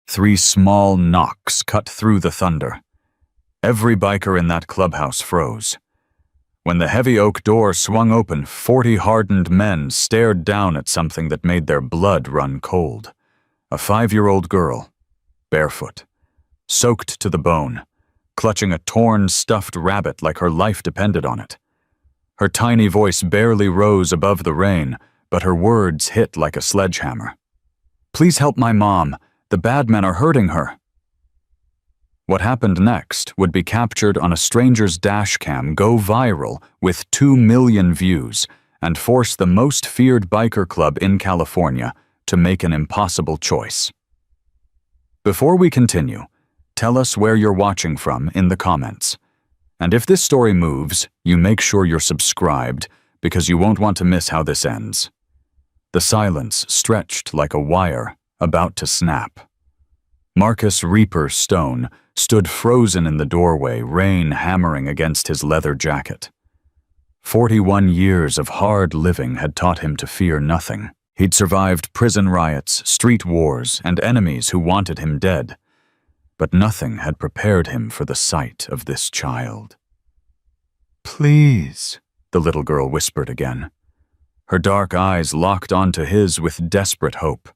3 small knocks cut through the thunder. Every biker in that clubhouse froze. When the heavy oak door swung open, 40 hardened men stared down at something that made their blood run cold. A 5-year-old girl, barefoot, soaked to the bone, clutching a torn, stuffed rabbit like her life depended on it. Her tiny voice barely rose above the rain, but her words hit like a sledgehammer. "Please help my mom. The bad men are hurting her." What happened next would be captured on a stranger's dashcam, go viral with 2 million views, and force the most feared biker club in California to make an impossible choice. Before we continue, tell us where you're watching from in the comments. And if this story moves, you make sure you're subscribed, because you won't want to miss how this ends. The silence stretched like a wire about to snap. Marcus Reaper Stone stood frozen in the doorway, rain hammering against his leather jacket. 41 years of hard living had taught him to fear nothing. He'd survived prison riots, street wars, and enemies who wanted him dead. But nothing had prepared him for the sight of this child. "Please," the little girl whispered again. Her dark eyes locked onto his with desperate hope.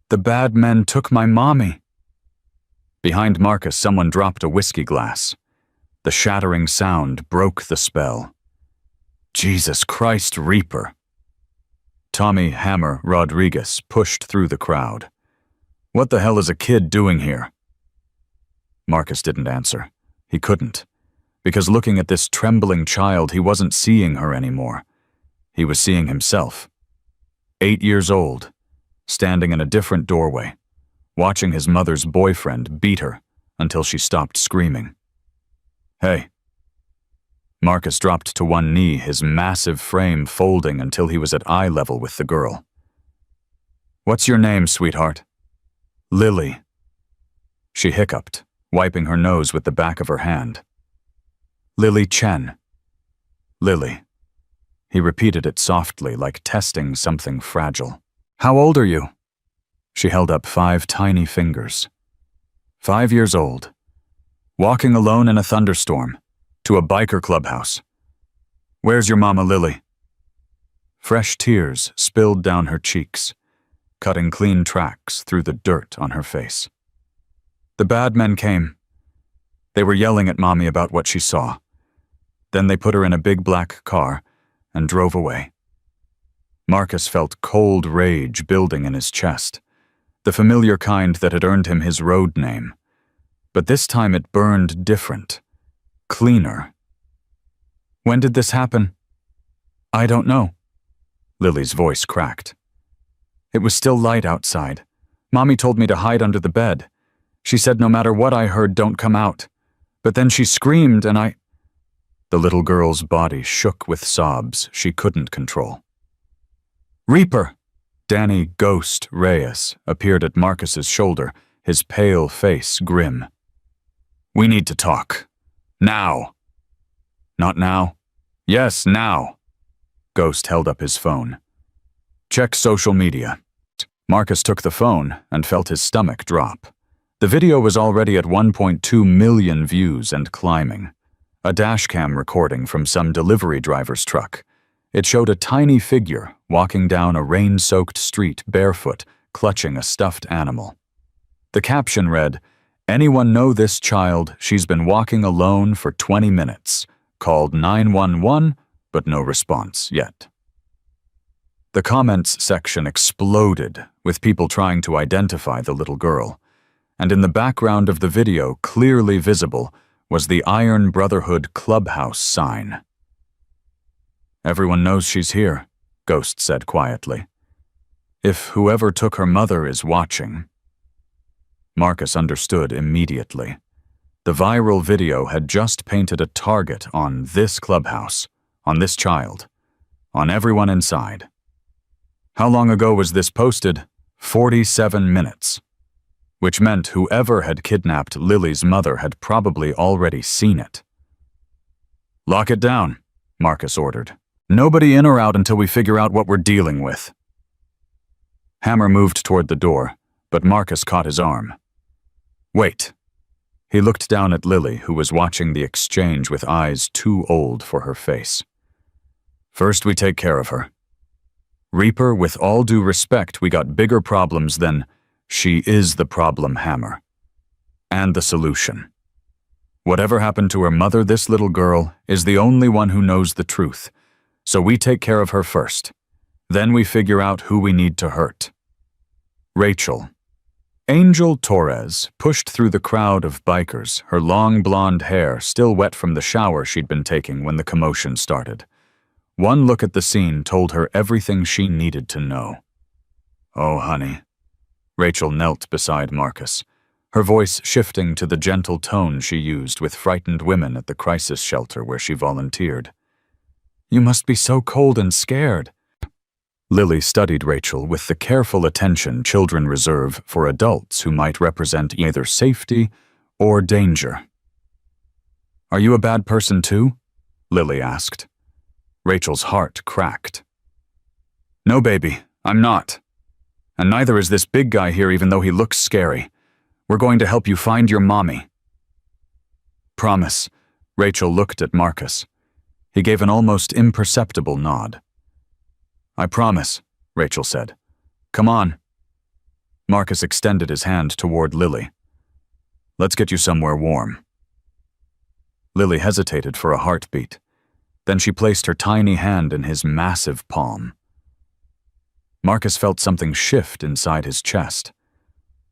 "The bad men took my mommy." Behind Marcus, someone dropped a whiskey glass. The shattering sound broke the spell. "Jesus Christ, Reaper!" Tommy Hammer Rodriguez pushed through the crowd. "What the hell is a kid doing here?" Marcus didn't answer. He couldn't. Because looking at this trembling child, he wasn't seeing her anymore. He was seeing himself. 8 years old, standing in a different doorway, watching his mother's boyfriend beat her until she stopped screaming. "Hey." Marcus dropped to one knee, his massive frame folding until he was at eye level with the girl. "What's your name, sweetheart?" "Lily." She hiccuped, wiping her nose with the back of her hand. "Lily Chen." "Lily." He repeated it softly, like testing something fragile. "How old are you?" She held up 5 tiny fingers. 5 years old. Walking alone in a thunderstorm, to a biker clubhouse. "Where's your mama, Lily?" Fresh tears spilled down her cheeks, cutting clean tracks through the dirt on her face. "The bad men came. They were yelling at Mommy about what she saw. Then they put her in a big black car and drove away." Marcus felt cold rage building in his chest, the familiar kind that had earned him his road name. But this time it burned different, cleaner. "When did this happen?" "I don't know." Lily's voice cracked. "It was still light outside. Mommy told me to hide under the bed. She said no matter what I heard, don't come out. But then she screamed and I—" The little girl's body shook with sobs she couldn't control. "Reaper!" Danny Ghost Reyes appeared at Marcus's shoulder, his pale face grim. "We need to talk. Now." "Not now?" "Yes, now." Ghost held up his phone. "Check social media." Marcus took the phone and felt his stomach drop. The video was already at 1.2 million views and climbing. A dashcam recording from some delivery driver's truck. It showed a tiny figure walking down a rain-soaked street barefoot, clutching a stuffed animal. The caption read, "Anyone know this child? She's been walking alone for 20 minutes. Called 911, but no response yet." The comments section exploded with people trying to identify the little girl. And in the background of the video, clearly visible, was the Iron Brotherhood clubhouse sign. "Everyone knows she's here," Ghost said quietly. "If whoever took her mother is watching." Marcus understood immediately. The viral video had just painted a target on this clubhouse, on this child, on everyone inside. How long ago was this posted? 47 minutes. Which meant whoever had kidnapped Lily's mother had probably already seen it. "Lock it down," Marcus ordered. "Nobody in or out until we figure out what we're dealing with." Hammer moved toward the door, but Marcus caught his arm. "Wait." He looked down at Lily, who was watching the exchange with eyes too old for her face. "First, we take care of her. Reaper, with all due respect, we got bigger problems than she is the problem hammer. And the solution. Whatever happened to her mother, this little girl is the only one who knows the truth, so we take care of her first. Then we figure out who we need to hurt." Rachel. Angel Torres pushed through the crowd of bikers, her long blonde hair still wet from the shower she'd been taking when the commotion started. One look at the scene told her everything she needed to know. "Oh, honey." Rachel knelt beside Marcus, her voice shifting to the gentle tone she used with frightened women at the crisis shelter where she volunteered. "You must be so cold and scared." Lily studied Rachel with the careful attention children reserve for adults who might represent either safety or danger. "Are you a bad person too?" Lily asked. Rachel's heart cracked. "No, baby, I'm not. And neither is this big guy here, even though he looks scary. We're going to help you find your mommy." "Promise." Rachel looked at Marcus. He gave an almost imperceptible nod. "I promise," Rachel said. "Come on." Marcus extended his hand toward Lily. "Let's get you somewhere warm." Lily hesitated for a heartbeat. Then she placed her tiny hand in his massive palm. Marcus felt something shift inside his chest,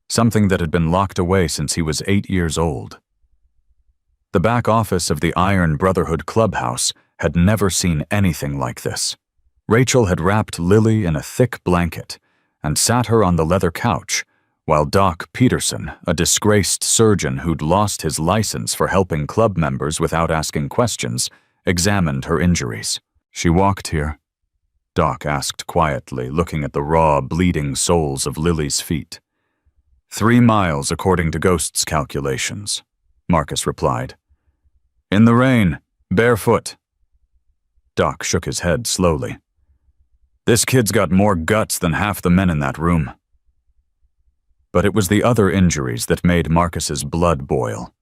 something that had been locked away since he was 8 years old. The back office of the Iron Brotherhood clubhouse had never seen anything like this. Rachel had wrapped Lily in a thick blanket and sat her on the leather couch, while Doc Peterson, a disgraced surgeon who'd lost his license for helping club members without asking questions, examined her injuries. "She walked here?" Doc asked quietly, looking at the raw, bleeding soles of Lily's feet. 3 miles, according to Ghost's calculations, Marcus replied. "In the rain, barefoot." Doc shook his head slowly. "This kid's got more guts than half the men in that room." But it was the other injuries that made Marcus's blood boil.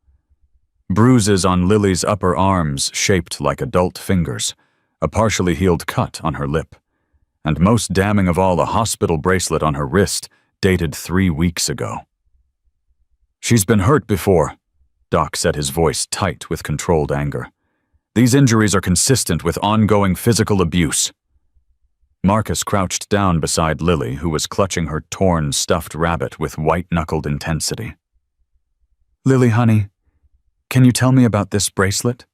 Bruises on Lily's upper arms shaped like adult fingers, a partially healed cut on her lip, and most damning of all, a hospital bracelet on her wrist dated 3 weeks ago. "She's been hurt before," Doc said, his voice tight with controlled anger. "These injuries are consistent with ongoing physical abuse." Marcus crouched down beside Lily, who was clutching her torn, stuffed rabbit with white-knuckled intensity. "Lily, honey, can you tell me about this bracelet?"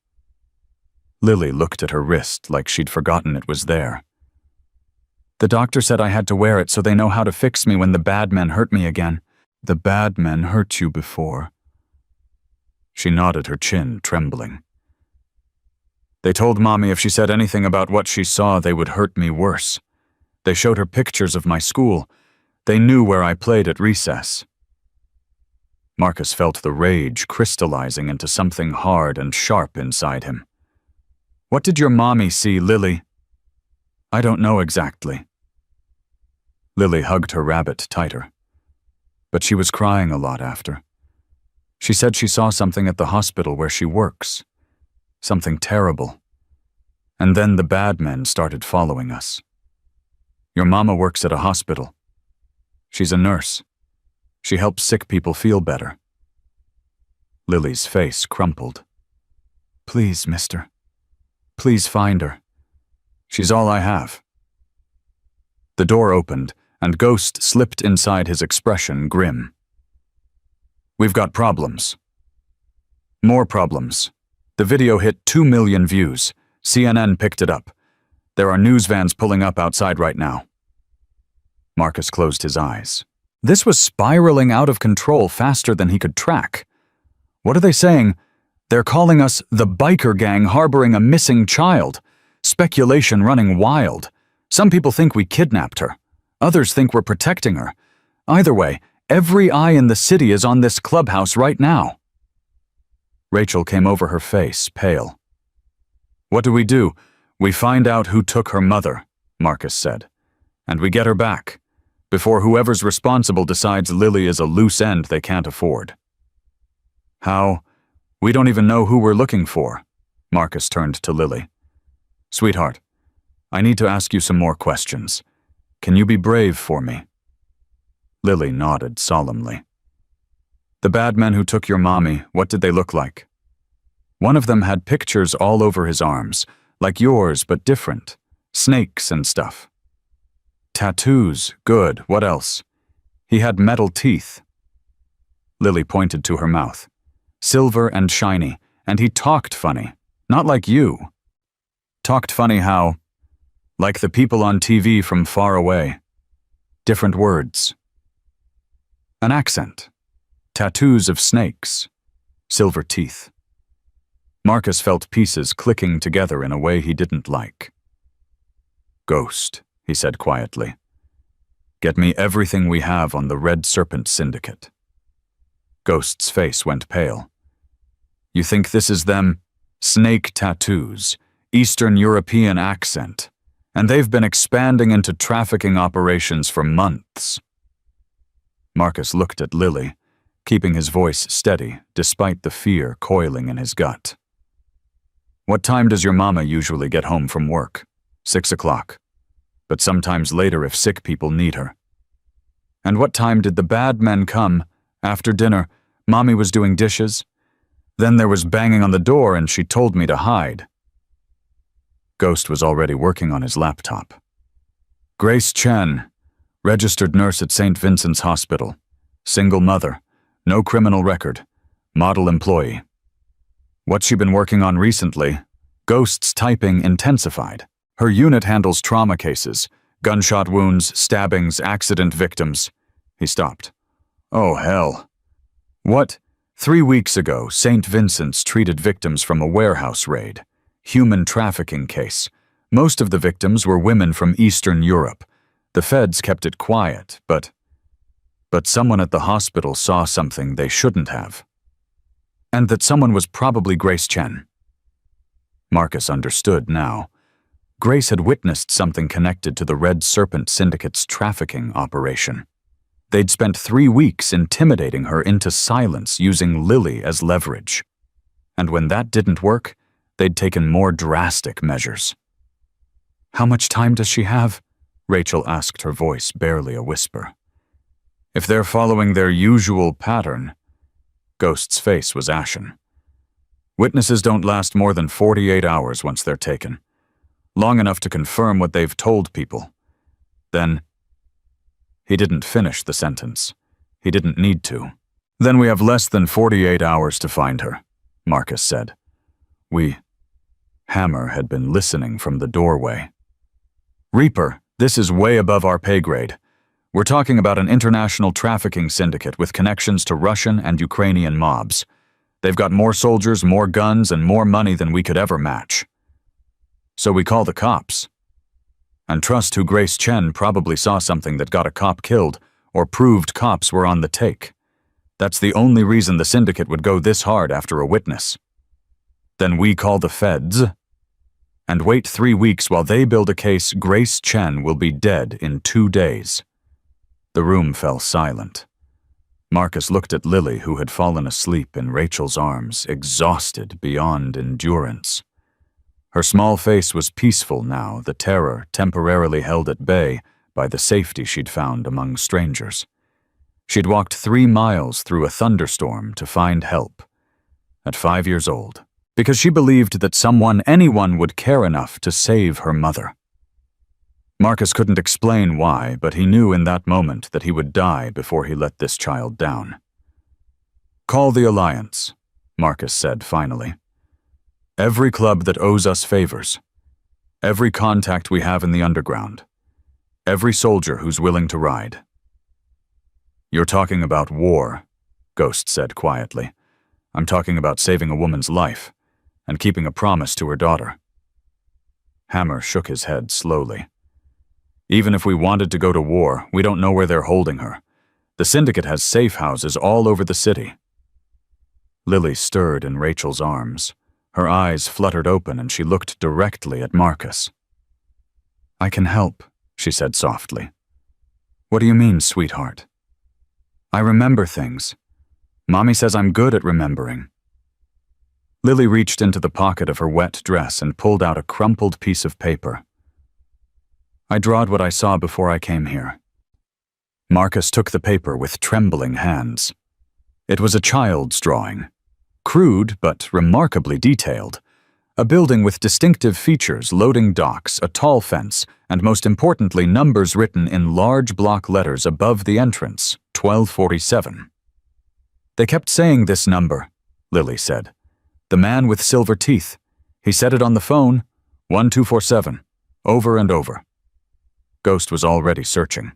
Lily looked at her wrist like she'd forgotten it was there. "The doctor said I had to wear it so they know how to fix me when the bad men hurt me again." "The bad men hurt you before?" She nodded, her chin trembling. "They told Mommy if she said anything about what she saw, they would hurt me worse. They showed her pictures of my school. They knew where I played at recess." Marcus felt the rage crystallizing into something hard and sharp inside him. "What did your mommy see, Lily?" "I don't know exactly." Lily hugged her rabbit tighter. But she was crying a lot after. She said she saw something at the hospital where she works. Something terrible. And then the bad men started following us. Your mama works at a hospital. She's a nurse. She helps sick people feel better. Lily's face crumpled. "Please, mister. Please find her. She's all I have." The door opened, and Ghost slipped inside, his expression grim. "We've got problems." "More problems. The video hit 2 million views. CNN picked it up. There are news vans pulling up outside right now." Marcus closed his eyes. This was spiraling out of control faster than he could track. "What are they saying?" "They're calling us the biker gang harboring a missing child. Speculation running wild. Some people think we kidnapped her. Others think we're protecting her. Either way, every eye in the city is on this clubhouse right now." Rachel came over her face, pale. "What do? We find out who took her mother," Marcus said. "And we get her back. before whoever's responsible decides Lily is a loose end they can't afford. How? We don't even know who we're looking for. Marcus turned to Lily. Sweetheart, I need to ask you some more questions. Can you be brave for me? Lily nodded solemnly. The bad men who took your mommy, what did they look like? One of them had pictures all over his arms, like yours but different. Snakes and stuff. Tattoos, good, what else? He had metal teeth. Lily pointed to her mouth. Silver and shiny, and he talked funny. Not like you. Talked funny how? Like the people on TV from far away. Different words. An accent. Tattoos of snakes. Silver teeth. Marcus felt pieces clicking together in a way he didn't like. Ghost, he said quietly. Get me everything we have on the Red Serpent Syndicate. Ghost's face went pale. You think this is them? Snake tattoos, Eastern European accent, and they've been expanding into trafficking operations for months. Marcus looked at Lily, keeping his voice steady despite the fear coiling in his gut. What time does your mama usually get home from work? 6 o'clock. But sometimes later if sick people need her. And what time did the bad men come? After dinner, Mommy was doing dishes. Then there was banging on the door and she told me to hide. Ghost was already working on his laptop. Grace Chen, registered nurse at St. Vincent's Hospital. Single mother, no criminal record, model employee. What's she been working on recently? Ghost's typing intensified. Her unit handles trauma cases, gunshot wounds, stabbings, accident victims. He stopped. Oh, hell. What? 3 weeks ago, St. Vincent's treated victims from a warehouse raid. Human trafficking case. Most of the victims were women from Eastern Europe. The feds kept it quiet, but someone at the hospital saw something they shouldn't have. And that someone was probably Grace Chen. Marcus understood now. Grace had witnessed something connected to the Red Serpent Syndicate's trafficking operation. They'd spent 3 weeks intimidating her into silence using Lily as leverage. And when that didn't work, they'd taken more drastic measures. How much time does she have? Rachel asked, her voice barely a whisper. If they're following their usual pattern. Ghost's face was ashen. Witnesses don't last more than 48 hours once they're taken. Long enough to confirm what they've told people. Then, he didn't finish the sentence. He didn't need to. Then we have less than 48 hours to find her, Marcus said. Hammer had been listening from the doorway. Reaper, this is way above our pay grade. We're talking about an international trafficking syndicate with connections to Russian and Ukrainian mobs. They've got more soldiers, more guns, and more money than we could ever match. So we call the cops. And trust who Grace Chen probably saw something that got a cop killed or proved cops were on the take. That's the only reason the syndicate would go this hard after a witness. Then we call the feds and wait 3 weeks while they build a case Grace Chen will be dead in 2 days. The room fell silent. Marcus looked at Lily, who had fallen asleep in Rachel's arms, exhausted beyond endurance. Her small face was peaceful now, the terror temporarily held at bay by the safety she'd found among strangers. She'd walked 3 miles through a thunderstorm to find help. At 5 years old, because she believed that anyone would care enough to save her mother. Marcus couldn't explain why, but he knew in that moment that he would die before he let this child down. Call the Alliance, Marcus said finally. Every club that owes us favors. Every contact we have in the underground. Every soldier who's willing to ride. You're talking about war, Ghost said quietly. I'm talking about saving a woman's life and keeping a promise to her daughter. Hammer shook his head slowly. Even if we wanted to go to war, we don't know where they're holding her. The syndicate has safe houses all over the city. Lily stirred in Rachel's arms. Her eyes fluttered open and she looked directly at Marcus. I can help, she said softly. What do you mean, sweetheart? I remember things. Mommy says I'm good at remembering. Lily reached into the pocket of her wet dress and pulled out a crumpled piece of paper. I drawed what I saw before I came here. Marcus took the paper with trembling hands. It was a child's drawing. Crude, but remarkably detailed. A building with distinctive features, loading docks, a tall fence, and most importantly, numbers written in large block letters above the entrance, 1247. They kept saying this number, Lily said. The man with silver teeth. He said it on the phone, 1247, over and over. Ghost was already searching.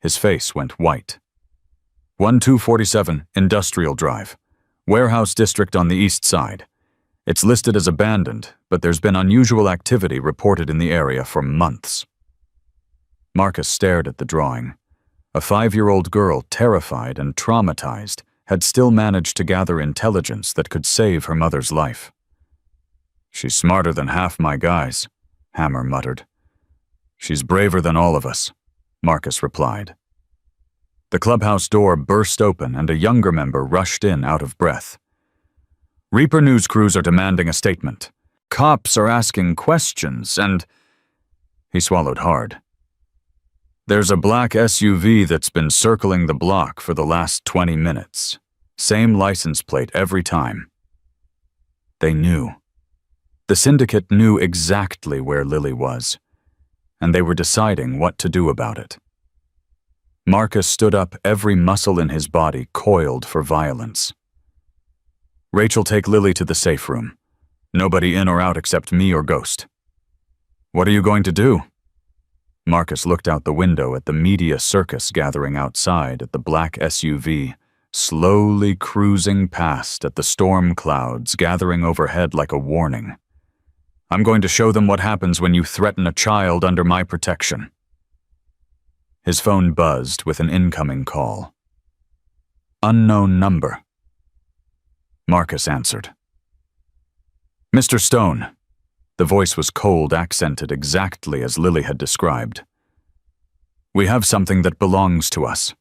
His face went white. 1247 Industrial Drive, warehouse district on the east side. It's listed as abandoned, but there's been unusual activity reported in the area for months. Marcus stared at the drawing. A 5-year-old girl, terrified and traumatized, had still managed to gather intelligence that could save her mother's life. She's smarter than half my guys, Hammer muttered. She's braver than all of us, Marcus replied. The clubhouse door burst open and a younger member rushed in out of breath. Reaper news crews are demanding a statement. Cops are asking questions and... He swallowed hard. There's a black SUV that's been circling the block for the last 20 minutes. Same license plate every time. They knew. The syndicate knew exactly where Lily was, and they were deciding what to do about it. Marcus stood up, every muscle in his body coiled for violence. Rachel, take Lily to the safe room. Nobody in or out except me or Ghost. What are you going to do? Marcus looked out the window at the media circus gathering outside at the black SUV, slowly cruising past at the storm clouds gathering overhead like a warning. I'm going to show them what happens when you threaten a child under my protection. His phone buzzed with an incoming call. Unknown number. Marcus answered. Mr. Stone. The voice was cold, accented exactly as Lily had described. We have something that belongs to us.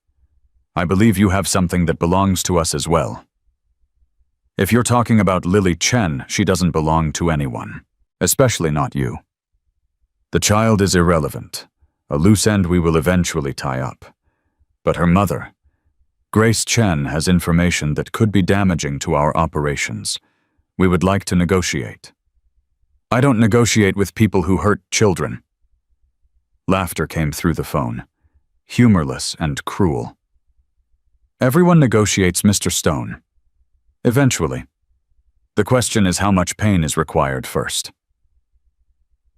I believe you have something that belongs to us as well. If you're talking about Lily Chen, she doesn't belong to anyone, especially not you. The child is irrelevant, a loose end we will eventually tie up. But her mother, Grace Chen, has information that could be damaging to our operations. We would like to negotiate. I don't negotiate with people who hurt children. Laughter came through the phone, humorless and cruel. Everyone negotiates, Mr. Stone. Eventually. The question is how much pain is required first.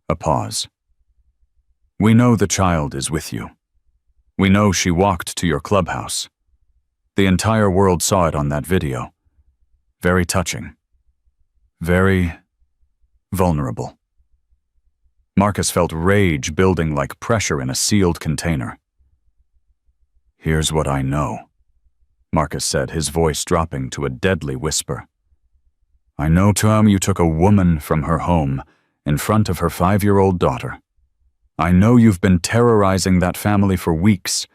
A pause. We know the child is with you. We know she walked to your clubhouse. The entire world saw it on that video. Very touching. Very vulnerable. Marcus felt rage building like pressure in a sealed container. Here's what I know, Marcus said, his voice dropping to a deadly whisper. I know, Tom, you took a woman from her home in front of her 5-year-old daughter. I know you've been terrorizing that family for weeks,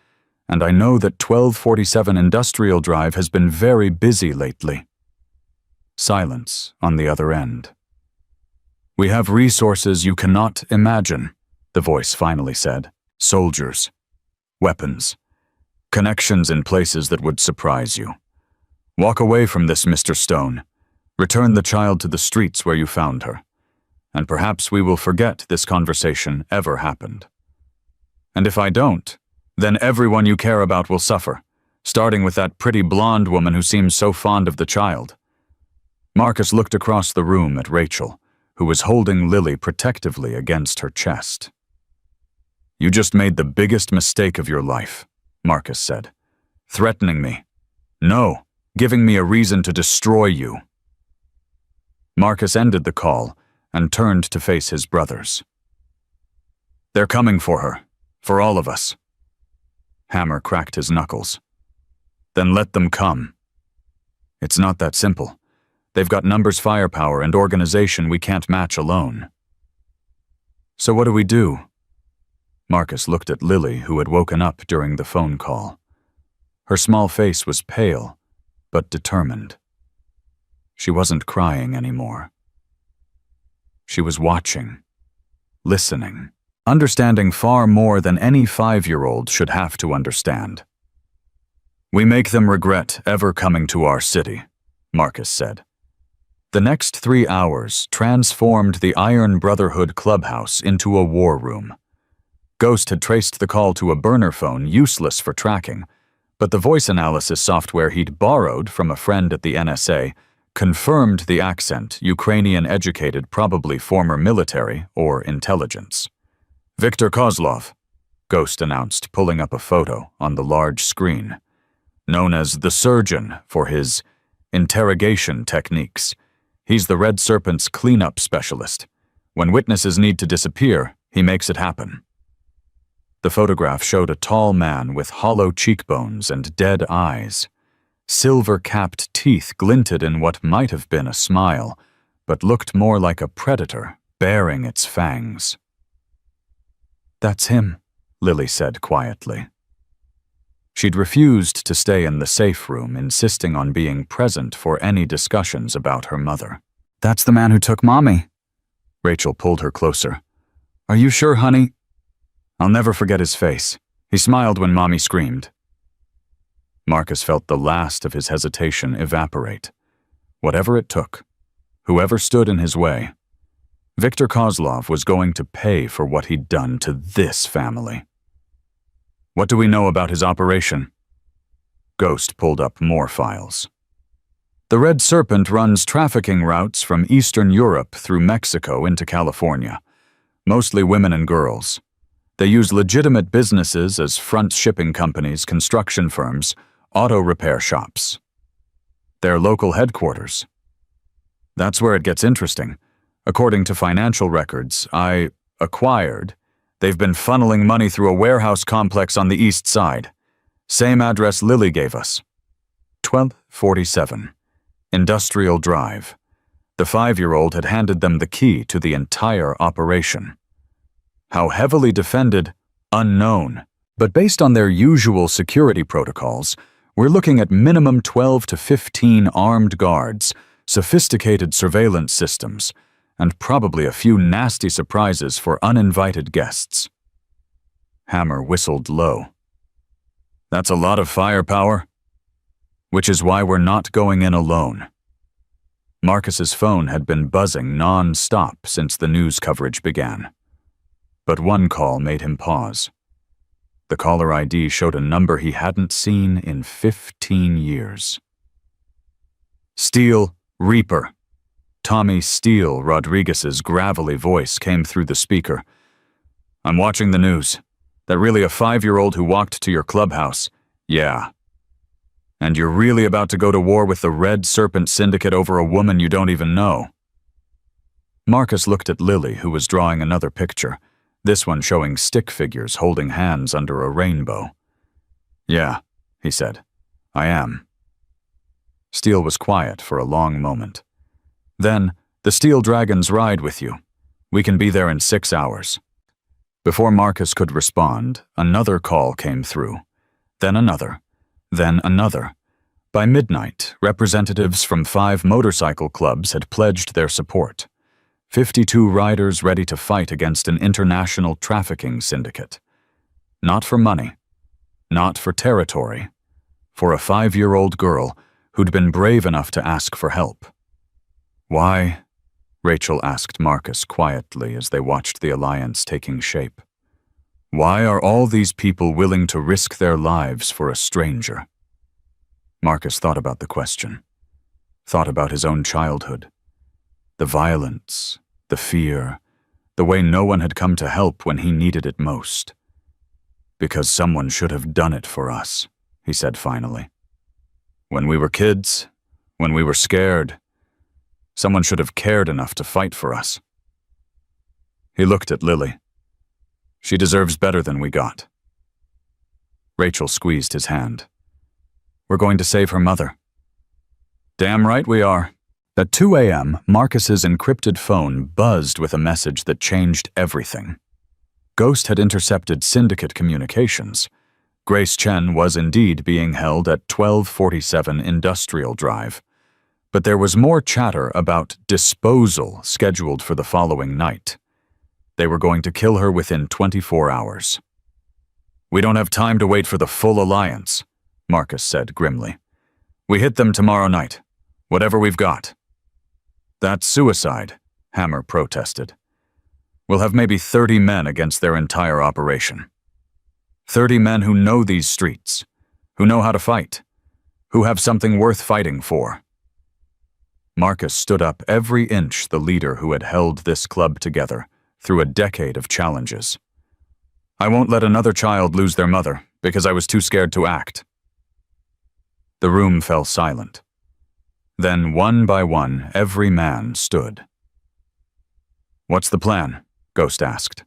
and I know that 1247 Industrial Drive has been very busy lately. Silence on the other end. We have resources you cannot imagine, the voice finally said. Soldiers, weapons, connections in places that would surprise you. Walk away from this, Mr. Stone. Return the child to the streets where you found her, and perhaps we will forget this conversation ever happened. And if I don't, then everyone you care about will suffer, starting with that pretty blonde woman who seems so fond of the child. Marcus looked across the room at Rachel, who was holding Lily protectively against her chest. You just made the biggest mistake of your life, Marcus said. Threatening me. No, giving me a reason to destroy you. Marcus ended the call and turned to face his brothers. They're coming for her, for all of us. Hammer cracked his knuckles. Then let them come. It's not that simple. They've got numbers, firepower, and organization we can't match alone. So what do we do? Marcus looked at Lily, who had woken up during the phone call. Her small face was pale, but determined. She wasn't crying anymore. She was watching, listening, understanding far more than any 5-year-old should have to understand. "We make them regret ever coming to our city," Marcus said. The next 3 hours transformed the Iron Brotherhood clubhouse into a war room. Ghost had traced the call to a burner phone useless for tracking, but the voice analysis software he'd borrowed from a friend at the NSA confirmed the accent, Ukrainian-educated, probably former military or intelligence. "Viktor Kozlov," Ghost announced, pulling up a photo on the large screen. "Known as the Surgeon for his interrogation techniques. He's the Red Serpent's cleanup specialist. When witnesses need to disappear, he makes it happen." The photograph showed a tall man with hollow cheekbones and dead eyes. Silver-capped teeth glinted in what might have been a smile, but looked more like a predator baring its fangs. "That's him," Lily said quietly. She'd refused to stay in the safe room, insisting on being present for any discussions about her mother. "That's the man who took Mommy." Rachel pulled her closer. "Are you sure, honey?" "I'll never forget his face. He smiled when Mommy screamed." Marcus felt the last of his hesitation evaporate. Whatever it took, whoever stood in his way, Viktor Kozlov was going to pay for what he'd done to this family. "What do we know about his operation?" Ghost pulled up more files. "The Red Serpent runs trafficking routes from Eastern Europe through Mexico into California, mostly women and girls. They use legitimate businesses as front shipping companies, construction firms, auto repair shops. Their local headquarters. That's where it gets interesting. According to financial records I acquired, they've been funneling money through a warehouse complex on the east side. Same address Lily gave us. 1247. Industrial Drive. The 5-year-old had handed them the key to the entire operation. How heavily defended, unknown, but based on their usual security protocols, we're looking at minimum 12 to 15 armed guards, sophisticated surveillance systems, and probably a few nasty surprises for uninvited guests. Hammer whistled low. "That's a lot of firepower." "Which is why we're not going in alone." Marcus's phone had been buzzing non-stop since the news coverage began. But one call made him pause. The caller ID showed a number he hadn't seen in 15 years. "Steele, Reaper." Tommy Steele Rodriguez's gravelly voice came through the speaker. "I'm watching the news. That really a 5-year-old who walked to your clubhouse? Yeah. And you're really about to go to war with the Red Serpent Syndicate over a woman you don't even know?" Marcus looked at Lily, who was drawing another picture, this one showing stick figures holding hands under a rainbow. "Yeah," he said. "I am." Steele was quiet for a long moment. Then, "The Steel Dragons ride with you. We can be there in 6 hours." Before Marcus could respond, another call came through. Then another. Then another. By midnight, representatives from 5 motorcycle clubs had pledged their support. 52 riders ready to fight against an international trafficking syndicate. Not for money. Not for territory. For a 5-year-old girl who'd been brave enough to ask for help. "Why?" Rachel asked Marcus quietly as they watched the alliance taking shape. "Why are all these people willing to risk their lives for a stranger?" Marcus thought about the question. Thought about his own childhood. The violence, the fear, the way no one had come to help when he needed it most. "Because someone should have done it for us," he said finally. "When we were kids, when we were scared, someone should have cared enough to fight for us." He looked at Lily. "She deserves better than we got." Rachel squeezed his hand. "We're going to save her mother." "Damn right we are." At 2 a.m., Marcus's encrypted phone buzzed with a message that changed everything. Ghost had intercepted syndicate communications. Grace Chen was indeed being held at 1247 Industrial Drive. But there was more chatter about disposal scheduled for the following night. They were going to kill her within 24 hours. "We don't have time to wait for the full alliance," Marcus said grimly. "We hit them tomorrow night, whatever we've got." "That's suicide," Hammer protested. "We'll have maybe 30 men against their entire operation. 30 men who know these streets, who know how to fight, who have something worth fighting for." Marcus stood up every inch the leader who had held this club together through a decade of challenges. "I won't let another child lose their mother because I was too scared to act." The room fell silent. Then, one by one, every man stood. "What's the plan?" Ghost asked.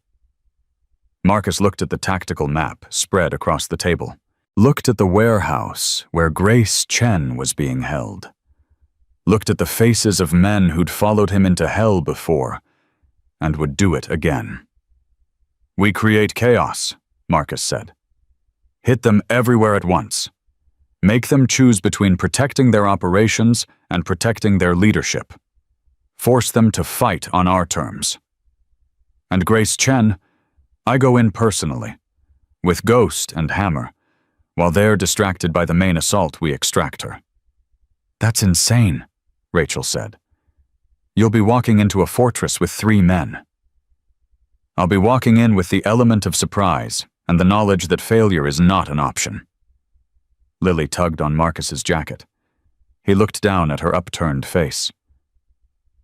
Marcus looked at the tactical map spread across the table, looked at the warehouse where Grace Chen was being held, looked at the faces of men who'd followed him into hell before, and would do it again. "We create chaos," Marcus said. "Hit them everywhere at once. Make them choose between protecting their operations and protecting their leadership. Force them to fight on our terms. And Grace Chen, I go in personally, with Ghost and Hammer. While they're distracted by the main assault, we extract her." "That's insane," Rachel said. "You'll be walking into a fortress with 3 men." "I'll be walking in with the element of surprise and the knowledge that failure is not an option." Lily tugged on Marcus's jacket. He looked down at her upturned face.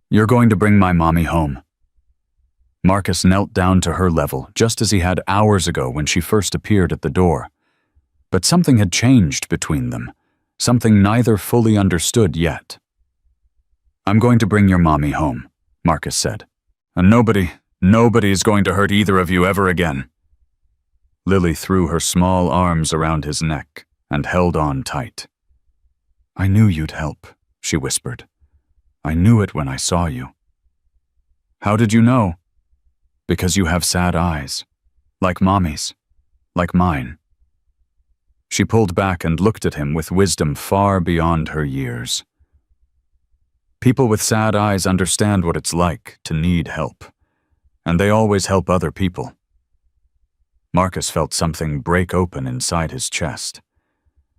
"You're going to bring my mommy home." Marcus knelt down to her level just as he had hours ago when she first appeared at the door. But something had changed between them, something neither fully understood yet. "I'm going to bring your mommy home," Marcus said. "And nobody is going to hurt either of you ever again." Lily threw her small arms around his neck and held on tight. "I knew you'd help," she whispered. "I knew it when I saw you." "How did you know?" "Because you have sad eyes. Like Mommy's. Like mine." She pulled back and looked at him with wisdom far beyond her years. People with sad eyes understand what it's like to need help, and they always help other people. Marcus felt something break open inside his chest,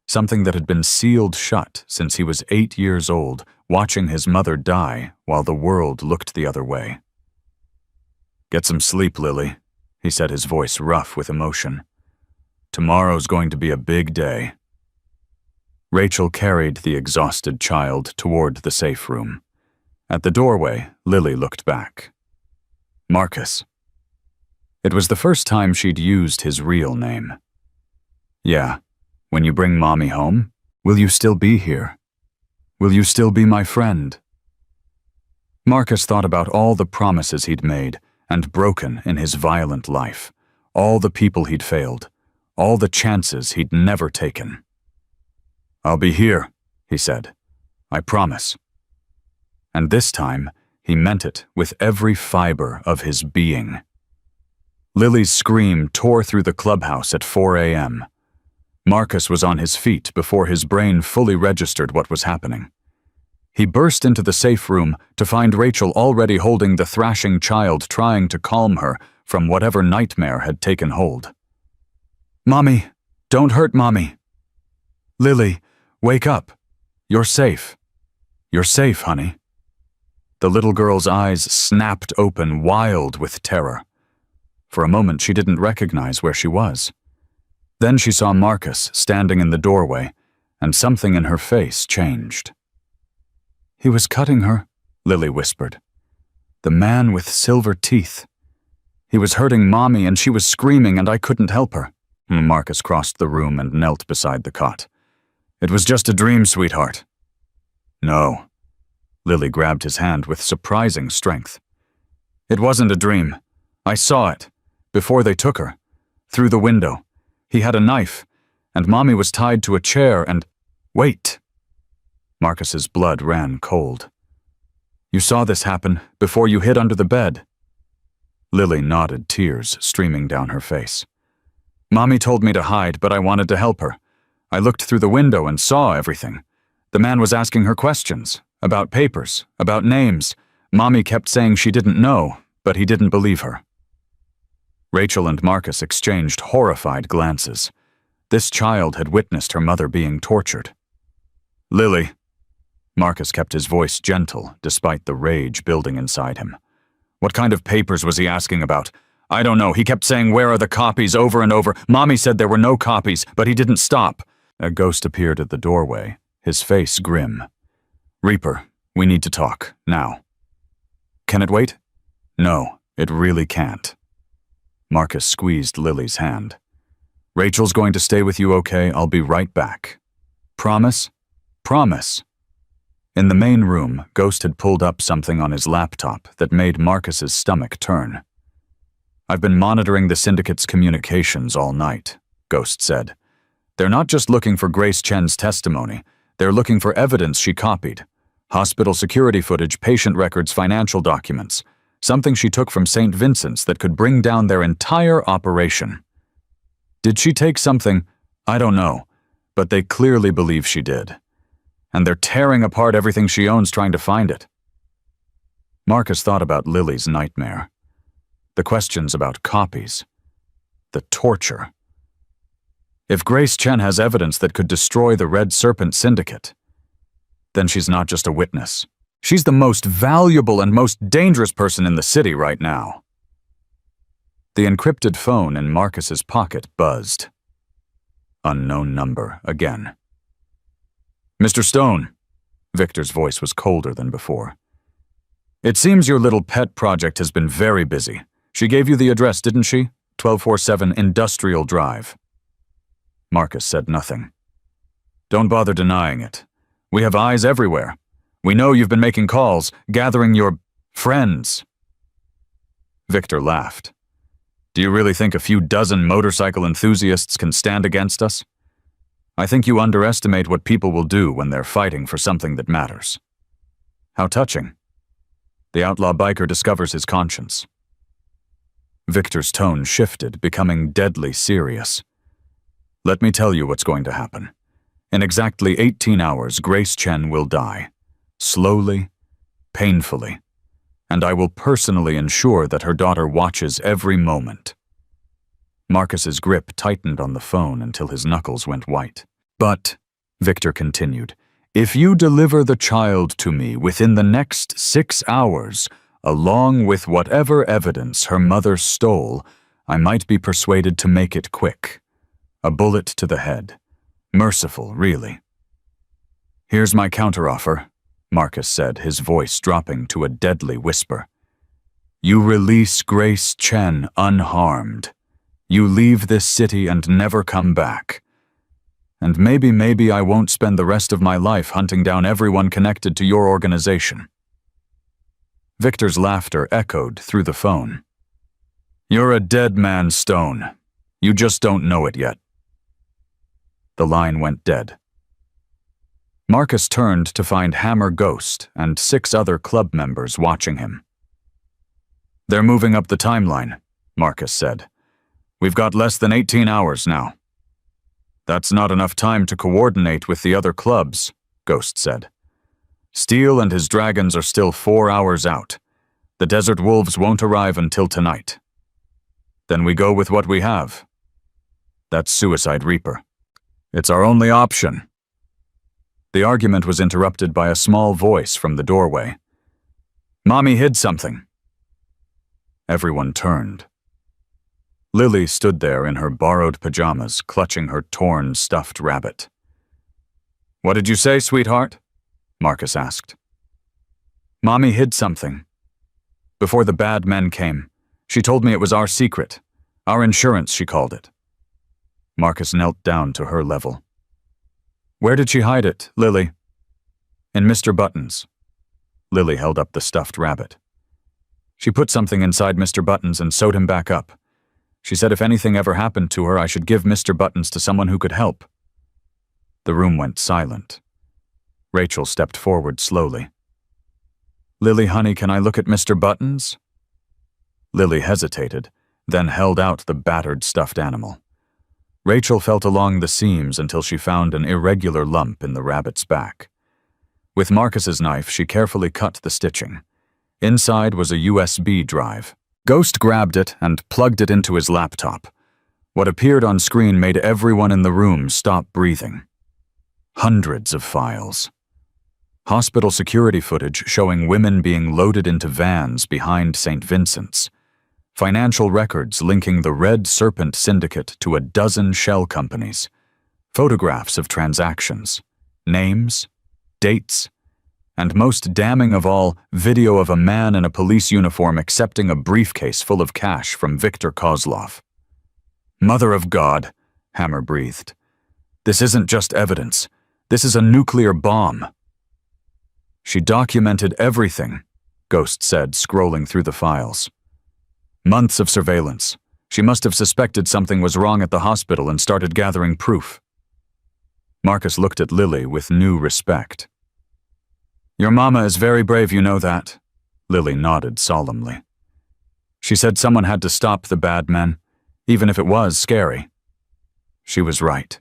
something that had been sealed shut since he was 8 years old, watching his mother die while the world looked the other way. "Get some sleep, Lily," he said, his voice rough with emotion. "Tomorrow's going to be a big day." Rachel carried the exhausted child toward the safe room. At the doorway, Lily looked back. "Marcus." It was the first time she'd used his real name. "Yeah, when you bring Mommy home, will you still be here? Will you still be my friend?" Marcus thought about all the promises he'd made and broken in his violent life, all the people he'd failed, all the chances he'd never taken. "I'll be here," he said. "I promise." And this time, he meant it with every fiber of his being. Lily's scream tore through the clubhouse at 4 a.m. Marcus was on his feet before his brain fully registered what was happening. He burst into the safe room to find Rachel already holding the thrashing child, trying to calm her from whatever nightmare had taken hold. "Mommy, don't hurt Mommy. Lily, wake up. You're safe. You're safe, honey." The little girl's eyes snapped open, wild with terror. For a moment, she didn't recognize where she was. Then she saw Marcus standing in the doorway, and something in her face changed. "He was cutting her," Lily whispered. "The man with silver teeth. He was hurting Mommy and she was screaming and I couldn't help her." Marcus crossed the room and knelt beside the cot. "It was just a dream, sweetheart." "No." Lily grabbed his hand with surprising strength. "It wasn't a dream. I saw it, before they took her, through the window. He had a knife, and Mommy was tied to a chair and—" "Wait." Marcus's blood ran cold. "You saw this happen before you hid under the bed." Lily nodded, tears streaming down her face. Mommy told me to hide, but I wanted to help her. I looked through the window and saw everything. The man was asking her questions, about papers, about names. Mommy kept saying she didn't know, but he didn't believe her. Rachel and Marcus exchanged horrified glances. This child had witnessed her mother being tortured. Lily. Marcus kept his voice gentle, despite the rage building inside him. What kind of papers was he asking about? I don't know. He kept saying, "Where are the copies?" over and over. Mommy said there were no copies, but he didn't stop. A ghost appeared at the doorway, his face grim. Reaper, we need to talk, now. Can it wait? No, it really can't. Marcus squeezed Lily's hand. Rachel's going to stay with you, okay? I'll be right back. Promise? Promise. In the main room, Ghost had pulled up something on his laptop that made Marcus's stomach turn. I've been monitoring the syndicate's communications all night, Ghost said. They're not just looking for Grace Chen's testimony, they're looking for evidence she copied. Hospital security footage, patient records, financial documents. Something she took from St. Vincent's that could bring down their entire operation. Did she take something? I don't know, but they clearly believe she did. And they're tearing apart everything she owns trying to find it. Marcus thought about Lily's nightmare. The questions about copies. The torture. If Grace Chen has evidence that could destroy the Red Serpent Syndicate, then she's not just a witness. She's the most valuable and most dangerous person in the city right now. The encrypted phone in Marcus's pocket buzzed. Unknown number again. Mr. Stone. Victor's voice was colder than before. It seems your little pet project has been very busy. She gave you the address, didn't she? 1247 Industrial Drive. Marcus said nothing. Don't bother denying it. We have eyes everywhere. We know you've been making calls, gathering your friends. Victor laughed. Do you really think a few dozen motorcycle enthusiasts can stand against us? I think you underestimate what people will do when they're fighting for something that matters. How touching. The outlaw biker discovers his conscience. Victor's tone shifted, becoming deadly serious. Let me tell you what's going to happen. In exactly 18 hours, Grace Chen will die. Slowly, painfully. And I will personally ensure that her daughter watches every moment. Marcus's grip tightened on the phone until his knuckles went white. But, Victor continued, if you deliver the child to me within the next 6 hours, along with whatever evidence her mother stole, I might be persuaded to make it quick. A bullet to the head. Merciful, really. Here's my counteroffer, Marcus said, his voice dropping to a deadly whisper. You release Grace Chen unharmed. You leave this city and never come back. And maybe I won't spend the rest of my life hunting down everyone connected to your organization. Victor's laughter echoed through the phone. You're a dead man, Stone. You just don't know it yet. The line went dead. Marcus turned to find Hammer Ghost and 6 other club members watching him. They're moving up the timeline, Marcus said. We've got less than 18 hours now. That's not enough time to coordinate with the other clubs, Ghost said. Steel and his dragons are still 4 hours out. The Desert Wolves won't arrive until tonight. Then we go with what we have. That's Suicide Reaper. It's our only option. The argument was interrupted by a small voice from the doorway. Mommy hid something. Everyone turned. Lily stood there in her borrowed pajamas, clutching her torn stuffed rabbit. What did you say, sweetheart? Marcus asked. Mommy hid something. Before the bad men came, she told me it was our secret. Our insurance, she called it. Marcus knelt down to her level. Where did she hide it, Lily? In Mr. Button's. Lily held up the stuffed rabbit. She put something inside Mr. Button's and sewed him back up. She said if anything ever happened to her, I should give Mr. Button's to someone who could help. The room went silent. Rachel stepped forward slowly. Lily, honey, can I look at Mr. Button's? Lily hesitated, then held out the battered stuffed animal. Rachel felt along the seams until she found an irregular lump in the rabbit's back. With Marcus's knife, she carefully cut the stitching. Inside was a USB drive. Ghost grabbed it and plugged it into his laptop. What appeared on screen made everyone in the room stop breathing. Hundreds of files. Hospital security footage showing women being loaded into vans behind St. Vincent's. Financial records linking the Red Serpent Syndicate to a dozen shell companies. Photographs of transactions. Names. Dates. And most damning of all, video of a man in a police uniform accepting a briefcase full of cash from Viktor Kozlov. "Mother of God," Hammer breathed. "This isn't just evidence. This is a nuclear bomb." "She documented everything," Ghost said, scrolling through the files. "Months of surveillance. She must have suspected something was wrong at the hospital and started gathering proof." Marcus looked at Lily with new respect. "Your mama is very brave, you know that." Lily nodded solemnly. "She said someone had to stop the bad men, even if it was scary." She was right.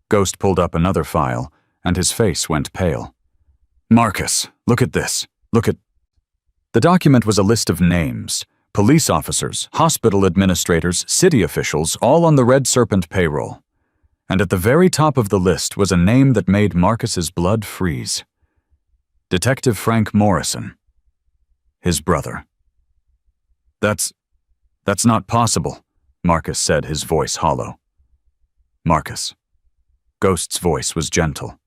Ghost pulled up another file, and his face went pale. "Marcus, look at this. Look at..." The document was a list of names. Police officers, hospital administrators, city officials, all on the Red Serpent payroll. And at the very top of the list was a name that made Marcus's blood freeze. Detective Frank Morrison. His brother. That's not possible," Marcus said, his voice hollow. "Marcus." Ghost's voice was gentle.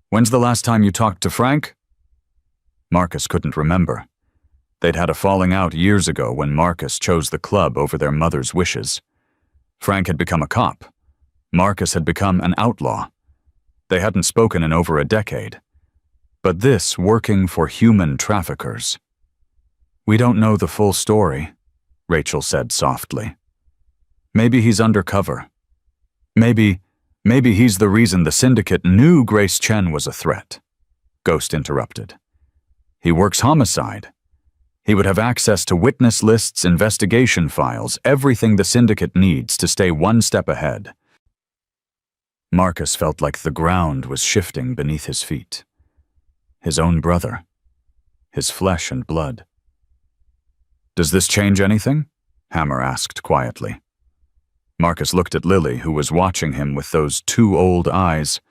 "When's the last time you talked to Frank?" Marcus couldn't remember. They'd had a falling out years ago when Marcus chose the club over their mother's wishes. Frank had become a cop. Marcus had become an outlaw. They hadn't spoken in over a decade. But this working for human traffickers. "We don't know the full story," Rachel said softly. "Maybe he's undercover. Maybe he's the reason the syndicate knew Grace Chen was a threat." Ghost interrupted. "He works homicide. He would have access to witness lists, investigation files, everything the syndicate needs to stay one step ahead." Marcus felt like the ground was shifting beneath his feet. His own brother. His flesh and blood. "Does this change anything?" Hammer asked quietly. Marcus looked at Lily, who was watching him with those two old eyes.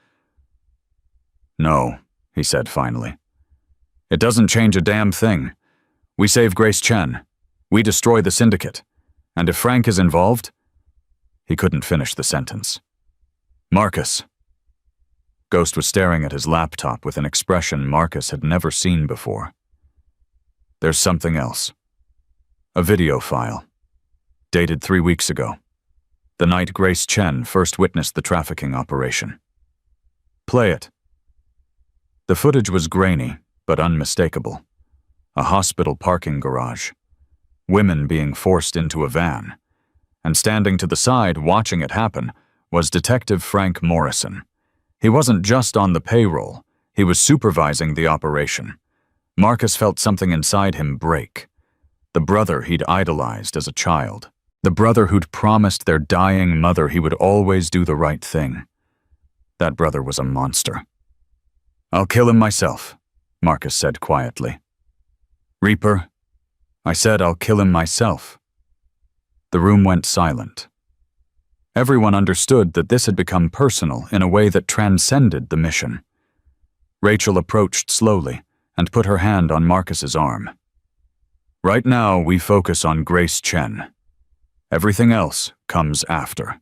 "No," he said finally. "It doesn't change a damn thing. We save Grace Chen. We destroy the syndicate. And if Frank is involved..." He couldn't finish the sentence. "Marcus." Ghost was staring at his laptop with an expression Marcus had never seen before. "There's something else. A video file. Dated 3 weeks ago. The night Grace Chen first witnessed the trafficking operation. Play it." The footage was grainy, but unmistakable. A hospital parking garage. Women being forced into a van. And standing to the side, watching it happen, was Detective Frank Morrison. He wasn't just on the payroll, he was supervising the operation. Marcus felt something inside him break. The brother he'd idolized as a child. The brother who'd promised their dying mother he would always do the right thing. That brother was a monster. "I'll kill him myself," Marcus said quietly. "Reaper, I said I'll kill him myself." The room went silent. Everyone understood that this had become personal in a way that transcended the mission. Rachel approached slowly and put her hand on Marcus's arm. "Right now, we focus on Grace Chen. Everything else comes after."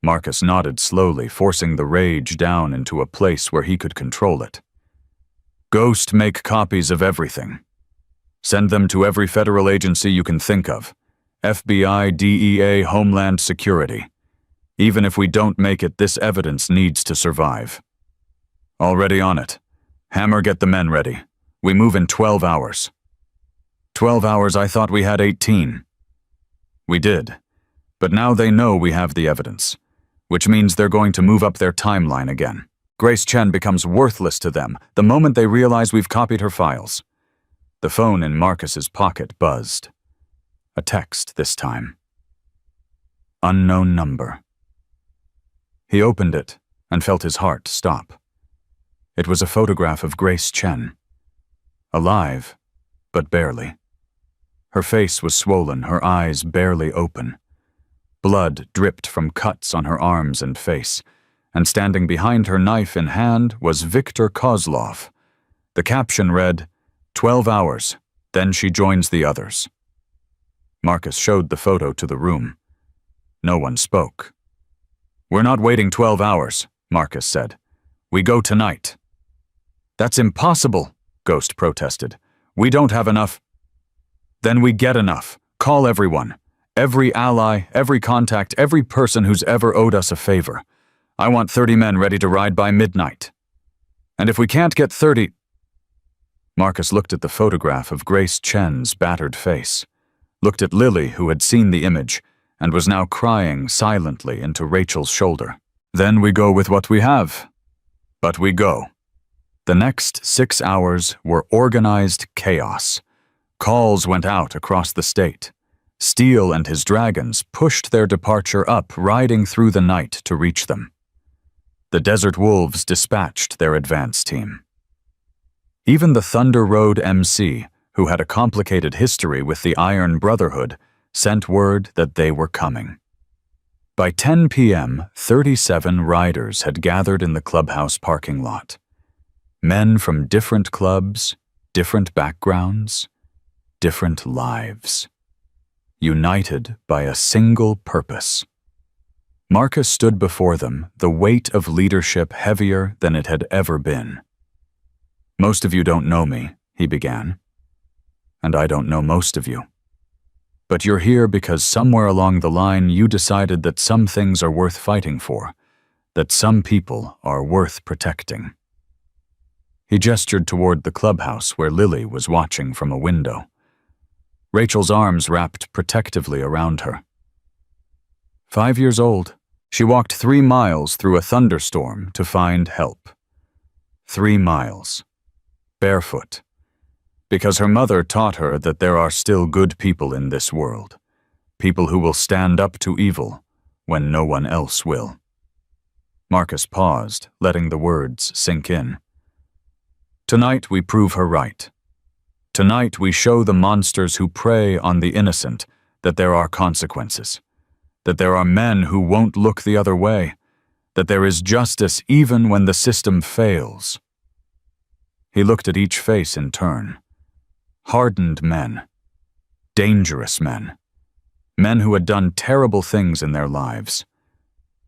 Marcus nodded slowly, forcing the rage down into a place where he could control it. "Ghost, make copies of everything. Send them to every federal agency you can think of. FBI, DEA, Homeland Security. Even if we don't make it, this evidence needs to survive." "Already on it. Hammer, get the men ready. We move in 12 hours. 12 hours, I thought we had 18. We did. But now they know we have the evidence, which means they're going to move up their timeline again. Grace Chen becomes worthless to them the moment they realize we've copied her files. The phone in Marcus's pocket buzzed. A text this time. Unknown number. He opened it and felt his heart stop. It was a photograph of Grace Chen. Alive, but barely. Her face was swollen, her eyes barely open. Blood dripped from cuts on her arms and face, and standing behind her, knife in hand, was Viktor Kozlov. The caption read, 12 hours, then she joins the others. Marcus showed the photo to the room. No one spoke. We're not waiting 12 hours, Marcus said. We go tonight. That's impossible, Ghost protested. We don't have enough. Then we get enough. Call everyone. Every ally, every contact, every person who's ever owed us a favor. I want 30 men ready to ride by midnight. And if we can't get 30... Marcus looked at the photograph of Grace Chen's battered face, looked at Lily, who had seen the image, and was now crying silently into Rachel's shoulder. Then we go with what we have. But we go. The next 6 hours were organized chaos. Calls went out across the state. Steele and his dragons pushed their departure up, riding through the night to reach them. The Desert Wolves dispatched their advance team. Even the Thunder Road MC, who had a complicated history with the Iron Brotherhood, sent word that they were coming. By 10 p.m., 37 riders had gathered in the clubhouse parking lot. Men from different clubs, different backgrounds, different lives. United by a single purpose. Marcus stood before them, the weight of leadership heavier than it had ever been. Most of you don't know me, he began. And I don't know most of you. But you're here because somewhere along the line you decided that some things are worth fighting for, that some people are worth protecting. He gestured toward the clubhouse where Lily was watching from a window. Rachel's arms wrapped protectively around her. 5 years old, she walked 3 miles through a thunderstorm to find help. 3 miles. Barefoot. Because her mother taught her that there are still good people in this world. People who will stand up to evil when no one else will. Marcus paused, letting the words sink in. Tonight we prove her right. Tonight we show the monsters who prey on the innocent that there are consequences, that there are men who won't look the other way, that there is justice even when the system fails. He looked at each face in turn. Hardened men, dangerous men, men who had done terrible things in their lives.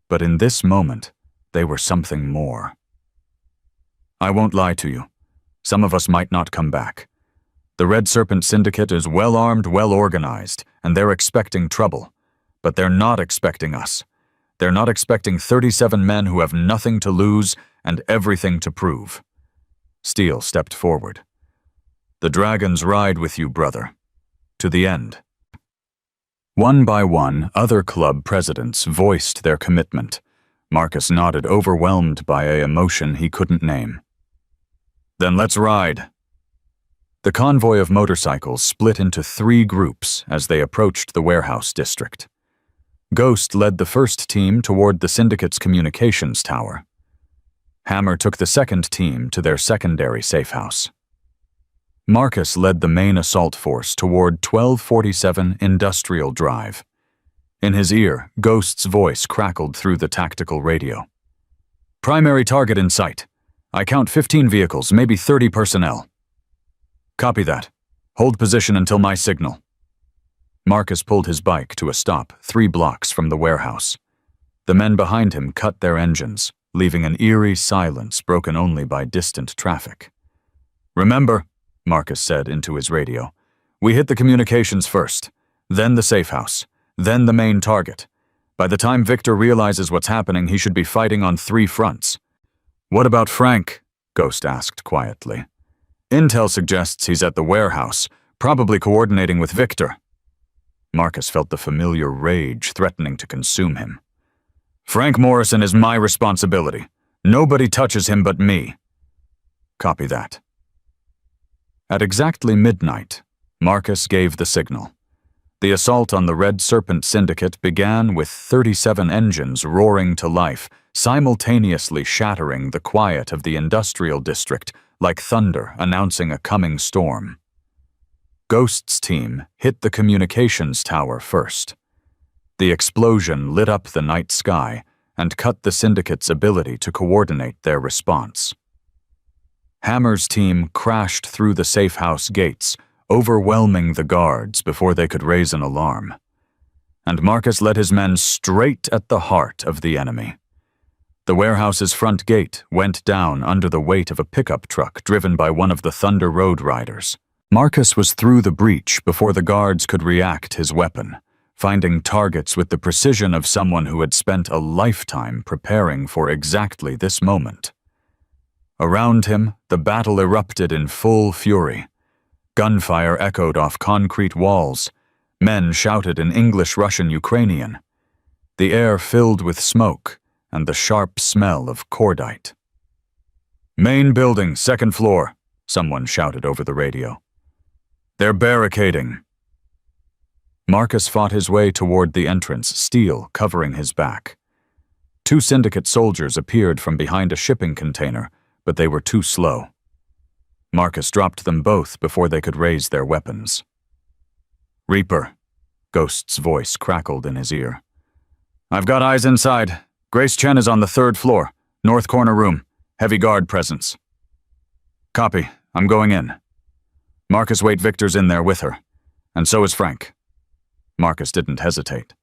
But in this moment, they were something more. I won't lie to you. Some of us might not come back. The Red Serpent Syndicate is well-armed, well-organized, and they're expecting trouble. But they're not expecting us. They're not expecting 37 men who have nothing to lose and everything to prove. Steele stepped forward. The dragons ride with you, brother. To the end. One by one, other club presidents voiced their commitment. Marcus nodded, overwhelmed by an emotion he couldn't name. Then let's ride. The convoy of motorcycles split into 3 groups as they approached the warehouse district. Ghost led the first team toward the Syndicate's communications tower. Hammer took the second team to their secondary safe house. Marcus led the main assault force toward 1247 Industrial Drive. In his ear, Ghost's voice crackled through the tactical radio. Primary target in sight. I count 15 vehicles, maybe 30 personnel. Copy that. Hold position until my signal. Marcus pulled his bike to a stop 3 blocks from the warehouse. The men behind him cut their engines, leaving an eerie silence broken only by distant traffic. Remember, Marcus said into his radio, we hit the communications first, then the safe house, then the main target. By the time Victor realizes what's happening, he should be fighting on 3 fronts. What about Frank? Ghost asked quietly. Intel suggests he's at the warehouse, probably coordinating with Victor. Marcus felt the familiar rage threatening to consume him. Frank Morrison is my responsibility. Nobody touches him but me. Copy that. At exactly midnight, Marcus gave the signal. The assault on the Red Serpent Syndicate began with 37 engines roaring to life, simultaneously shattering the quiet of the industrial district like thunder announcing a coming storm. Ghost's team hit the communications tower first. The explosion lit up the night sky and cut the Syndicate's ability to coordinate their response. Hammer's team crashed through the safe house gates, overwhelming the guards before they could raise an alarm. And Marcus led his men straight at the heart of the enemy. The warehouse's front gate went down under the weight of a pickup truck driven by one of the Thunder Road Riders. Marcus was through the breach before the guards could react his weapon, finding targets with the precision of someone who had spent a lifetime preparing for exactly this moment. Around him, the battle erupted in full fury. Gunfire echoed off concrete walls. Men shouted in English, Russian, Ukrainian. The air filled with smoke and the sharp smell of cordite. "Main building, second floor," someone shouted over the radio. "They're barricading." Marcus fought his way toward the entrance, steel covering his back. 2 Syndicate soldiers appeared from behind a shipping container, but they were too slow. Marcus dropped them both before they could raise their weapons. "Reaper," Ghost's voice crackled in his ear. "I've got eyes inside. Grace Chen is on the 3rd floor, north corner room, heavy guard presence." "Copy, I'm going in." "Marcus, wait, Victor's in there with her. And so is Frank." Marcus didn't hesitate.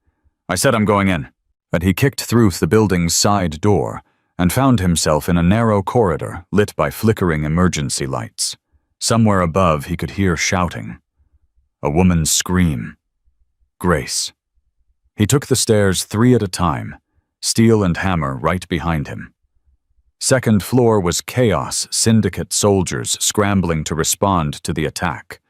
"I said I'm going in." But he kicked through the building's side door and found himself in a narrow corridor lit by flickering emergency lights. Somewhere above he could hear shouting. A woman's scream. Grace. He took the stairs 3 at a time, Steel and Hammer right behind him. 2nd floor was chaos, Syndicate soldiers scrambling to respond to the attack.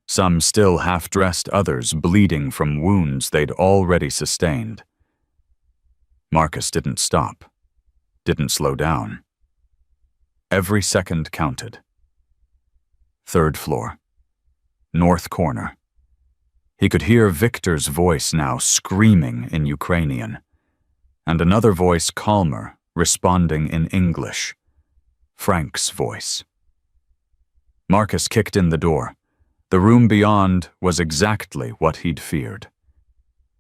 Some still half-dressed, others bleeding from wounds they'd already sustained. Marcus didn't stop. Didn't slow down. Every second counted. 3rd floor. North corner. He could hear Victor's voice now screaming in Ukrainian, and another voice calmer, responding in English. Frank's voice. Marcus kicked in the door. The room beyond was exactly what he'd feared.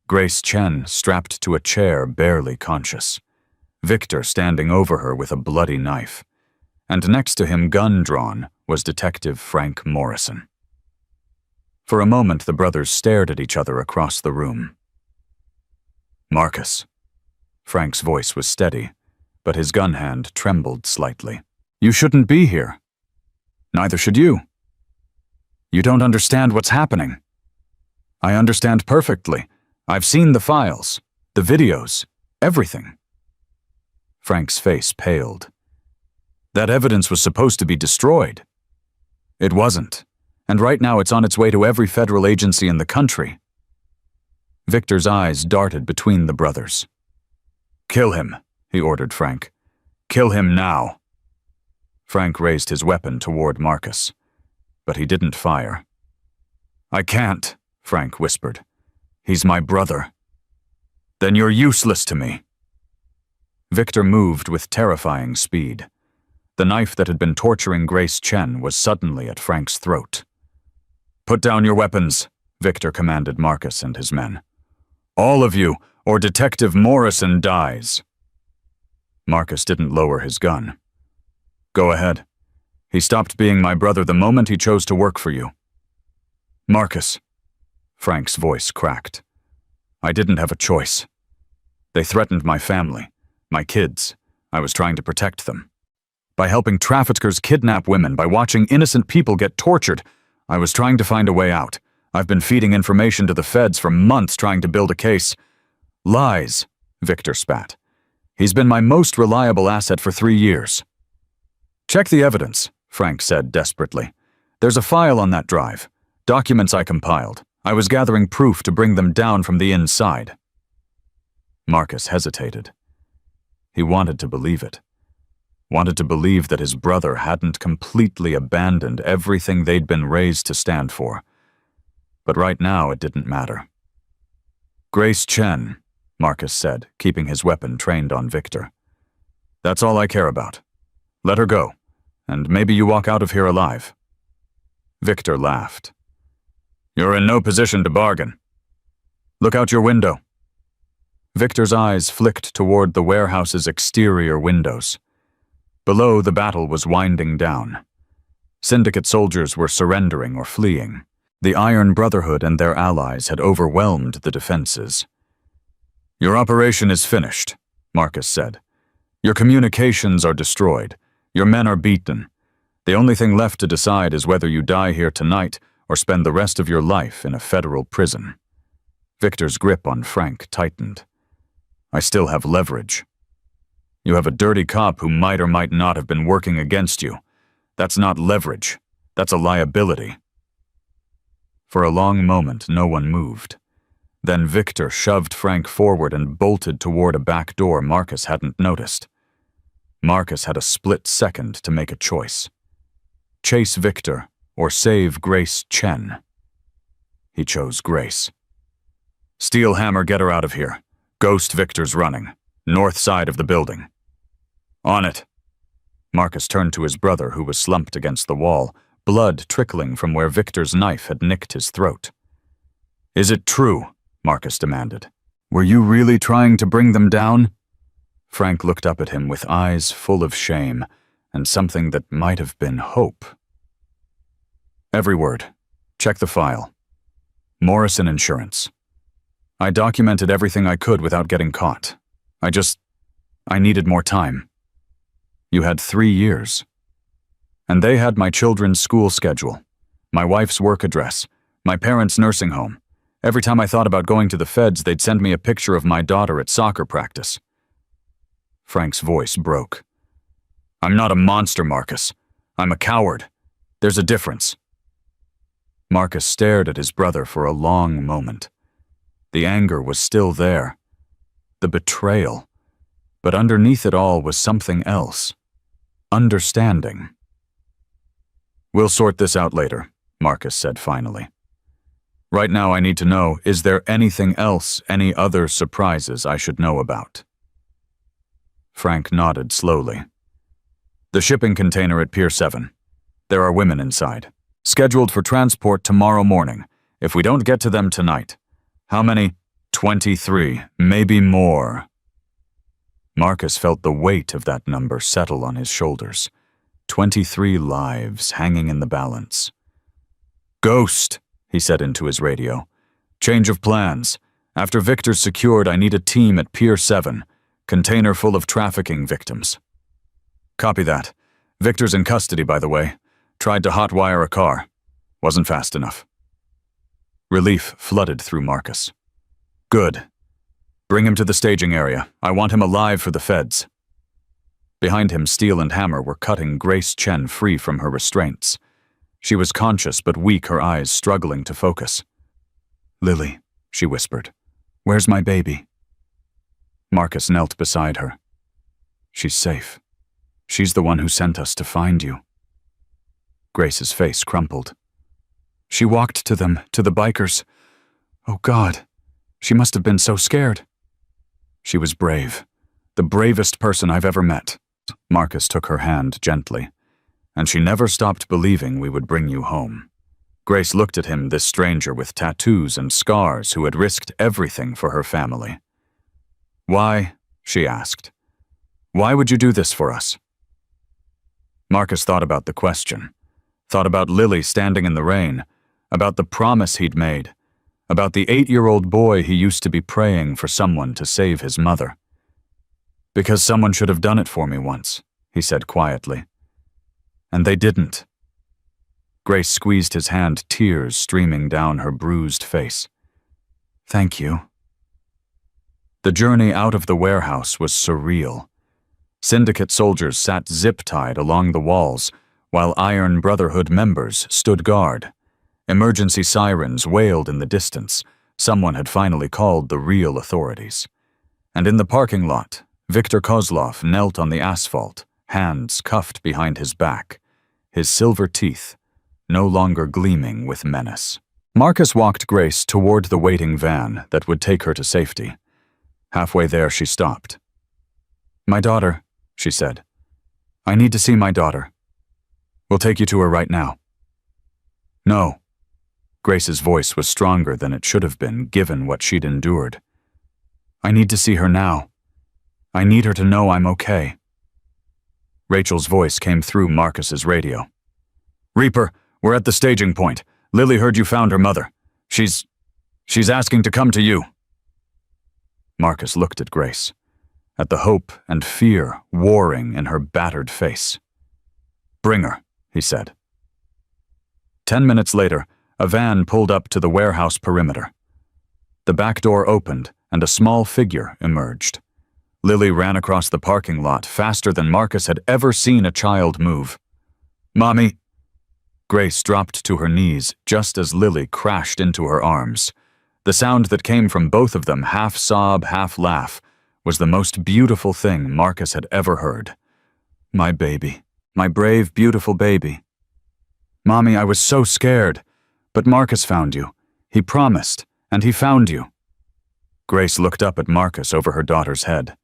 Grace Chen strapped to a chair, barely conscious. Victor standing over her with a bloody knife. And next to him, gun drawn, was Detective Frank Morrison. For a moment, the brothers stared at each other across the room. "Marcus." Frank's voice was steady, but his gun hand trembled slightly. "You shouldn't be here. Neither should you. You don't understand what's happening." "I understand perfectly. I've seen the files, the videos, everything." Frank's face paled. "That evidence was supposed to be destroyed." "It wasn't, and right now it's on its way to every federal agency in the country." Victor's eyes darted between the brothers. "Kill him," he ordered Frank. "Kill him now." Frank raised his weapon toward Marcus, but he didn't fire. "I can't," Frank whispered. "He's my brother." "Then you're useless to me." Victor moved with terrifying speed. The knife that had been torturing Grace Chen was suddenly at Frank's throat. "Put down your weapons," Victor commanded Marcus and his men. "All of you, or Detective Morrison dies." Marcus didn't lower his gun. "Go ahead. He stopped being my brother the moment he chose to work for you." "Marcus," Frank's voice cracked. "I didn't have a choice. They threatened my family, my kids. I was trying to protect them. By helping traffickers kidnap women, by watching innocent people get tortured, I was trying to find a way out. I've been feeding information to the feds for months trying to build a case." "Lies," Victor spat. "He's been my most reliable asset for 3 years." "Check the evidence," Frank said desperately. "There's a file on that drive. Documents I compiled. I was gathering proof to bring them down from the inside." Marcus hesitated. He wanted to believe it. wanted to believe that his brother hadn't completely abandoned everything they'd been raised to stand for. But right now it didn't matter. "Grace Chen," Marcus said, keeping his weapon trained on Victor. "That's all I care about. Let her go, and maybe you walk out of here alive." Victor laughed. "You're in no position to bargain. Look out your window." Victor's eyes flicked toward the warehouse's exterior windows. Below, the battle was winding down. Syndicate soldiers were surrendering or fleeing. The Iron Brotherhood and their allies had overwhelmed the defenses. "Your operation is finished," Marcus said. "Your communications are destroyed. Your men are beaten. The only thing left to decide is whether you die here tonight or spend the rest of your life in a federal prison." Victor's grip on Frank tightened. "I still have leverage. You have a dirty cop who might or might not have been working against you. That's not leverage. That's a liability." For a long moment, no one moved. Then Victor shoved Frank forward and bolted toward a back door Marcus hadn't noticed. Marcus had a split second to make a choice. Chase Victor or save Grace Chen. He chose Grace. "Steel Hammer, get her out of here. Ghost Victor's running. North side of the building." "On it." Marcus turned to his brother, who was slumped against the wall, blood trickling from where Victor's knife had nicked his throat. "Is it true?" Marcus demanded. "Were you really trying to bring them down?" Frank looked up at him with eyes full of shame and something that might have been hope. "Every word. Check the file. Morrison Insurance. I documented everything I could without getting caught. I needed more time. You had 3 years. And they had my children's school schedule, my wife's work address, my parents' nursing home. Every time I thought about going to the feds, they'd send me a picture of my daughter at soccer practice." Frank's voice broke. "I'm not a monster, Marcus. I'm a coward. There's a difference." Marcus stared at his brother for a long moment. The anger was still there. The betrayal. But underneath it all was something else. Understanding. "We'll sort this out later," Marcus said finally. "Right now I need to know, is there anything else, any other surprises I should know about?" Frank nodded slowly. "The shipping container at Pier 7. There are women inside. Scheduled for transport tomorrow morning, if we don't get to them tonight. How many? 23, maybe more." Marcus felt the weight of that number settle on his shoulders. 23 lives hanging in the balance. "Ghost," he said into his radio. "Change of plans. After Victor's secured, I need a team at Pier 7. Container full of trafficking victims." "Copy that. Victor's in custody, by the way. Tried to hotwire a car. Wasn't fast enough." Relief flooded through Marcus. "Good. Bring him to the staging area. I want him alive for the feds." Behind him, Steel and Hammer were cutting Grace Chen free from her restraints. She was conscious but weak, her eyes struggling to focus. "Lily," she whispered. "Where's my baby?" Marcus knelt beside her. "She's safe. She's the one who sent us to find you." Grace's face crumpled. "She walked to them, to the bikers. Oh God, she must have been so scared." "She was brave. The bravest person I've ever met." Marcus took her hand gently. "And she never stopped believing we would bring you home." Grace looked at him, this stranger with tattoos and scars who had risked everything for her family. "Why?" she asked. "Why would you do this for us?" Marcus thought about the question. Thought about Lily standing in the rain. About the promise he'd made. About the 8-year-old boy he used to be praying for someone to save his mother. "Because someone should have done it for me once," he said quietly. "And they didn't." Grace squeezed his hand, tears streaming down her bruised face. "Thank you." The journey out of the warehouse was surreal. Syndicate soldiers sat zip-tied along the walls, while Iron Brotherhood members stood guard. Emergency sirens wailed in the distance. Someone had finally called the real authorities. And in the parking lot, Viktor Kozlov knelt on the asphalt, hands cuffed behind his back, his silver teeth no longer gleaming with menace. Marcus walked Grace toward the waiting van that would take her to safety. Halfway there, she stopped. "My daughter," she said. "I need to see my daughter. We'll take you to her right now." "No." Grace's voice was stronger than it should have been, given what she'd endured. "I need to see her now. I need her to know I'm okay." Rachel's voice came through Marcus's radio. "Reaper, we're at the staging point. Lily heard you found her mother. She's asking to come to you." Marcus looked at Grace, at the hope and fear warring in her battered face. "Bring her," he said. 10 minutes later, a van pulled up to the warehouse perimeter. The back door opened, and a small figure emerged. Lily ran across the parking lot faster than Marcus had ever seen a child move. "Mommy!" Grace dropped to her knees just as Lily crashed into her arms. The sound that came from both of them, half sob, half laugh, was the most beautiful thing Marcus had ever heard. "My baby. My brave, beautiful baby. Mommy, I was so scared. But Marcus found you. He promised, and he found you." Grace looked up at Marcus over her daughter's head.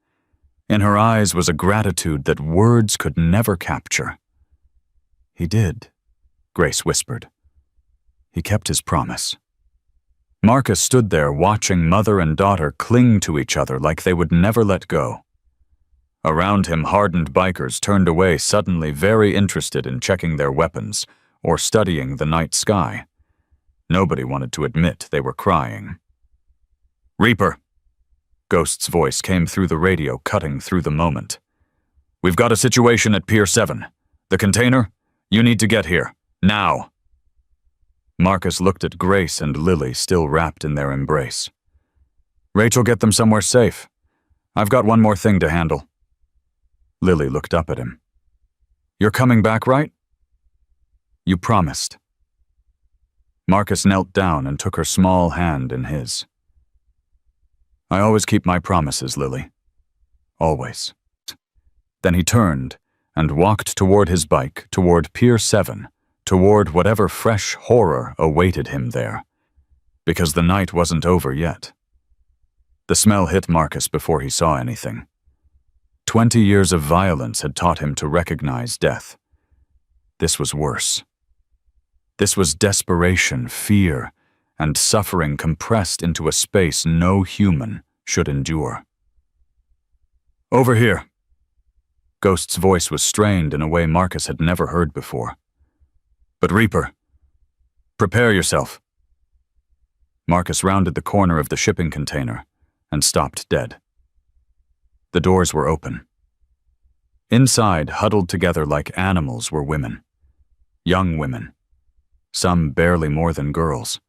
In her eyes was a gratitude that words could never capture. "He did," Grace whispered. "He kept his promise." Marcus stood there watching mother and daughter cling to each other like they would never let go. Around him, hardened bikers turned away, suddenly very interested in checking their weapons or studying the night sky. Nobody wanted to admit they were crying. "Reaper!" Ghost's voice came through the radio, cutting through the moment. "We've got a situation at Pier 7. The container? You need to get here. Now!" Marcus looked at Grace and Lily, still wrapped in their embrace. "Rachel, get them somewhere safe. I've got one more thing to handle." Lily looked up at him. "You're coming back, right?" "You promised." Marcus knelt down and took her small hand in his. "I always keep my promises, Lily. Always." Then he turned and walked toward his bike, toward Pier 7, toward whatever fresh horror awaited him there, because the night wasn't over yet. The smell hit Marcus before he saw anything. 20 years of violence had taught him to recognize death. This was worse. This was desperation, fear, and suffering compressed into a space no human should endure. "Over here." Ghost's voice was strained in a way Marcus had never heard before. "But Reaper, prepare yourself." Marcus rounded the corner of the shipping container and stopped dead. The doors were open. Inside, huddled together like animals, were women. Young women. Some barely more than girls.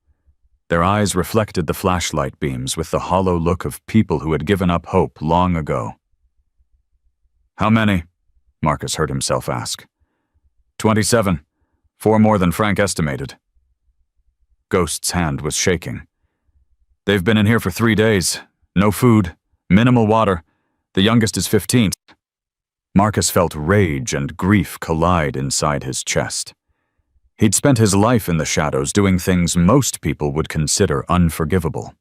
Their eyes reflected the flashlight beams with the hollow look of people who had given up hope long ago. "How many?" Marcus heard himself ask. 27. 4 more than Frank estimated." Ghost's hand was shaking. "They've been in here for 3 days. No food, minimal water. The youngest is 15. Marcus felt rage and grief collide inside his chest. He'd spent his life in the shadows doing things most people would consider unforgivable.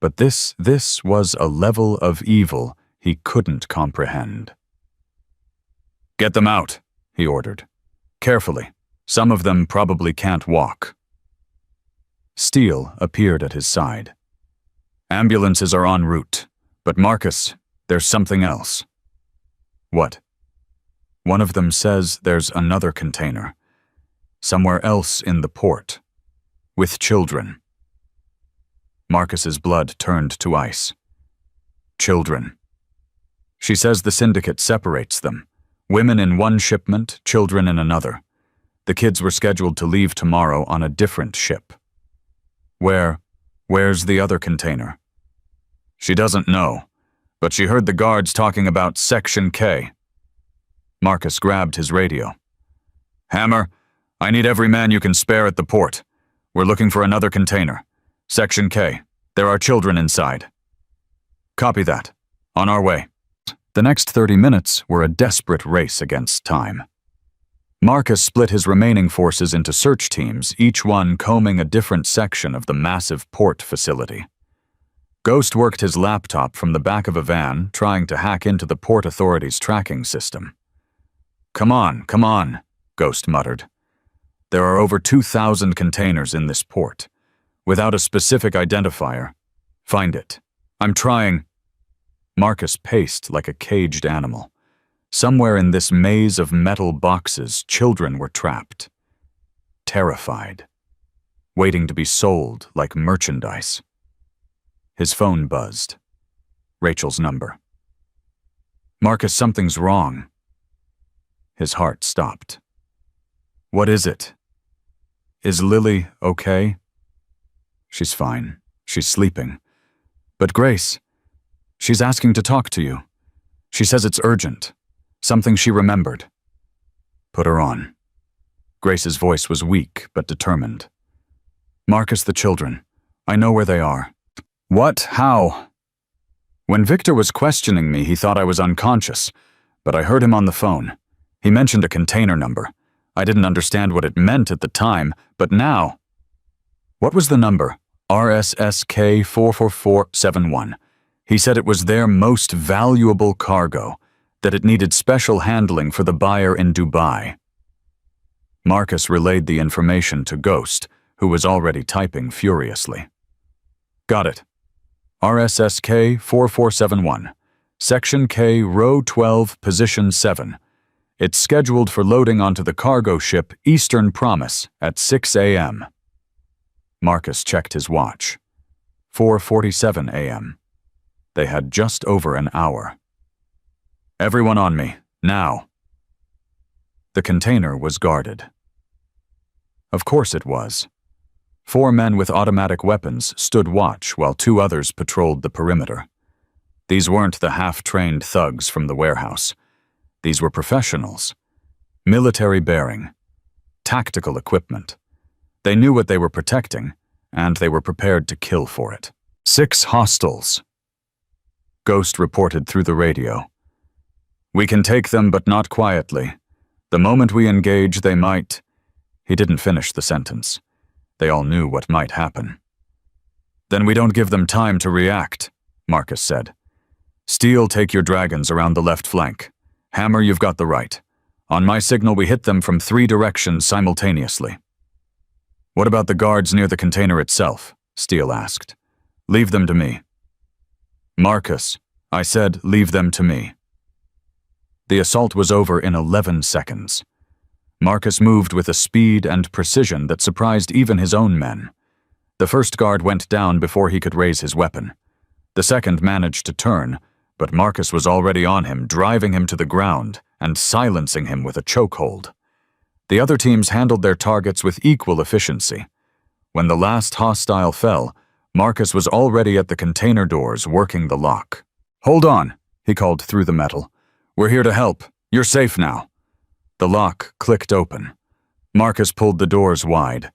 But this was a level of evil he couldn't comprehend. "Get them out," he ordered. "Carefully. Some of them probably can't walk." Steele appeared at his side. "Ambulances are en route, but Marcus, there's something else." "What?" "One of them says there's another container. Somewhere else in the port. With children." Marcus's blood turned to ice. Children. She says the syndicate separates them. Women in one shipment, children in another. The kids were scheduled to leave tomorrow on a different ship. Where's the other container? She doesn't know, but she heard the guards talking about Section K. Marcus grabbed his radio. "Hammer, I need every man you can spare at the port. We're looking for another container. Section K. There are children inside." "Copy that. On our way." The next 30 minutes were a desperate race against time. Marcus split his remaining forces into search teams, each one combing a different section of the massive port facility. Ghost worked his laptop from the back of a van, trying to hack into the Port Authority's tracking system. Come on, Ghost muttered. There are over 2,000 containers in this port. Without a specific identifier. Find it. I'm trying. Marcus paced like a caged animal. Somewhere in this maze of metal boxes, children were trapped. Terrified. Waiting to be sold like merchandise. His phone buzzed. Rachel's number. Marcus, something's wrong. His heart stopped. What is it? Is Lily okay? She's fine. She's sleeping. But Grace, she's asking to talk to you. She says it's urgent. Something she remembered. Put her on. Grace's voice was weak but determined. Marcus, the children. I know where they are. What? How? When Victor was questioning me, he thought I was unconscious, but I heard him on the phone. He mentioned a container number. I didn't understand what it meant at the time, but now... What was the number? RSSK 44471. He said it was their most valuable cargo, that it needed special handling for the buyer in Dubai. Marcus relayed the information to Ghost, who was already typing furiously. Got it. RSSK 4471. Section K, Row 12, Position 7. It's scheduled for loading onto the cargo ship Eastern Promise at 6 a.m. Marcus checked his watch. 4:47 a.m. They had just over an hour. Everyone on me, now. The container was guarded. Of course it was. 4 men with automatic weapons stood watch while 2 others patrolled the perimeter. These weren't the half-trained thugs from the warehouse. These were professionals. Military bearing. Tactical equipment. They knew what they were protecting, and they were prepared to kill for it. 6 hostiles. Ghost reported through the radio. We can take them, but not quietly. The moment we engage, they might... He didn't finish the sentence. They all knew what might happen. Then we don't give them time to react, Marcus said. Steel, take your dragons around the left flank. Hammer, you've got the right. On my signal, we hit them from 3 directions simultaneously. What about the guards near the container itself? Steele asked. Leave them to me. Marcus, I said, leave them to me. The assault was over in 11 seconds. Marcus moved with a speed and precision that surprised even his own men. The first guard went down before he could raise his weapon. The second managed to turn, but Marcus was already on him, driving him to the ground and silencing him with a chokehold. The other teams handled their targets with equal efficiency. When the last hostile fell, Marcus was already at the container doors working the lock. Hold on, he called through the metal. We're here to help. You're safe now. The lock clicked open. Marcus pulled the doors wide.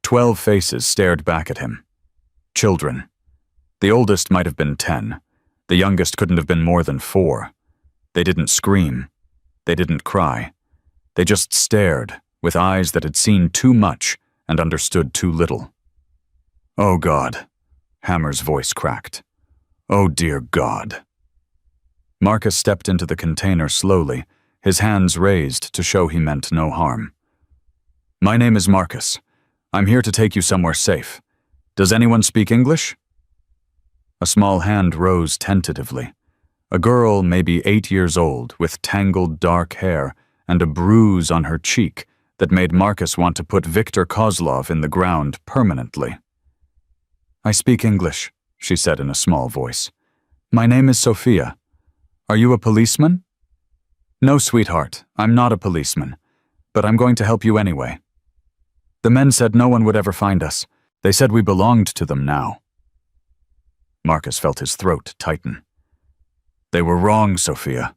12 faces stared back at him. Children. The oldest might have been 10. The youngest couldn't have been more than 4. They didn't scream. They didn't cry. They just stared, with eyes that had seen too much and understood too little. Oh God, Hammer's voice cracked. Oh dear God. Marcus stepped into the container slowly, his hands raised to show he meant no harm. My name is Marcus. I'm here to take you somewhere safe. Does anyone speak English? A small hand rose tentatively. A girl, maybe 8 years old, with tangled dark hair and a bruise on her cheek that made Marcus want to put Viktor Kozlov in the ground permanently. I speak English, she said in a small voice. My name is Sophia. Are you a policeman? No, sweetheart, I'm not a policeman, but I'm going to help you anyway. The men said no one would ever find us. They said we belonged to them now. Marcus felt his throat tighten. They were wrong, Sophia.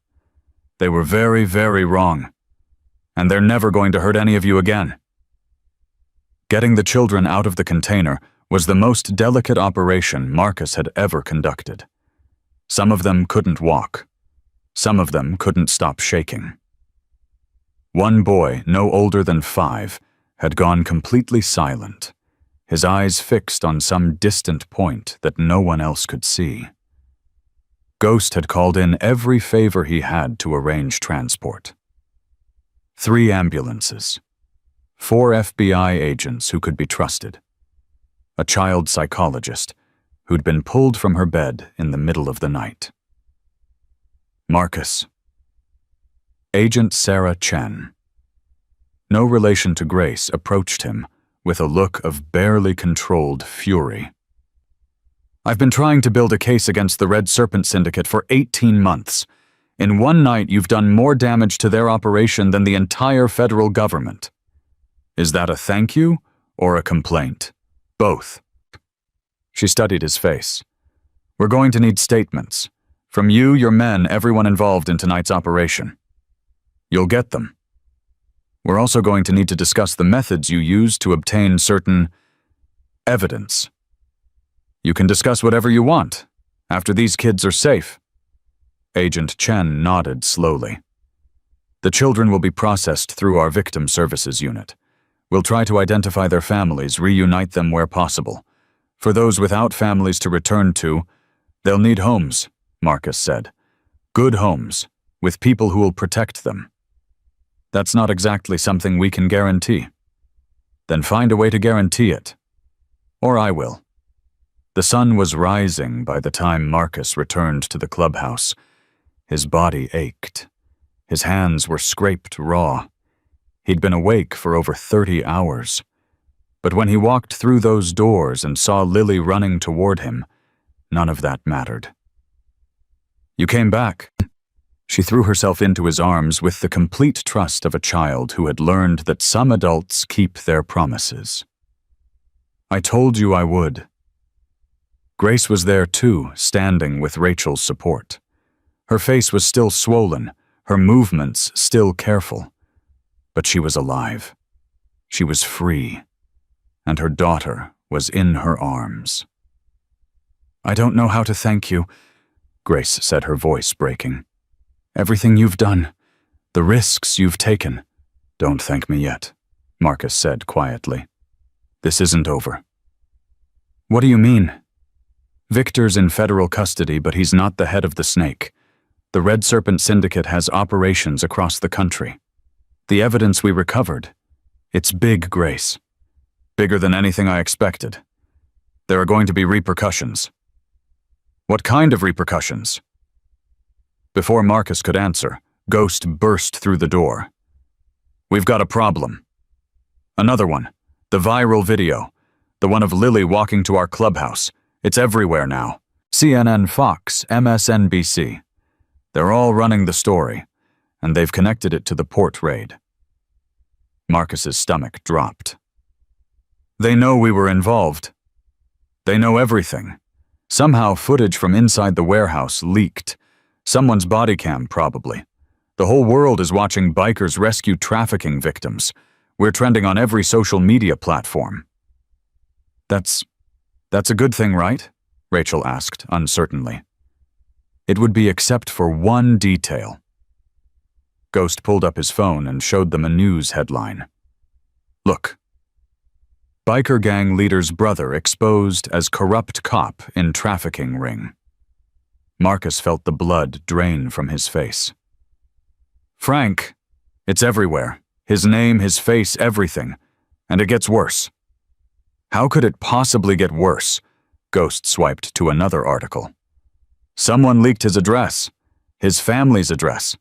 They were very, very wrong. And they're never going to hurt any of you again. Getting the children out of the container was the most delicate operation Marcus had ever conducted. Some of them couldn't walk. Some of them couldn't stop shaking. One boy, no older than 5, had gone completely silent, his eyes fixed on some distant point that no one else could see. Ghost had called in every favor he had to arrange transport. 3 ambulances, 4 FBI agents who could be trusted, a child psychologist who'd been pulled from her bed in the middle of the night. Marcus. Agent Sarah Chen, no relation to Grace, approached him with a look of barely controlled fury. I've been trying to build a case against the Red Serpent Syndicate for 18 months. In one night, you've done more damage to their operation than the entire federal government. Is that a thank you or a complaint? Both. She studied his face. We're going to need statements. From you, your men, everyone involved in tonight's operation. You'll get them. We're also going to need to discuss the methods you used to obtain certain evidence. You can discuss whatever you want, after these kids are safe. Agent Chen nodded slowly. The children will be processed through our victim services unit. We'll try to identify their families, reunite them where possible. For those without families to return to, they'll need homes, Marcus said. Good homes, with people who will protect them. That's not exactly something we can guarantee. Then find a way to guarantee it. Or I will. The sun was rising by the time Marcus returned to the clubhouse. His body ached. His hands were scraped raw. He'd been awake for over 30 hours. But when he walked through those doors and saw Lily running toward him, none of that mattered. You came back. She threw herself into his arms with the complete trust of a child who had learned that some adults keep their promises. I told you I would. Grace was there too, standing with Rachel's support. Her face was still swollen, her movements still careful. But she was alive. She was free. And her daughter was in her arms. I don't know how to thank you, Grace said, her voice breaking. Everything you've done, the risks you've taken. Don't thank me yet, Marcus said quietly. This isn't over. What do you mean? Victor's in federal custody, but he's not the head of the snake. The Red Serpent Syndicate has operations across the country. The evidence we recovered, it's big, Grace. Bigger than anything I expected. There are going to be repercussions. What kind of repercussions? Before Marcus could answer, Ghost burst through the door. We've got a problem. Another one. The viral video. The one of Lily walking to our clubhouse. It's everywhere now. CNN, Fox, MSNBC. They're all running the story, and they've connected it to the port raid. Marcus's stomach dropped. They know we were involved. They know everything. Somehow footage from inside the warehouse leaked. Someone's body cam, probably. The whole world is watching bikers rescue trafficking victims. We're trending on every social media platform. That's a good thing, right? Rachel asked, uncertainly. It would be except for one detail. Ghost pulled up his phone and showed them a news headline. Look. Biker gang leader's brother exposed as corrupt cop in trafficking ring. Marcus felt the blood drain from his face. Frank, it's everywhere. His name, his face, everything. And it gets worse. How could it possibly get worse? Ghost swiped to another article. Someone leaked his address. His family's address.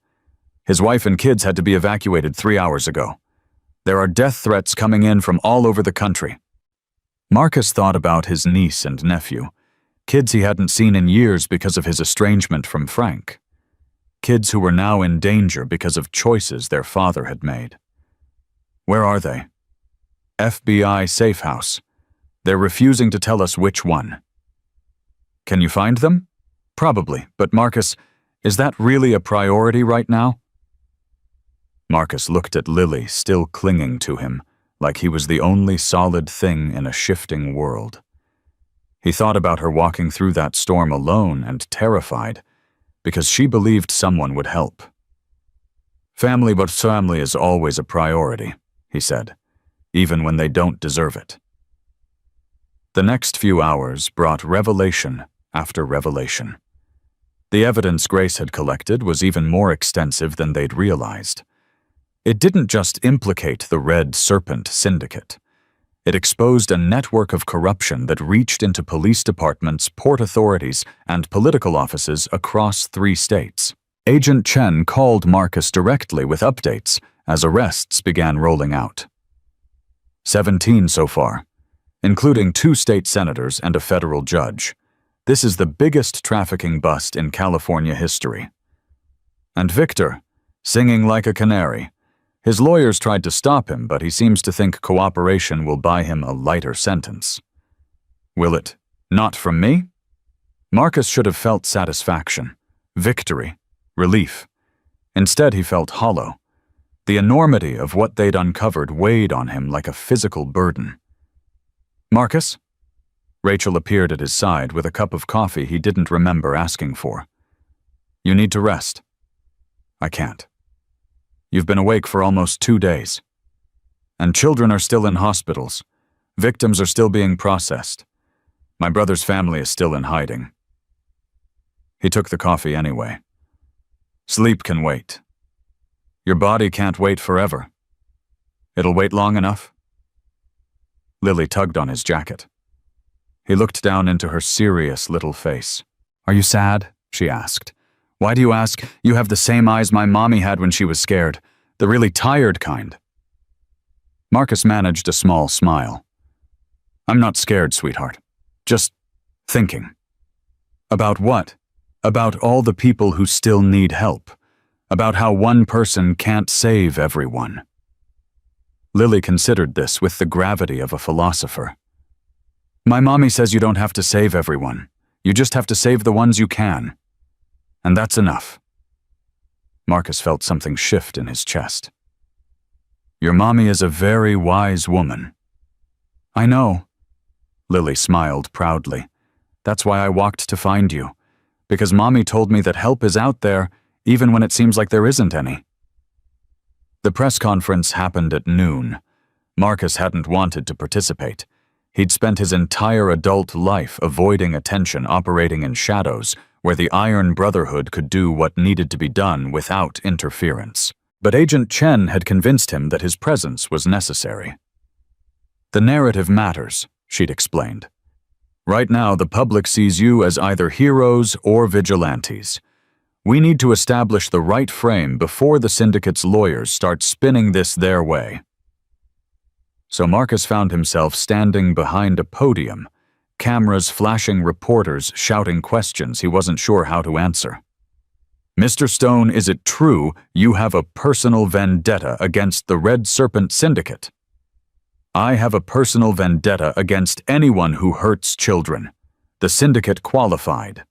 His wife and kids had to be evacuated 3 hours ago. There are death threats coming in from all over the country. Marcus thought about his niece and nephew, kids he hadn't seen in years because of his estrangement from Frank. Kids who were now in danger because of choices their father had made. Where are they? FBI safe house. They're refusing to tell us which one. Can you find them? Probably, but Marcus, is that really a priority right now? Marcus looked at Lily, still clinging to him, like he was the only solid thing in a shifting world. He thought about her walking through that storm alone and terrified, because she believed someone would help. Family but family is always a priority, he said, even when they don't deserve it. The next few hours brought revelation after revelation. The evidence Grace had collected was even more extensive than they'd realized. It didn't just implicate the Red Serpent Syndicate. It exposed a network of corruption that reached into police departments, port authorities, and political offices across 3 states. Agent Chen called Marcus directly with updates as arrests began rolling out. 17 so far, including 2 state senators and a federal judge. This is the biggest trafficking bust in California history. And Victor, singing like a canary. His lawyers tried to stop him, but he seems to think cooperation will buy him a lighter sentence. Will it? Not from me? Marcus should have felt satisfaction, victory, relief. Instead, he felt hollow. The enormity of what they'd uncovered weighed on him like a physical burden. Marcus? Rachel appeared at his side with a cup of coffee he didn't remember asking for. You need to rest. I can't. You've been awake for almost 2 days. And children are still in hospitals. Victims are still being processed. My brother's family is still in hiding. He took the coffee anyway. Sleep can wait. Your body can't wait forever. It'll wait long enough. Lily tugged on his jacket. He looked down into her serious little face. Are you sad? She asked. Why do you ask? You have the same eyes my mommy had when she was scared, the really tired kind. Marcus managed a small smile. I'm not scared, sweetheart. Just thinking. About what? About all the people who still need help. About how one person can't save everyone. Lily considered this with the gravity of a philosopher. My mommy says you don't have to save everyone. You just have to save the ones you can. And that's enough. Marcus felt something shift in his chest. Your mommy is a very wise woman. I know. Lily smiled proudly. That's why I walked to find you. Because mommy told me that help is out there, even when it seems like there isn't any. The press conference happened at noon. Marcus hadn't wanted to participate. He'd spent his entire adult life avoiding attention, operating in shadows, where the Iron Brotherhood could do what needed to be done without interference. But Agent Chen had convinced him that his presence was necessary. The narrative matters, she'd explained. Right now, the public sees you as either heroes or vigilantes. We need to establish the right frame before the syndicate's lawyers start spinning this their way. So Marcus found himself standing behind a podium, cameras flashing, reporters shouting questions he wasn't sure how to answer. Mr. Stone, is it true you have a personal vendetta against the Red Serpent Syndicate? I have a personal vendetta against anyone who hurts children. The syndicate qualified.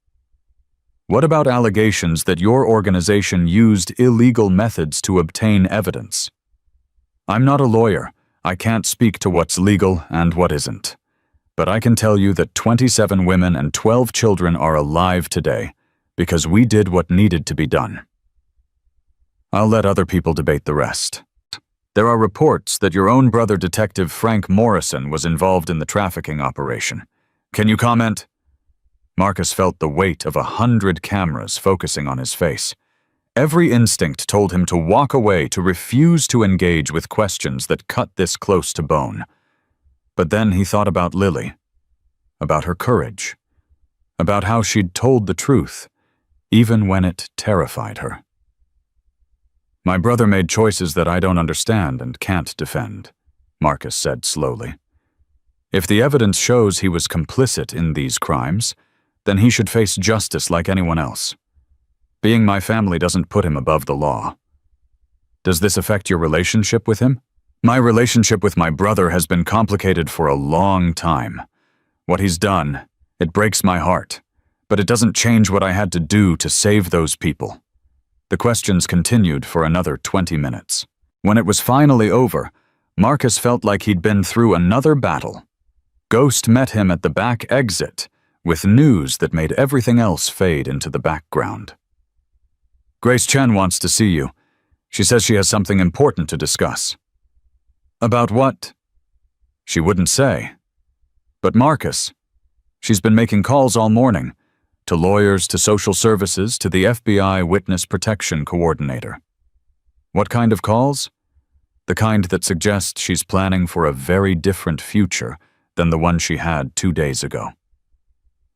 What about allegations that your organization used illegal methods to obtain evidence? I'm not a lawyer. I can't speak to what's legal and what isn't. But I can tell you that 27 women and 12 children are alive today because we did what needed to be done. I'll let other people debate the rest. There are reports that your own brother, Detective Frank Morrison, was involved in the trafficking operation. Can you comment? Marcus felt the weight of 100 cameras focusing on his face. Every instinct told him to walk away, to refuse to engage with questions that cut this close to bone. But then he thought about Lily, about her courage, about how she'd told the truth, even when it terrified her. My brother made choices that I don't understand and can't defend, Marcus said slowly. If the evidence shows he was complicit in these crimes, then he should face justice like anyone else. Being my family doesn't put him above the law. Does this affect your relationship with him? My relationship with my brother has been complicated for a long time. What he's done, it breaks my heart, but it doesn't change what I had to do to save those people. The questions continued for another 20 minutes. When it was finally over, Marcus felt like he'd been through another battle. Ghost met him at the back exit with news that made everything else fade into the background. Grace Chen wants to see you. She says she has something important to discuss. About what? She wouldn't say. But Marcus, she's been making calls all morning, to lawyers, to social services, to the FBI Witness Protection Coordinator. What kind of calls? The kind that suggest she's planning for a very different future than the one she had 2 days ago.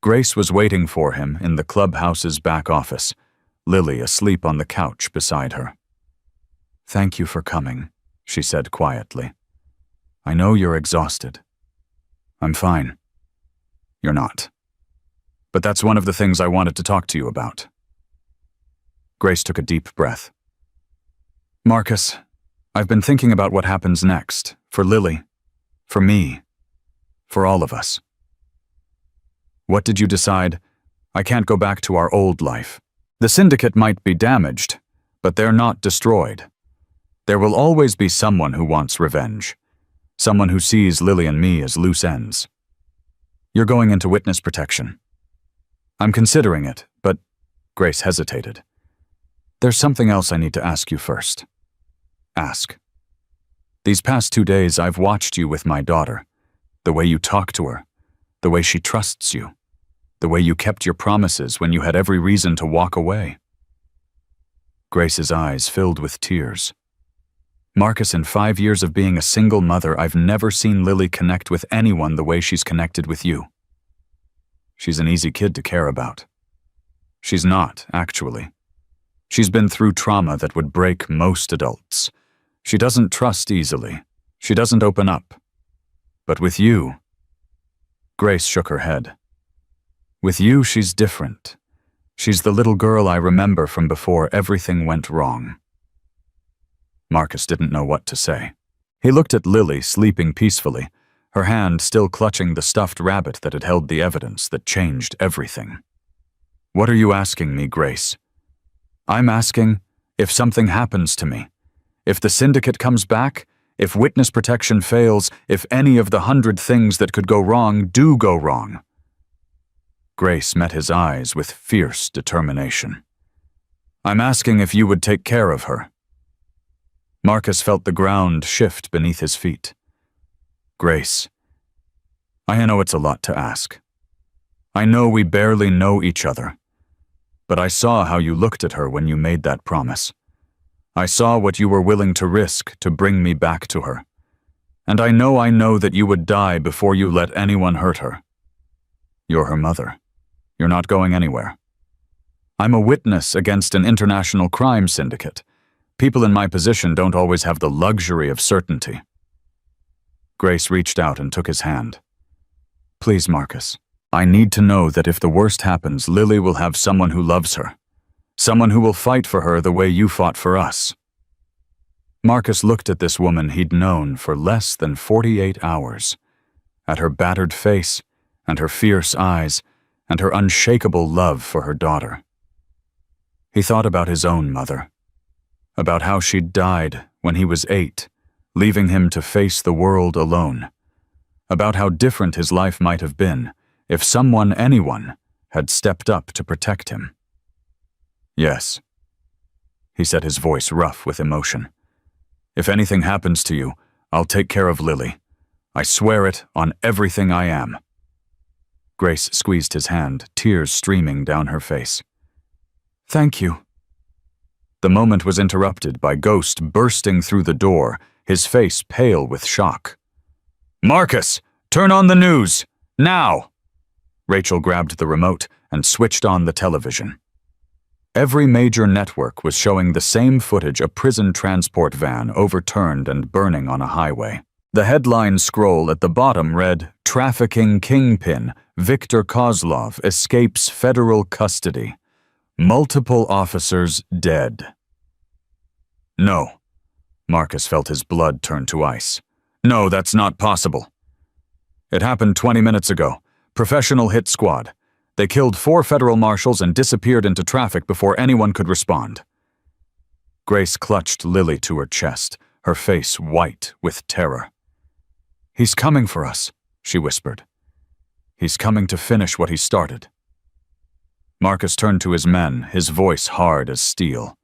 Grace was waiting for him in the clubhouse's back office, Lily asleep on the couch beside her. "Thank you for coming," she said quietly. "I know you're exhausted." "I'm fine." "You're not. But that's one of the things I wanted to talk to you about." Grace took a deep breath. "Marcus, I've been thinking about what happens next, for Lily, for me, for all of us." "What did you decide?" "I can't go back to our old life. The syndicate might be damaged, but they're not destroyed. There will always be someone who wants revenge, someone who sees Lily and me as loose ends. You're going into witness protection." "I'm considering it, but—" Grace hesitated. "There's something else I need to ask you first." "Ask." "These past 2 days I've watched you with my daughter, the way you talk to her, the way she trusts you, the way you kept your promises when you had every reason to walk away." Grace's eyes filled with tears. "Marcus, in 5 years of being a single mother, I've never seen Lily connect with anyone the way she's connected with you. She's an easy kid to care about. She's not, actually. She's been through trauma that would break most adults. She doesn't trust easily. She doesn't open up. But with you—" Grace shook her head. "With you, she's different. She's the little girl I remember from before everything went wrong." Marcus didn't know what to say. He looked at Lily sleeping peacefully, her hand still clutching the stuffed rabbit that had held the evidence that changed everything. "What are you asking me, Grace?" "I'm asking if something happens to me, if the syndicate comes back, if witness protection fails, if any of the 100 things that could go wrong do go wrong." Grace met his eyes with fierce determination. "I'm asking if you would take care of her." Marcus felt the ground shift beneath his feet. "Grace, I know it's a lot to ask. I know we barely know each other. But I saw how you looked at her when you made that promise. I saw what you were willing to risk to bring me back to her. And I know that you would die before you let anyone hurt her. You're her mother. You're not going anywhere. I'm a witness against an international crime syndicate. People in my position don't always have the luxury of certainty." Grace reached out and took his hand. "Please, Marcus, I need to know that if the worst happens, Lily will have someone who loves her. Someone who will fight for her the way you fought for us." Marcus looked at this woman he'd known for less than 48 hours, at her battered face and her fierce eyes and her unshakable love for her daughter. He thought about his own mother, about how she'd died when he was 8, leaving him to face the world alone, about how different his life might have been if someone, anyone, had stepped up to protect him. "Yes," he said, his voice rough with emotion. "If anything happens to you, I'll take care of Lily. I swear it on everything I am." Grace squeezed his hand, tears streaming down her face. "Thank you." The moment was interrupted by Ghost bursting through the door, his face pale with shock. "Marcus, turn on the news! Now!" Rachel grabbed the remote and switched on the television. Every major network was showing the same footage: a prison transport van overturned and burning on a highway. The headline scroll at the bottom read, "Trafficking Kingpin, Viktor Kozlov escapes federal custody. Multiple officers dead." No. Marcus felt his blood turn to ice. No, that's not possible. It happened 20 minutes ago. Professional hit squad. They killed 4 federal marshals and disappeared into traffic before anyone could respond. Grace clutched Lily to her chest, her face white with terror. "He's coming for us," she whispered. "He's coming to finish what he started." Marcus turned to his men, his voice hard as steel.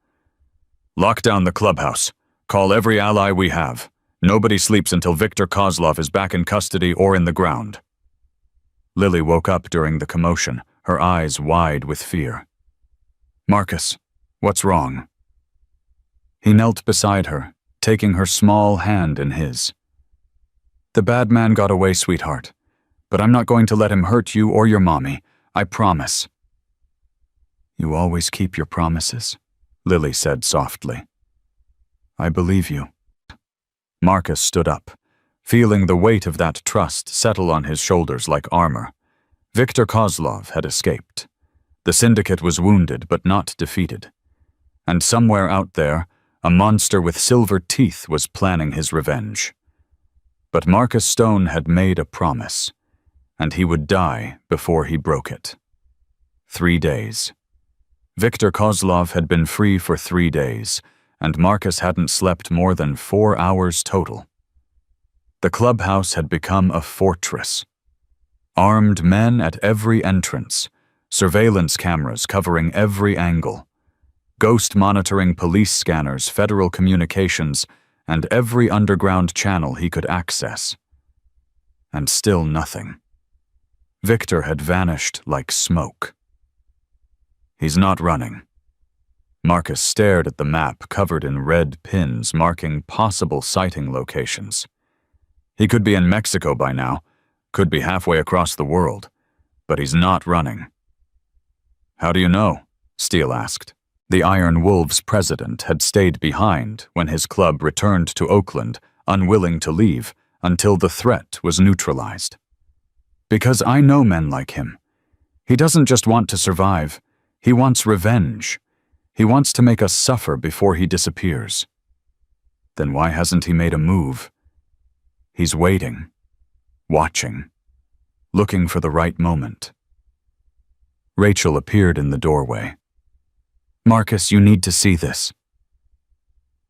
Lock down the clubhouse. Call every ally we have. Nobody sleeps until Viktor Kozlov is back in custody or in the ground. Lily woke up during the commotion, her eyes wide with fear. Marcus, what's wrong? He knelt beside her, taking her small hand in his. The bad man got away, sweetheart, but I'm not going to let him hurt you or your mommy. I promise. You always keep your promises, Lily said softly. I believe you. Marcus stood up, feeling the weight of that trust settle on his shoulders like armor. Viktor Kozlov had escaped. The syndicate was wounded but not defeated. And somewhere out there, a monster with silver teeth was planning his revenge. But Marcus Stone had made a promise, and he would die before he broke it. 3 days. Viktor Kozlov had been free for 3 days, and Marcus hadn't slept more than 4 hours total. The clubhouse had become a fortress. Armed men at every entrance, surveillance cameras covering every angle, ghost monitoring police scanners, federal communications, and every underground channel he could access. And still nothing. Viktor had vanished like smoke. He's not running. Marcus stared at the map covered in red pins marking possible sighting locations. He could be in Mexico by now, could be halfway across the world, but he's not running. How do you know? Steele asked. The Iron Wolves president had stayed behind when his club returned to Oakland, unwilling to leave until the threat was neutralized. Because I know men like him. He doesn't just want to survive, he wants revenge. He wants to make us suffer before he disappears. Then why hasn't he made a move? He's waiting, watching, looking for the right moment. Rachel appeared in the doorway. Marcus, you need to see this.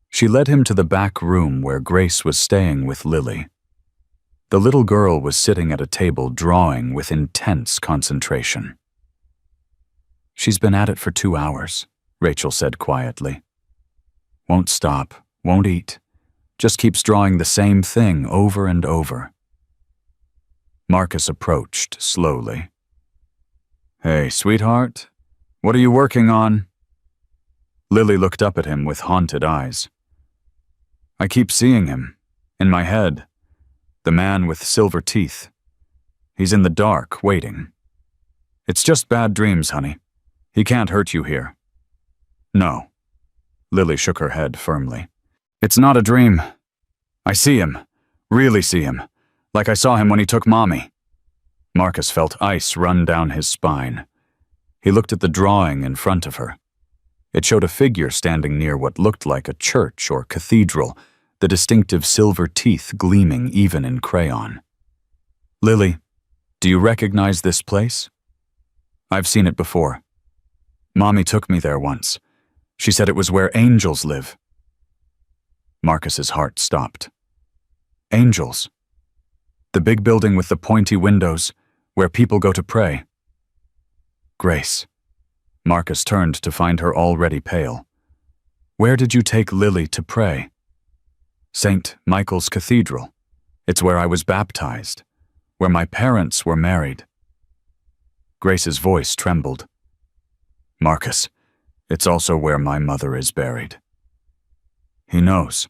She led him to the back room where Grace was staying with Lily. The little girl was sitting at a table drawing with intense concentration. She's been at it for 2 hours, Rachel said quietly. Won't stop, won't eat, just keeps drawing the same thing over and over. Marcus approached slowly. Hey, sweetheart, what are you working on? Lily looked up at him with haunted eyes. I keep seeing him, in my head, the man with silver teeth. He's in the dark, waiting. It's just bad dreams, honey. He can't hurt you here. No. Lily shook her head firmly. It's not a dream. I see him, really see him, like I saw him when he took Mommy. Marcus felt ice run down his spine. He looked at the drawing in front of her. It showed a figure standing near what looked like a church or cathedral, the distinctive silver teeth gleaming even in crayon. Lily, do you recognize this place? I've seen it before. Mommy took me there once. She said it was where angels live. Marcus's heart stopped. Angels? The big building with the pointy windows, where people go to pray. Grace. Marcus turned to find her already pale. Where did you take Lily to pray? St. Michael's Cathedral. It's where I was baptized, where my parents were married. Grace's voice trembled. Marcus, it's also where my mother is buried. He knows.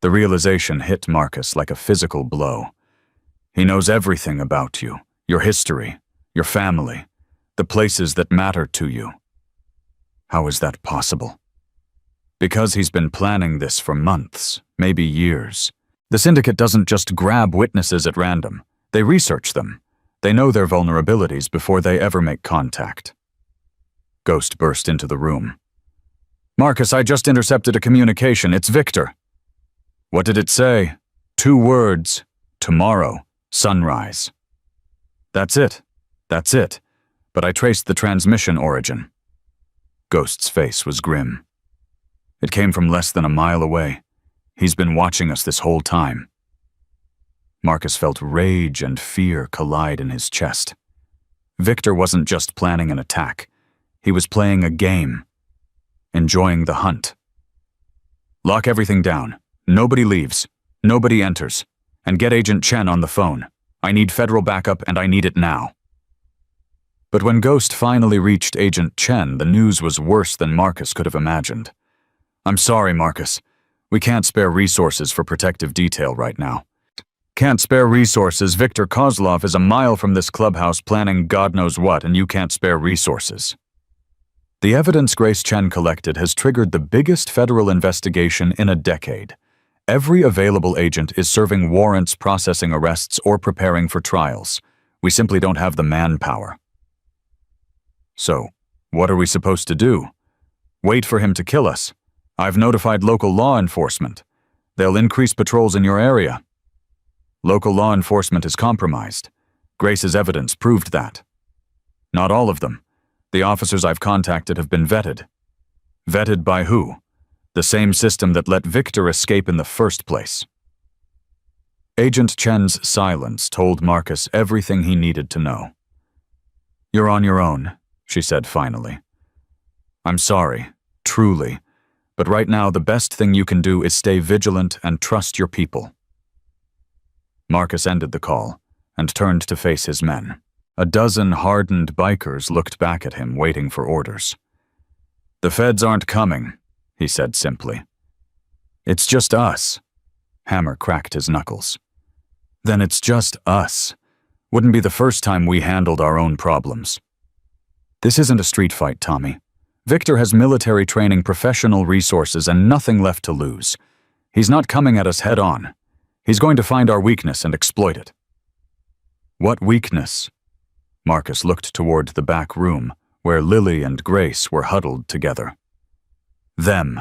The realization hit Marcus like a physical blow. He knows everything about you, your history, your family, the places that matter to you. How is that possible? Because he's been planning this for months, maybe years. The syndicate doesn't just grab witnesses at random. They research them. They know their vulnerabilities before they ever make contact. Ghost burst into the room. Marcus, I just intercepted a communication. It's Viktor. What did it say? 2 words. Tomorrow, sunrise. That's it. That's it. But I traced the transmission origin. Ghost's face was grim. It came from less than a mile away. He's been watching us this whole time. Marcus felt rage and fear collide in his chest. Victor wasn't just planning an attack. He was playing a game, enjoying the hunt. Lock everything down. Nobody leaves. Nobody enters. And get Agent Chen on the phone. I need federal backup and I need it now. But when Ghost finally reached Agent Chen, the news was worse than Marcus could have imagined. I'm sorry, Marcus. We can't spare resources for protective detail right now. Can't spare resources. Victor Kozlov is a mile from this clubhouse planning God knows what, and you can't spare resources. The evidence Grace Chen collected has triggered the biggest federal investigation in a decade. Every available agent is serving warrants, processing arrests, or preparing for trials. We simply don't have the manpower. So, what are we supposed to do? Wait for him to kill us? I've notified local law enforcement. They'll increase patrols in your area. Local law enforcement is compromised. Grace's evidence proved that. Not all of them. The officers I've contacted have been vetted. Vetted by who? The same system that let Victor escape in the first place. Agent Chen's silence told Marcus everything he needed to know. You're on your own, she said finally. I'm sorry, truly, but right now the best thing you can do is stay vigilant and trust your people. Marcus ended the call and turned to face his men. A dozen hardened bikers looked back at him, waiting for orders. The feds aren't coming, he said simply. It's just us. Hammer cracked his knuckles. Then it's just us. Wouldn't be the first time we handled our own problems. This isn't a street fight, Tommy. Victor has military training, professional resources, and nothing left to lose. He's not coming at us head on. He's going to find our weakness and exploit it. What weakness? Marcus looked toward the back room, where Lily and Grace were huddled together. Them.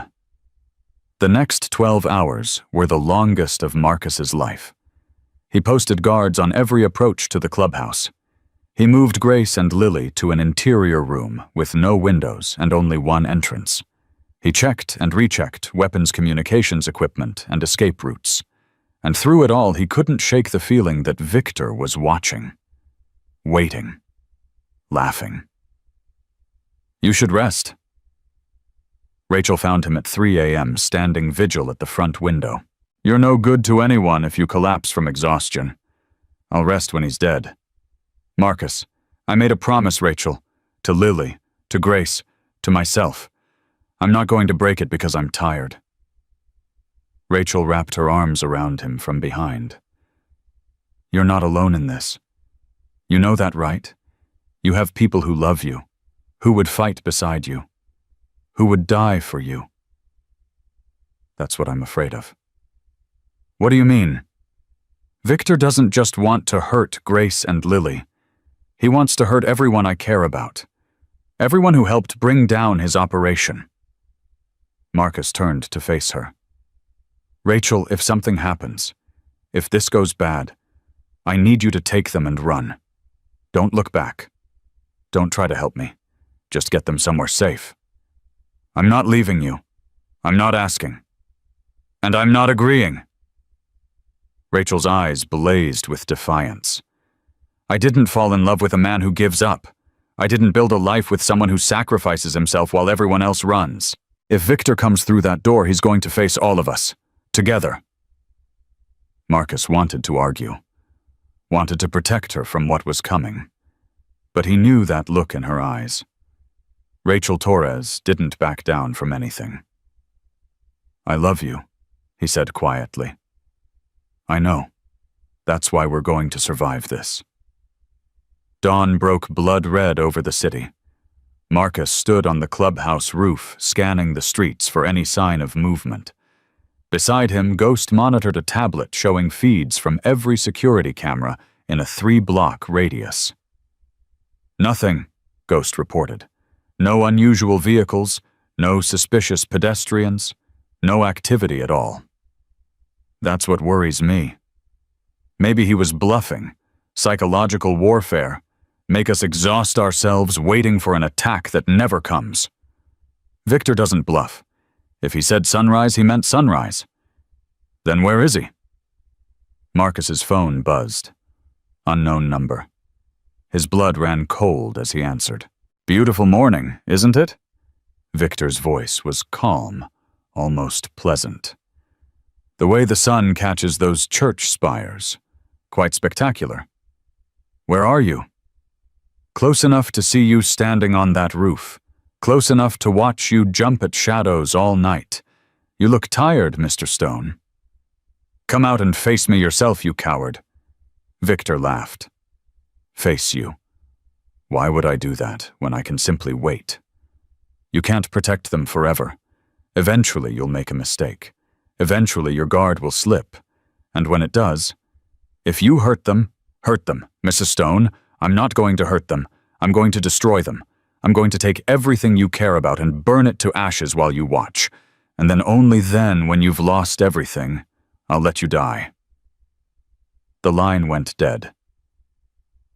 The next 12 hours were the longest of Marcus's life. He posted guards on every approach to the clubhouse. He moved Grace and Lily to an interior room with no windows and only one entrance. He checked and rechecked weapons communications equipment and escape routes. And through it all, he couldn't shake the feeling that Victor was watching. Waiting. Laughing. You should rest. Rachel found him at 3 a.m. standing vigil at the front window. You're no good to anyone if you collapse from exhaustion. I'll rest when he's dead. Marcus, I made a promise, Rachel. To Lily, to Grace, to myself. I'm not going to break it because I'm tired. Rachel wrapped her arms around him from behind. You're not alone in this. You know that, right? You have people who love you, who would fight beside you, who would die for you. That's what I'm afraid of. What do you mean? Victor doesn't just want to hurt Grace and Lily. He wants to hurt everyone I care about. Everyone who helped bring down his operation. Marcus turned to face her. Rachel, if something happens, if this goes bad, I need you to take them and run. Don't look back. Don't try to help me. Just get them somewhere safe. I'm not leaving you. I'm not asking. And I'm not agreeing. Rachel's eyes blazed with defiance. I didn't fall in love with a man who gives up. I didn't build a life with someone who sacrifices himself while everyone else runs. If Victor comes through that door, he's going to face all of us. Together. Marcus wanted to argue. Wanted to protect her from what was coming. But he knew that look in her eyes. Rachel Torres didn't back down from anything. I love you, he said quietly. I know. That's why we're going to survive this. Dawn broke blood red over the city. Marcus stood on the clubhouse roof, scanning the streets for any sign of movement. Beside him, Ghost monitored a tablet showing feeds from every security camera in a 3-block radius. Nothing, Ghost reported. No unusual vehicles, no suspicious pedestrians, no activity at all. That's what worries me. Maybe he was bluffing, psychological warfare, make us exhaust ourselves waiting for an attack that never comes. Victor doesn't bluff. If he said sunrise, he meant sunrise. Then where is he? Marcus's phone buzzed. Unknown number. His blood ran cold as he answered. "Beautiful morning, isn't it?" Victor's voice was calm, almost pleasant. "The way the sun catches those church spires. Quite spectacular. Where are you?" "Close enough to see you standing on that roof. Close enough to watch you jump at shadows all night. You look tired, Mr. Stone." "Come out and face me yourself, you coward." Victor laughed. "Face you? Why would I do that when I can simply wait? You can't protect them forever. Eventually you'll make a mistake. Eventually your guard will slip. And when it does, if you hurt them, Mrs. Stone. I'm not going to hurt them. I'm going to destroy them. I'm going to take everything you care about and burn it to ashes while you watch. And then only then, when you've lost everything, I'll let you die." The line went dead.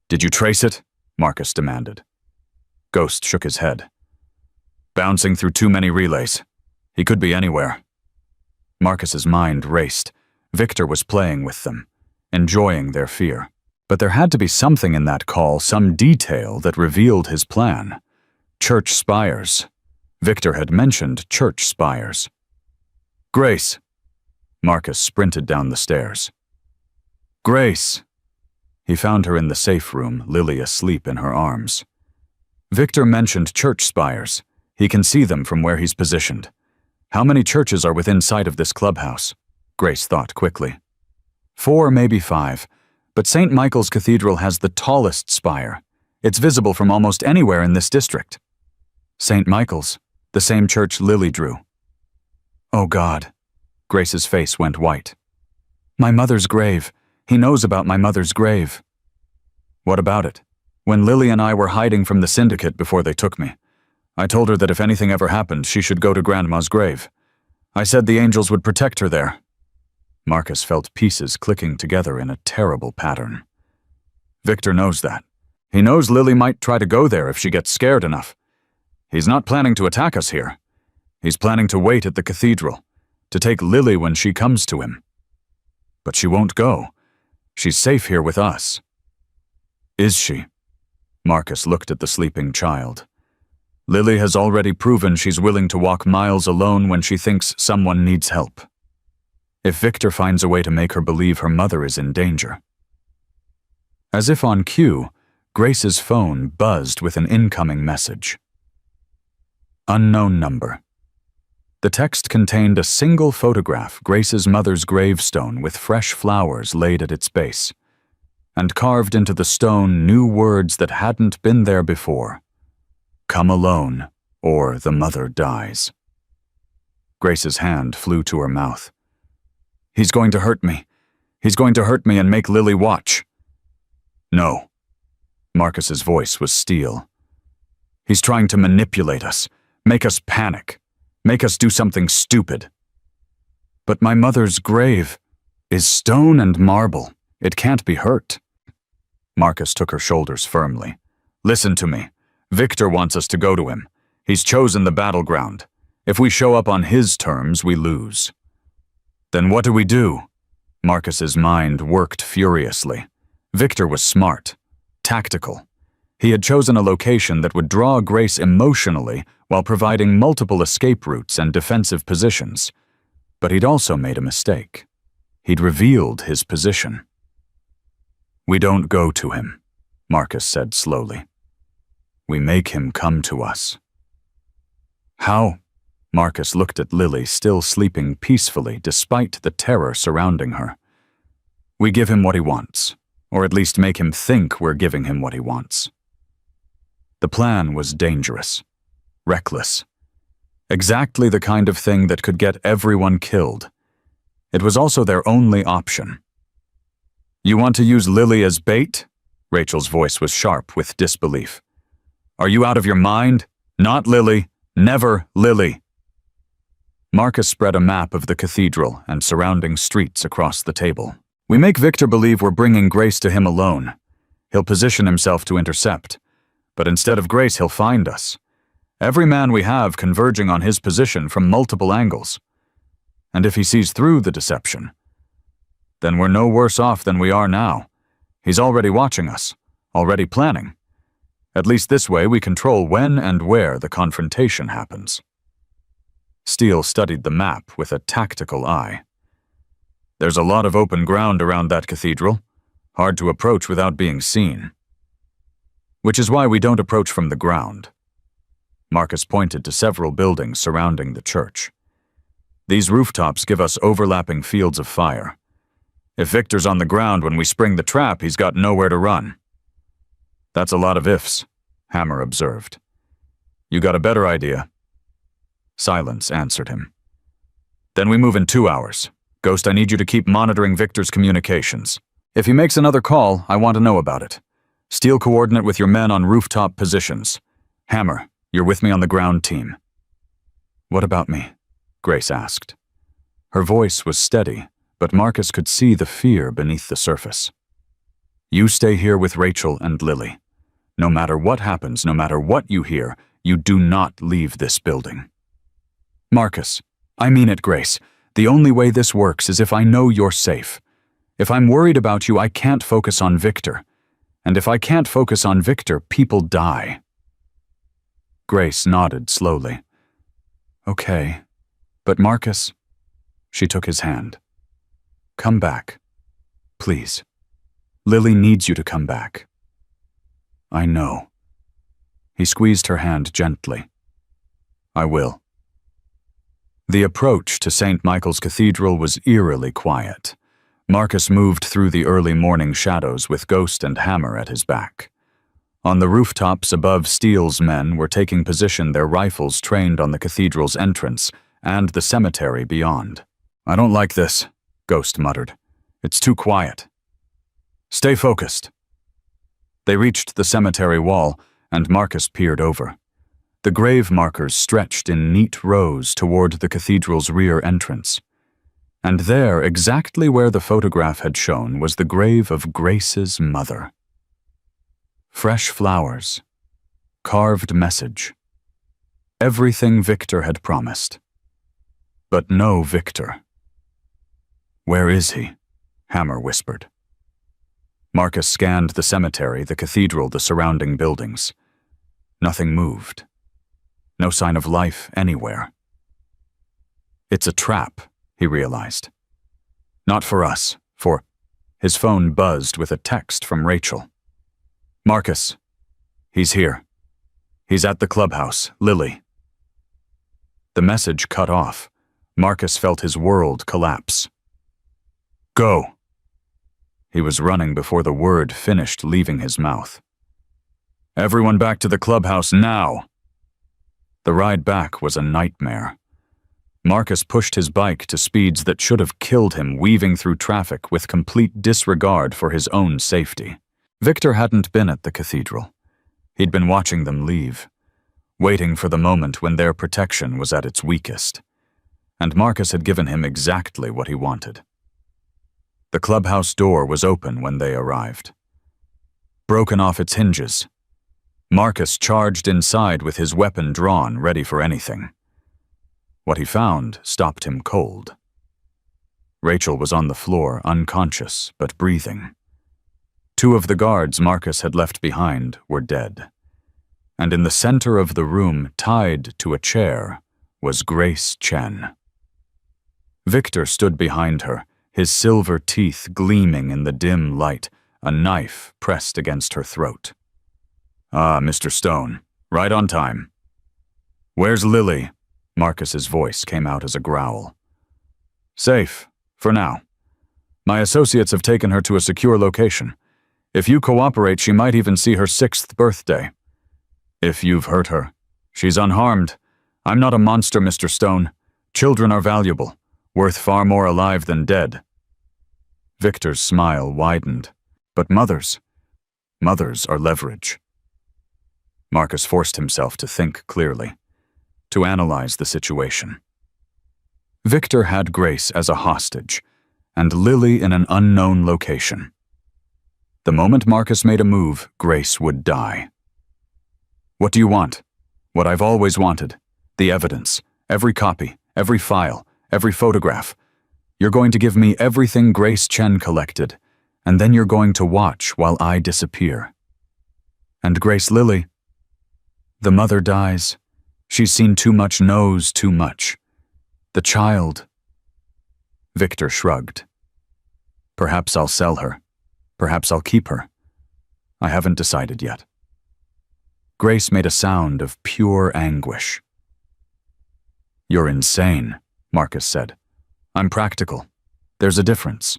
"Did you trace it?" Marcus demanded. Ghost shook his head. "Bouncing through too many relays. He could be anywhere." Marcus's mind raced. Victor was playing with them, enjoying their fear. But there had to be something in that call, some detail that revealed his plan. Church spires. Victor had mentioned church spires. "Grace." Marcus sprinted down the stairs. "Grace." He found her in the safe room, Lily asleep in her arms. Victor mentioned church spires. He can see them from where he's positioned. How many churches are within sight of this clubhouse? Grace thought quickly. 4, maybe 5. But St. Michael's Cathedral has the tallest spire. It's visible from almost anywhere in this district. St. Michael's, the same church Lily drew. Oh God. Grace's face went white. My mother's grave. He knows about my mother's grave. What about it? When Lily and I were hiding from the syndicate before they took me, I told her that if anything ever happened, she should go to Grandma's grave. I said the angels would protect her there. Marcus felt pieces clicking together in a terrible pattern. Victor knows that. He knows Lily might try to go there if she gets scared enough. He's not planning to attack us here. He's planning to wait at the cathedral, to take Lily when she comes to him. But she won't go. She's safe here with us. Is she? Marcus looked at the sleeping child. Lily has already proven she's willing to walk miles alone when she thinks someone needs help. If Victor finds a way to make her believe her mother is in danger. As if on cue, Grace's phone buzzed with an incoming message. Unknown number. The text contained a single photograph, Grace's mother's gravestone with fresh flowers laid at its base, and carved into the stone new words that hadn't been there before. Come alone, or the mother dies. Grace's hand flew to her mouth. He's going to hurt me. He's going to hurt me and make Lily watch. No. Marcus's voice was steel. He's trying to manipulate us, make us panic, make us do something stupid. But my mother's grave is stone and marble. It can't be hurt. Marcus took her shoulders firmly. Listen to me. Victor wants us to go to him. He's chosen the battleground. If we show up on his terms, we lose. Then what do we do? Marcus's mind worked furiously. Victor was smart, tactical. He had chosen a location that would draw Grace emotionally while providing multiple escape routes and defensive positions. But he'd also made a mistake. He'd revealed his position. We don't go to him, Marcus said slowly. We make him come to us. How? Marcus looked at Lily, still sleeping peacefully despite the terror surrounding her. We give him what he wants, or at least make him think we're giving him what he wants. The plan was dangerous, reckless, exactly the kind of thing that could get everyone killed. It was also their only option. You want to use Lily as bait? Rachel's voice was sharp with disbelief. Are you out of your mind? Not Lily. Never Lily. Marcus spread a map of the cathedral and surrounding streets across the table. We make Victor believe we're bringing Grace to him alone. He'll position himself to intercept. But instead of Grace, he'll find us. Every man we have converging on his position from multiple angles. And if he sees through the deception, then we're no worse off than we are now. He's already watching us, Already planning. At least this way we control when and where the confrontation happens. Steele studied the map with a tactical eye. There's a lot of open ground around that cathedral, hard to approach without being seen. Which is why we don't approach from the ground. Marcus pointed to several buildings surrounding the church. These rooftops give us overlapping fields of fire. If Victor's on the ground when we spring the trap, he's got nowhere to run. That's a lot of ifs, Hammer observed. You got a better idea? Silence answered him. Then we move in 2 hours. Ghost, I need you to keep monitoring Victor's communications. If he makes another call, I want to know about it. Steele coordinate with your men on rooftop positions. Hammer, you're with me on the ground team. What about me? Grace asked. Her voice was steady, but Marcus could see the fear beneath the surface. You stay here with Rachel and Lily. No matter what happens, no matter what you hear, you do not leave this building. Marcus, I mean it, Grace. The only way this works is if I know you're safe. If I'm worried about you, I can't focus on Victor. And if I can't focus on Victor, people die. Grace nodded slowly. Okay. But Marcus, she took his hand. Come back. Please. Lily needs you to come back. I know. He squeezed her hand gently. I will. The approach to St. Michael's Cathedral was eerily quiet. Marcus moved through the early morning shadows with Ghost and Hammer at his back. On the rooftops above, Steele's men were taking position, their rifles trained on the cathedral's entrance and the cemetery beyond. I don't like this, Ghost muttered. It's too quiet. Stay focused. They reached the cemetery wall, and Marcus peered over. The grave markers stretched in neat rows toward the cathedral's rear entrance. And there, exactly where the photograph had shown, was the grave of Grace's mother. Fresh flowers. Carved message. Everything Victor had promised. But no Victor. Where is he? Hammer whispered. Marcus scanned the cemetery, the cathedral, the surrounding buildings. Nothing moved. No sign of life anywhere. It's a trap, he realized. Not for us, for... His phone buzzed with a text from Rachel. Marcus. He's here. He's at the clubhouse, Lily. The message cut off. Marcus felt his world collapse. Go. He was running before the word finished leaving his mouth. Everyone back to the clubhouse now. The ride back was a nightmare. Marcus pushed his bike to speeds that should have killed him, weaving through traffic with complete disregard for his own safety. Victor hadn't been at the cathedral. He'd been watching them leave, waiting for the moment when their protection was at its weakest. And Marcus had given him exactly what he wanted. The clubhouse door was open when they arrived. Broken off its hinges, Marcus charged inside with his weapon drawn, ready for anything. What he found stopped him cold. Rachel was on the floor, unconscious but breathing. 2 of the guards Marcus had left behind were dead. And in the center of the room, tied to a chair, was Grace Chen. Victor stood behind her, his silver teeth gleaming in the dim light, a knife pressed against her throat. Ah, Mr. Stone, right on time. Where's Lily? Marcus's voice came out as a growl. Safe, for now. My associates have taken her to a secure location. If you cooperate, she might even see her 6th birthday. If you've hurt her, she's unharmed. I'm not a monster, Mr. Stone. Children are valuable, worth far more alive than dead. Victor's smile widened. But mothers are leverage. Marcus forced himself to think clearly, to analyze the situation. Victor had Grace as a hostage, and Lily in an unknown location. The moment Marcus made a move, Grace would die. What do you want? What I've always wanted. The evidence. Every copy, every file, every photograph. You're going to give me everything Grace Chen collected, and then you're going to watch while I disappear. And Grace Lily? The mother dies. She's seen too much, knows too much. The child. Victor shrugged. Perhaps I'll sell her. Perhaps I'll keep her. I haven't decided yet. Grace made a sound of pure anguish. You're insane, Marcus said. I'm practical. There's a difference.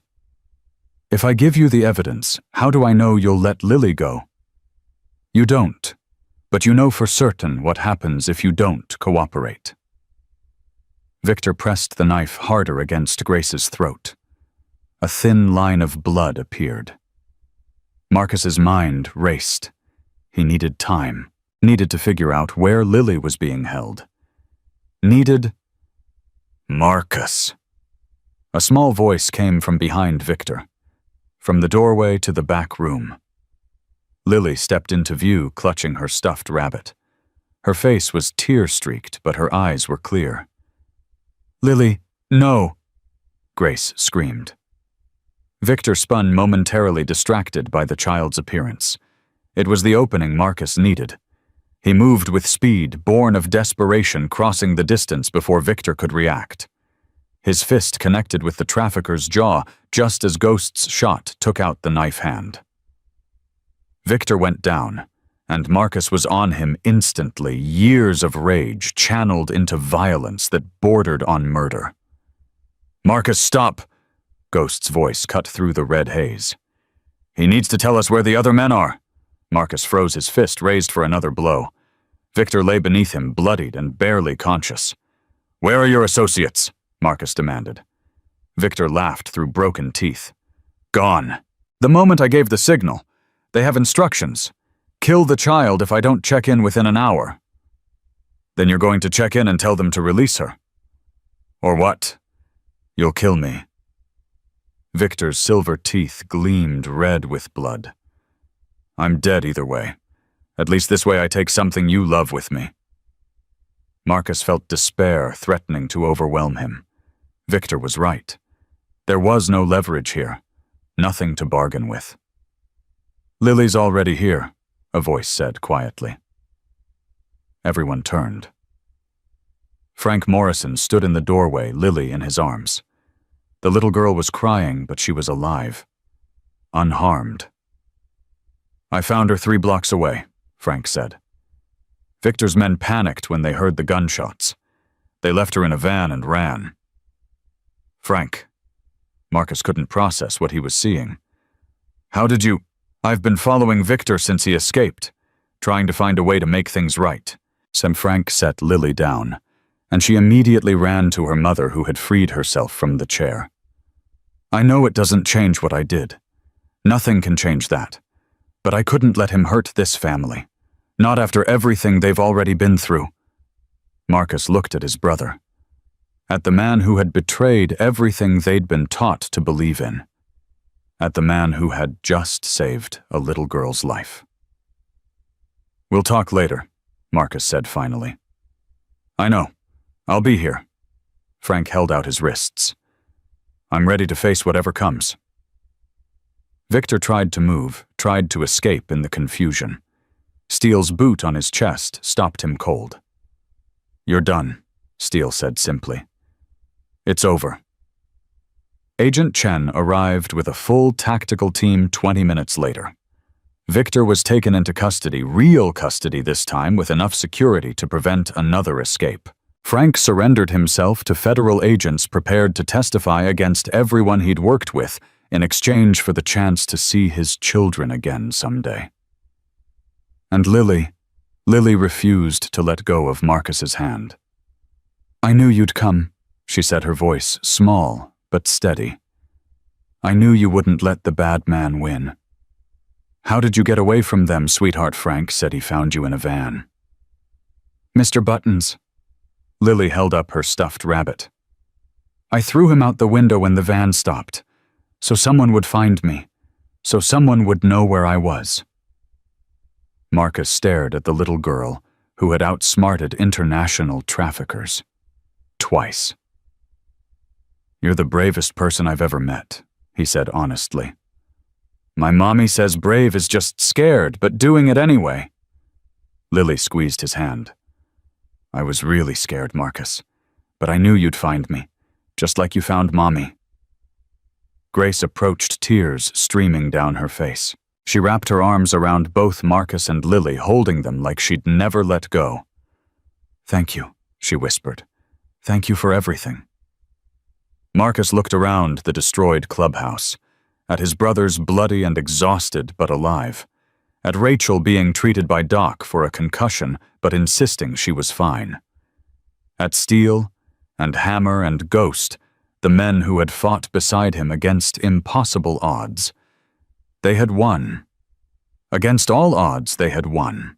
If I give you the evidence, how do I know you'll let Lily go? You don't, but you know for certain what happens if you don't cooperate. Victor pressed the knife harder against Grace's throat. A thin line of blood appeared. Marcus's mind raced. He needed time, needed to figure out where Lily was being held. Needed... Marcus. A small voice came from behind Victor, from the doorway to the back room. Lily stepped into view, clutching her stuffed rabbit. Her face was tear-streaked, but her eyes were clear. Lily, no! Grace screamed. Victor spun, momentarily distracted by the child's appearance. It was the opening Marcus needed. He moved with speed, born of desperation, crossing the distance before Victor could react. His fist connected with the trafficker's jaw just as Ghost's shot took out the knife hand. Victor went down, and Marcus was on him instantly, years of rage channeled into violence that bordered on murder. Marcus, stop! Ghost's voice cut through the red haze. He needs to tell us where the other men are. Marcus froze, his fist raised for another blow. Victor lay beneath him, bloodied and barely conscious. Where are your associates? Marcus demanded. Victor laughed through broken teeth. Gone. The moment I gave the signal. They have instructions. Kill the child if I don't check in within an hour. Then you're going to check in and tell them to release her? Or what? You'll kill me. Victor's silver teeth gleamed red with blood. I'm dead either way. At least this way I take something you love with me. Marcus felt despair threatening to overwhelm him. Victor was right. There was no leverage here. Nothing to bargain with. Lily's already here, a voice said quietly. Everyone turned. Frank Morrison stood in the doorway, Lily in his arms. The little girl was crying, but she was alive. Unharmed. I found her 3 blocks away, Frank said. Victor's men panicked when they heard the gunshots. They left her in a van and ran. Frank. Marcus couldn't process what he was seeing. How did you... I've been following Victor since he escaped, trying to find a way to make things right. Frank set Lily down, and she immediately ran to her mother, who had freed herself from the chair. I know it doesn't change what I did. Nothing can change that. But I couldn't let him hurt this family. Not after everything they've already been through. Marcus looked at his brother. At the man who had betrayed everything they'd been taught to believe in. At the man who had just saved a little girl's life. We'll talk later, Marcus said finally. I know. I'll be here. Frank held out his wrists. I'm ready to face whatever comes. Victor tried to move, tried to escape in the confusion. Steele's boot on his chest stopped him cold. You're done, Steele said simply. It's over. Agent Chen arrived with a full tactical team 20 minutes later. Victor was taken into custody, real custody this time, with enough security to prevent another escape. Frank surrendered himself to federal agents prepared to testify against everyone he'd worked with in exchange for the chance to see his children again someday. And Lily refused to let go of Marcus's hand. I knew you'd come, she said, her voice small but steady. I knew you wouldn't let the bad man win. How did you get away from them, sweetheart? Frank said he found you in a van. Mr. Buttons. Lily held up her stuffed rabbit. I threw him out the window when the van stopped, so someone would find me, so someone would know where I was. Marcus stared at the little girl who had outsmarted international traffickers. Twice. You're the bravest person I've ever met, he said honestly. My mommy says brave is just scared, but doing it anyway. Lily squeezed his hand. I was really scared, Marcus, but I knew you'd find me, just like you found Mommy. Grace approached, tears streaming down her face. She wrapped her arms around both Marcus and Lily, holding them like she'd never let go. Thank you, she whispered. Thank you for everything. Marcus looked around the destroyed clubhouse, at his brothers bloody and exhausted but alive, at Rachel being treated by Doc for a concussion but insisting she was fine, at Steele and Hammer and Ghost, the men who had fought beside him against impossible odds. They had won. Against all odds, they had won.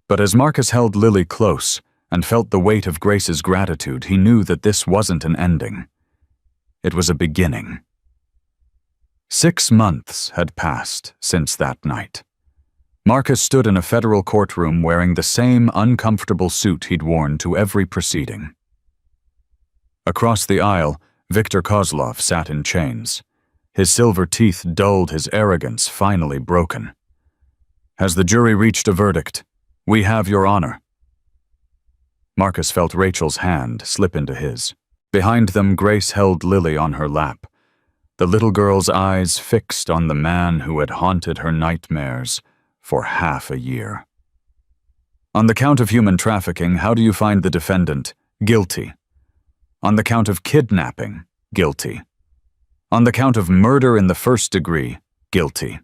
But as Marcus held Lily close and felt the weight of Grace's gratitude, he knew that this wasn't an ending. It was a beginning. 6 months had passed since that night. Marcus stood in a federal courtroom wearing the same uncomfortable suit he'd worn to every proceeding. Across the aisle, Victor Kozlov sat in chains. His silver teeth dulled his arrogance, finally broken. Has the jury reached a verdict? We have your honor. Marcus felt Rachel's hand slip into his. Behind them, Grace held Lily on her lap, the little girl's eyes fixed on the man who had haunted her nightmares for half a year. On the count of human trafficking, how do you find the defendant? Guilty. On the count of kidnapping, guilty. On the count of murder in the first degree, guilty.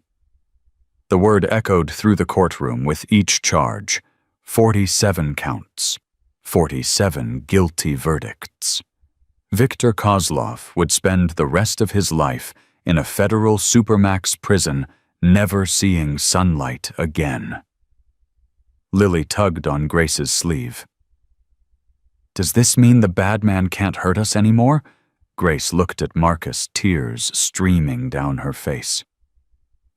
The word echoed through the courtroom with each charge. 47 counts. 47 guilty verdicts. Victor Kozlov would spend the rest of his life in a federal supermax prison, never seeing sunlight again. Lily tugged on Grace's sleeve. Does this mean the bad man can't hurt us anymore? Grace looked at Marcus, tears streaming down her face.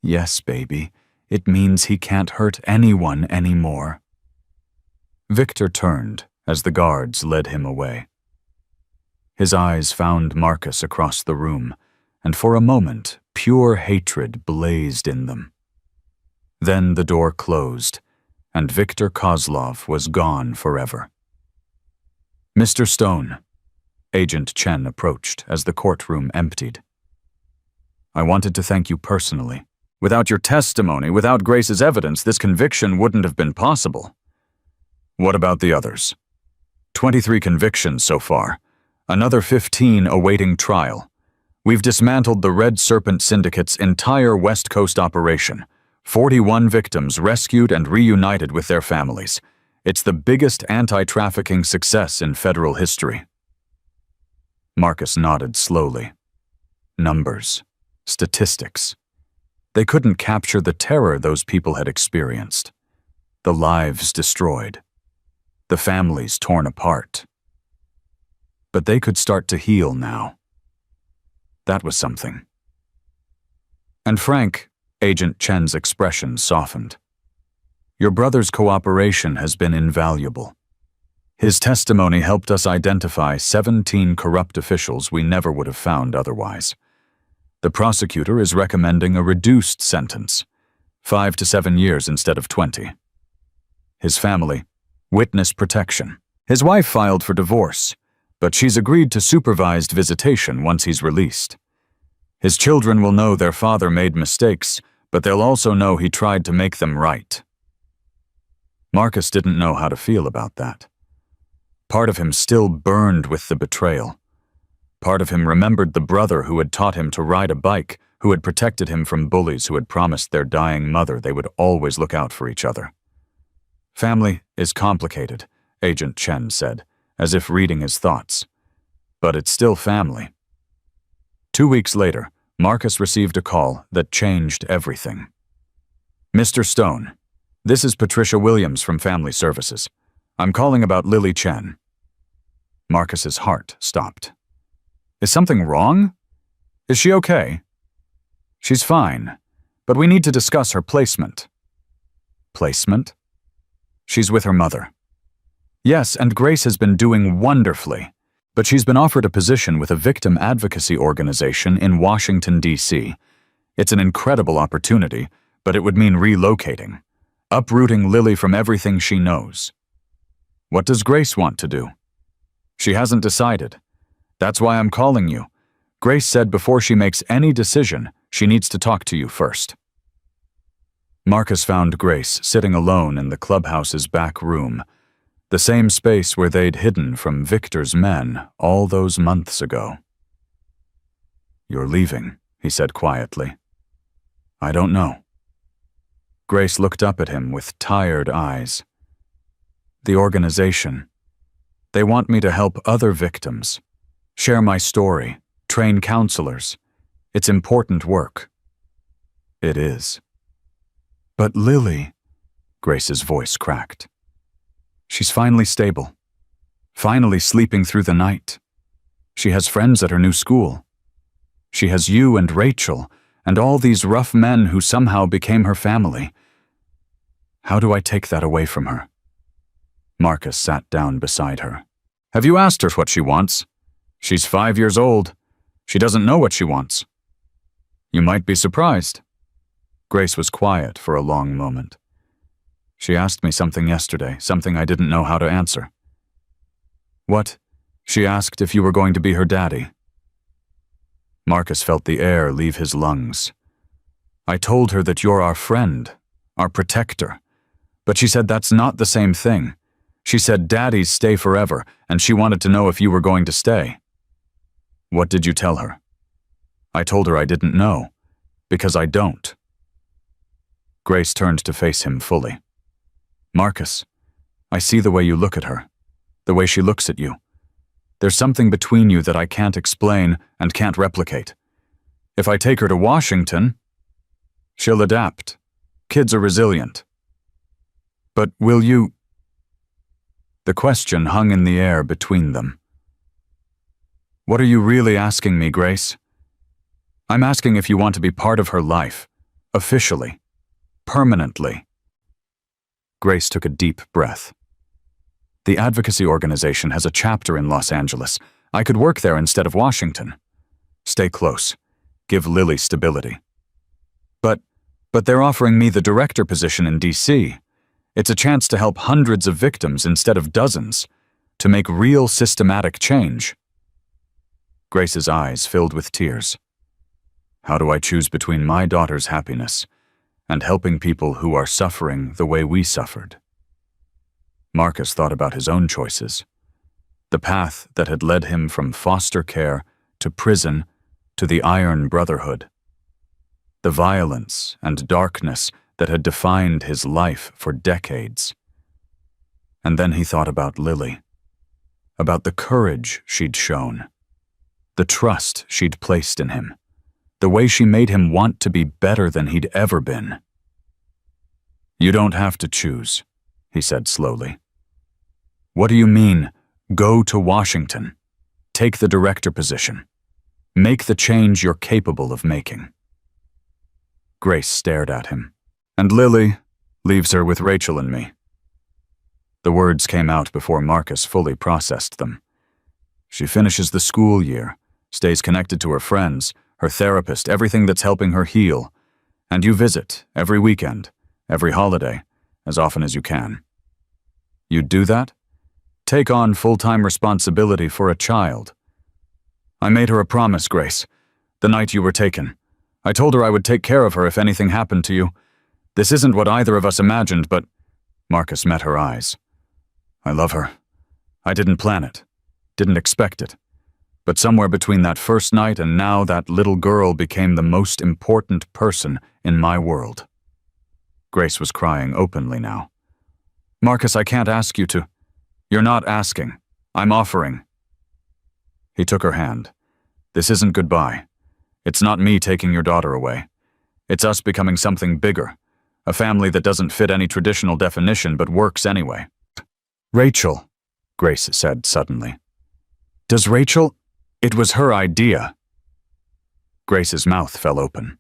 Yes, baby, it means he can't hurt anyone anymore. Victor turned as the guards led him away. His eyes found Marcus across the room, and for a moment, pure hatred blazed in them. Then the door closed, and Victor Kozlov was gone forever. Mr. Stone, Agent Chen approached as the courtroom emptied. I wanted to thank you personally. Without your testimony, without Grace's evidence, this conviction wouldn't have been possible. What about the others? 23 convictions so far. Another 15 awaiting trial. We've dismantled the Red Serpent Syndicate's entire West Coast operation. 41 victims rescued and reunited with their families. It's the biggest anti-trafficking success in federal history. Marcus nodded slowly. Numbers. Statistics. They couldn't capture the terror those people had experienced. The lives destroyed. The families torn apart. But they could start to heal now. That was something. And Frank, Agent Chen's expression softened. Your brother's cooperation has been invaluable. His testimony helped us identify 17 corrupt officials we never would have found otherwise. The prosecutor is recommending a reduced sentence, 5 to 7 years instead of 20. His family, witness protection. His wife filed for divorce, but she's agreed to supervised visitation once he's released. His children will know their father made mistakes, but they'll also know he tried to make them right. Marcus didn't know how to feel about that. Part of him still burned with the betrayal. Part of him remembered the brother who had taught him to ride a bike, who had protected him from bullies who had promised their dying mother they would always look out for each other. Family is complicated, Agent Chen said, as if reading his thoughts. But it's still family. 2 weeks later, Marcus received a call that changed everything. Mr. Stone, this is Patricia Williams from Family Services. I'm calling about Lily Chen. Marcus's heart stopped. Is something wrong? Is she okay? She's fine, but we need to discuss her placement. Placement? She's with her mother. Yes, and Grace has been doing wonderfully, but she's been offered a position with a victim advocacy organization in Washington, D.C. It's an incredible opportunity, but it would mean relocating, uprooting Lily from everything she knows. What does Grace want to do? She hasn't decided. That's why I'm calling you. Grace said before she makes any decision, she needs to talk to you first. Marcus found Grace sitting alone in the clubhouse's back room, the same space where they'd hidden from Victor's men all those months ago. "You're leaving," he said quietly. "I don't know." Grace looked up at him with tired eyes. "The organization. They want me to help other victims, share my story, train counselors. It's important work." "It is." "But Lily," Grace's voice cracked. "She's finally stable, finally sleeping through the night. She has friends at her new school. She has you and Rachel and all these rough men who somehow became her family. How do I take that away from her?" Marcus sat down beside her. "Have you asked her what she wants? She's 5 years old. She doesn't know what she wants." "You might be surprised." Grace was quiet for a long moment. "She asked me something yesterday, something I didn't know how to answer." "What?" "She asked if you were going to be her daddy." Marcus felt the air leave his lungs. "I told her that you're our friend, our protector, but she said that's not the same thing. She said daddies stay forever, and she wanted to know if you were going to stay." "What did you tell her?" "I told her I didn't know, because I don't." Grace turned to face him fully. "Marcus, I see the way you look at her, the way she looks at you. There's something between you that I can't explain and can't replicate. If I take her to Washington, she'll adapt. Kids are resilient. But will you—" The question hung in the air between them. "What are you really asking me, Grace?" "I'm asking if you want to be part of her life, officially, permanently." Grace took a deep breath. "The advocacy organization has a chapter in Los Angeles. I could work there instead of Washington. Stay close. Give Lily stability." But they're offering me the director position in D.C. It's a chance to help hundreds of victims instead of dozens, to make real systematic change." Grace's eyes filled with tears. "How do I choose between my daughter's happiness and helping people who are suffering the way we suffered?" Marcus thought about his own choices, the path that had led him from foster care to prison to the Iron Brotherhood, the violence and darkness that had defined his life for decades. And then he thought about Lily, about the courage she'd shown, the trust she'd placed in him, the way she made him want to be better than he'd ever been. "You don't have to choose," he said slowly. "What do you mean, go to Washington? Take the director position. Make the change you're capable of making." Grace stared at him. "And Lily leaves her with Rachel and me." The words came out before Marcus fully processed them. "She finishes the school year, stays connected to her friends, her therapist, everything that's helping her heal. And you visit every weekend, every holiday, as often as you can. You'd do that? Take on full-time responsibility for a child." "I made her a promise, Grace, the night you were taken. I told her I would take care of her if anything happened to you. This isn't what either of us imagined, but—" Marcus met her eyes. "I love her. I didn't plan it, didn't expect it. But somewhere between that first night and now, that little girl became the most important person in my world." Grace was crying openly now. "Marcus, I can't ask you to—" "You're not asking. I'm offering." He took her hand. "This isn't goodbye. It's not me taking your daughter away. It's us becoming something bigger, a family that doesn't fit any traditional definition but works anyway." "Rachel," Grace said suddenly. "Does Rachel—" "It was her idea." Grace's mouth fell open.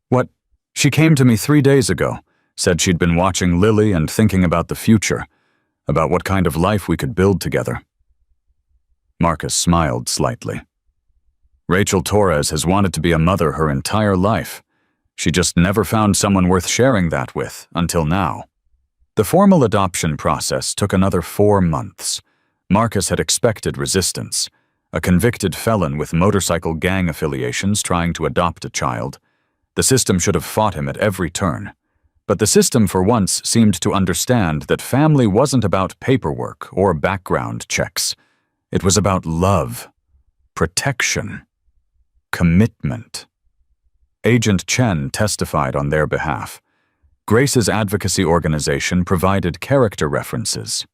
"What? She came to me 3 days ago, said she'd been watching Lily and thinking about the future, about what kind of life we could build together." Marcus smiled slightly. Rachel Torres has wanted to be a mother her entire life. She just never found someone worth sharing that with, until now. The formal adoption process took another 4 months. Marcus had expected resistance. A convicted felon with motorcycle gang affiliations trying to adopt a child. The system should have fought him at every turn. But the system for once seemed to understand that family wasn't about paperwork or background checks. It was about love, protection, commitment. Agent Chen testified on their behalf. Grace's advocacy organization provided character references.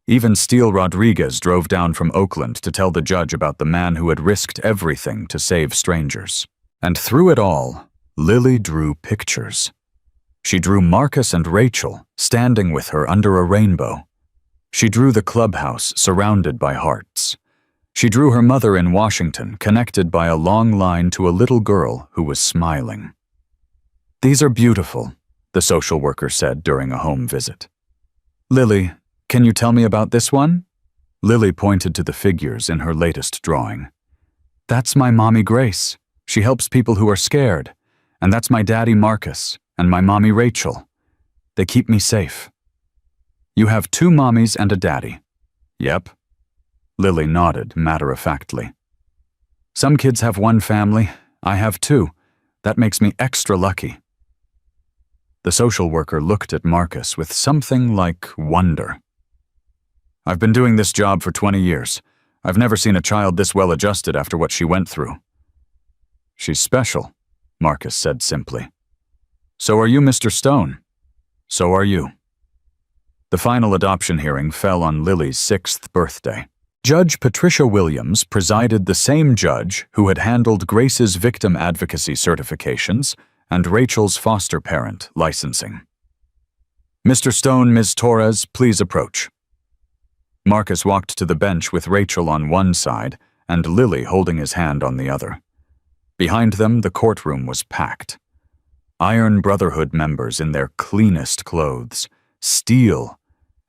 Even Steele Rodriguez drove down from Oakland to tell the judge about the man who had risked everything to save strangers. And through it all, Lily drew pictures. She drew Marcus and Rachel standing with her under a rainbow. She drew the clubhouse surrounded by hearts. She drew her mother in Washington connected by a long line to a little girl who was smiling. "These are beautiful," the social worker said during a home visit. "Lily, can you tell me about this one?" Lily pointed to the figures in her latest drawing. "That's my mommy Grace. She helps people who are scared. And that's my daddy Marcus and my mommy Rachel. They keep me safe." "You have 2 mommies and a daddy." "Yep." Lily nodded matter-of-factly. "Some kids have 1 family. I have 2. That makes me extra lucky." The social worker looked at Marcus with something like wonder. "I've been doing this job for 20 years. I've never seen a child this well adjusted after what she went through." "She's special," Marcus said simply. "So are you, Mr. Stone. So are you." The final adoption hearing fell on Lily's 6th birthday. Judge Patricia Williams presided, the same judge who had handled Grace's victim advocacy certifications and Rachel's foster parent licensing. "Mr. Stone, Ms. Torres, please approach." Marcus walked to the bench with Rachel on one side and Lily holding his hand on the other. Behind them, the courtroom was packed. Iron Brotherhood members in their cleanest clothes, Steele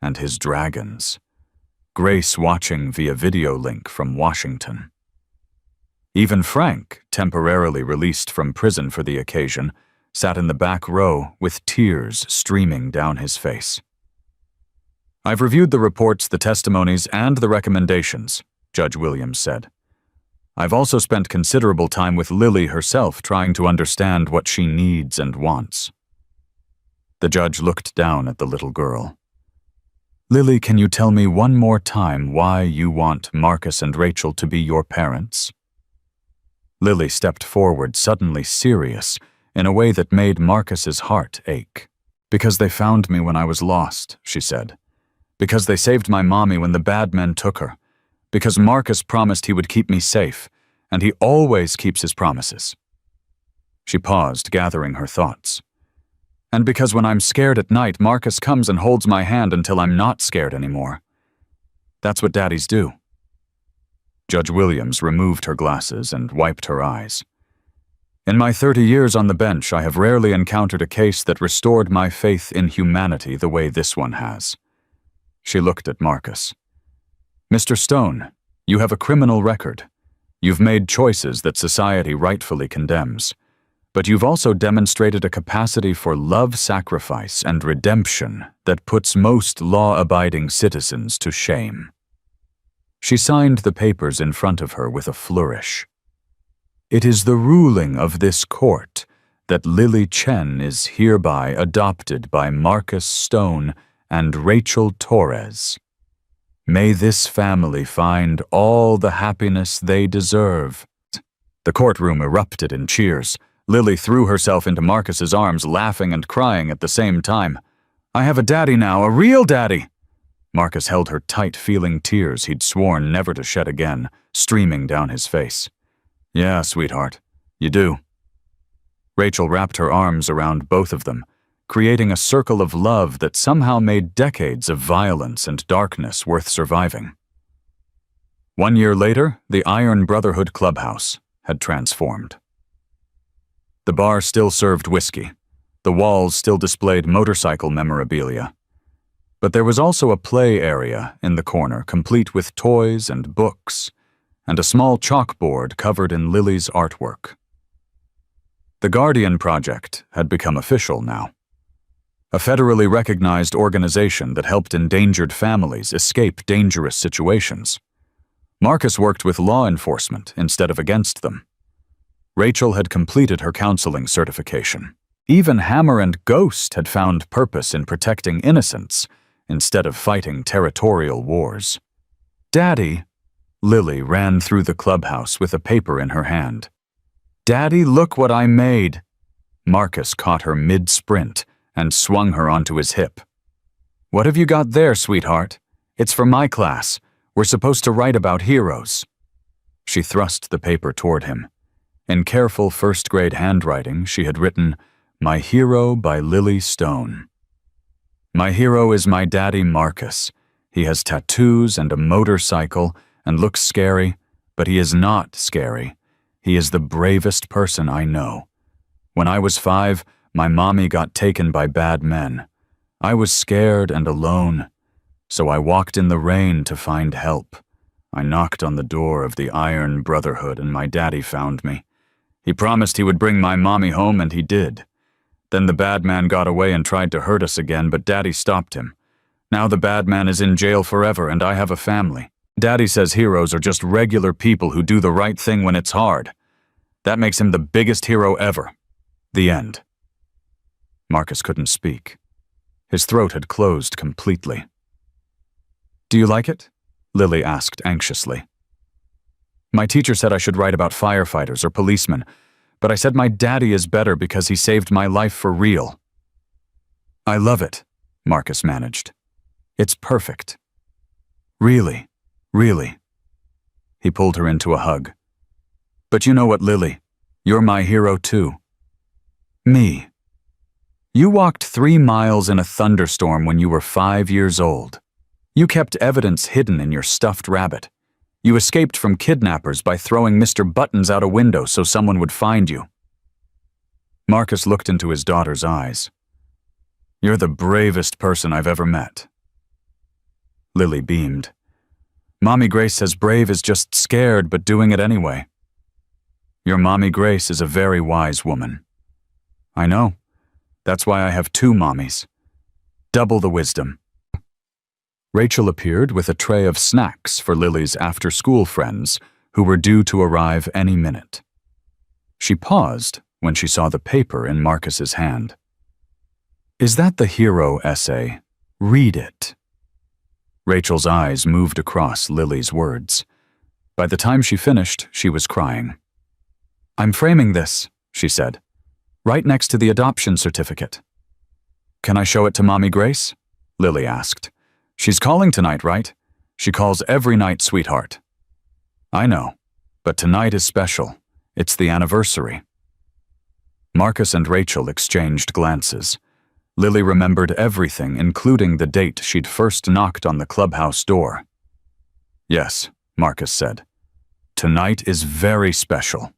and his dragons. Grace watching via video link from Washington. Even Frank, temporarily released from prison for the occasion, sat in the back row with tears streaming down his face. "I've reviewed the reports, the testimonies, and the recommendations," Judge Williams said. "I've also spent considerable time with Lily herself trying to understand what she needs and wants." The judge looked down at the little girl. "Lily, can you tell me one more time why you want Marcus and Rachel to be your parents?" Lily stepped forward, suddenly serious, in a way that made Marcus's heart ache. "Because they found me when I was lost," she said. "Because they saved my mommy when the bad men took her. Because Marcus promised he would keep me safe, and he always keeps his promises." She paused, gathering her thoughts. "And because when I'm scared at night, Marcus comes and holds my hand until I'm not scared anymore. That's what daddies do." Judge Williams removed her glasses and wiped her eyes. "In my 30 years on the bench, I have rarely encountered a case that restored my faith in humanity the way this one has." She looked at Marcus. "Mr. Stone, you have a criminal record. You've made choices that society rightfully condemns. But you've also demonstrated a capacity for love, sacrifice, and redemption that puts most law-abiding citizens to shame." She signed the papers in front of her with a flourish. "It is the ruling of this court that Lily Chen is hereby adopted by Marcus Stone and Rachel Torres. May this family find all the happiness they deserve." The courtroom erupted in cheers. Lily threw herself into Marcus's arms, laughing and crying at the same time. "I have a daddy now, a real daddy!" Marcus held her tight, feeling tears he'd sworn never to shed again, streaming down his face. "Yeah, sweetheart, you do." Rachel wrapped her arms around both of them, creating a circle of love that somehow made decades of violence and darkness worth surviving. 1 year later, the Iron Brotherhood clubhouse had transformed. The bar still served whiskey. The walls still displayed motorcycle memorabilia. But there was also a play area in the corner, complete with toys and books, and a small chalkboard covered in Lily's artwork. The Guardian Project had become official now. A federally recognized organization that helped endangered families escape dangerous situations. Marcus worked with law enforcement instead of against them. Rachel had completed her counseling certification. Even Hammer and Ghost had found purpose in protecting innocents instead of fighting territorial wars. "Daddy," Lily ran through the clubhouse with a paper in her hand. "Daddy, look what I made." Marcus caught her mid-sprint and swung her onto his hip. "What have you got there, sweetheart? It's for my class. We're supposed to write about heroes." She thrust the paper toward him. In careful first-grade handwriting, she had written, "My Hero by Lily Stone." "My hero is my daddy Marcus. He has tattoos and a motorcycle and looks scary, but he is not scary. He is the bravest person I know. When I was 5, my mommy got taken by bad men. I was scared and alone, so I walked in the rain to find help. I knocked on the door of the Iron Brotherhood and my daddy found me. He promised he would bring my mommy home and he did. Then the bad man got away and tried to hurt us again, but Daddy stopped him. Now the bad man is in jail forever and I have a family. Daddy says heroes are just regular people who do the right thing when it's hard. That makes him the biggest hero ever." The end. Marcus couldn't speak. His throat had closed completely. "Do you like it?" Lily asked anxiously. "My teacher said I should write about firefighters or policemen, but I said my daddy is better because he saved my life for real." "I love it," Marcus managed. "It's perfect." "Really, really." He pulled her into a hug. "But you know what, Lily? You're my hero too." "Me?" "You walked 3 miles in a thunderstorm when you were 5 years old. You kept evidence hidden in your stuffed rabbit. You escaped from kidnappers by throwing Mr. Buttons out a window so someone would find you." Marcus looked into his daughter's eyes. "You're the bravest person I've ever met." Lily beamed. "Mommy Grace says brave is just scared but doing it anyway." "Your Mommy Grace is a very wise woman." "I know. That's why I have 2 mommies. Double the wisdom." Rachel appeared with a tray of snacks for Lily's after-school friends who were due to arrive any minute. She paused when she saw the paper in Marcus's hand. "Is that the hero essay? Read it." Rachel's eyes moved across Lily's words. By the time she finished, she was crying. "I'm framing this," she said, "right next to the adoption certificate." "Can I show it to Mommy Grace?" Lily asked. "She's calling tonight, right? She calls every night, sweetheart." "I know, but tonight is special. It's the anniversary." Marcus and Rachel exchanged glances. Lily remembered everything, including the date she'd first knocked on the clubhouse door. "Yes," Marcus said. "Tonight is very special."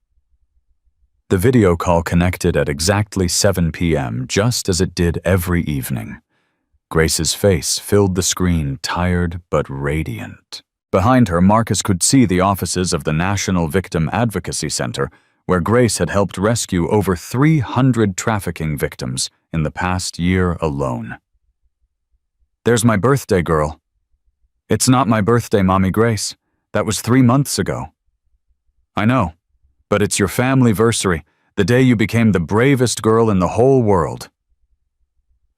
The video call connected at exactly 7 p.m., just as it did every evening. Grace's face filled the screen, tired but radiant. Behind her, Marcus could see the offices of the National Victim Advocacy Center, where Grace had helped rescue over 300 trafficking victims in the past year alone. "There's my birthday, girl." "It's not my birthday, Mommy Grace. That was 3 months ago." "I know, but it's your family-versary, the day you became the bravest girl in the whole world."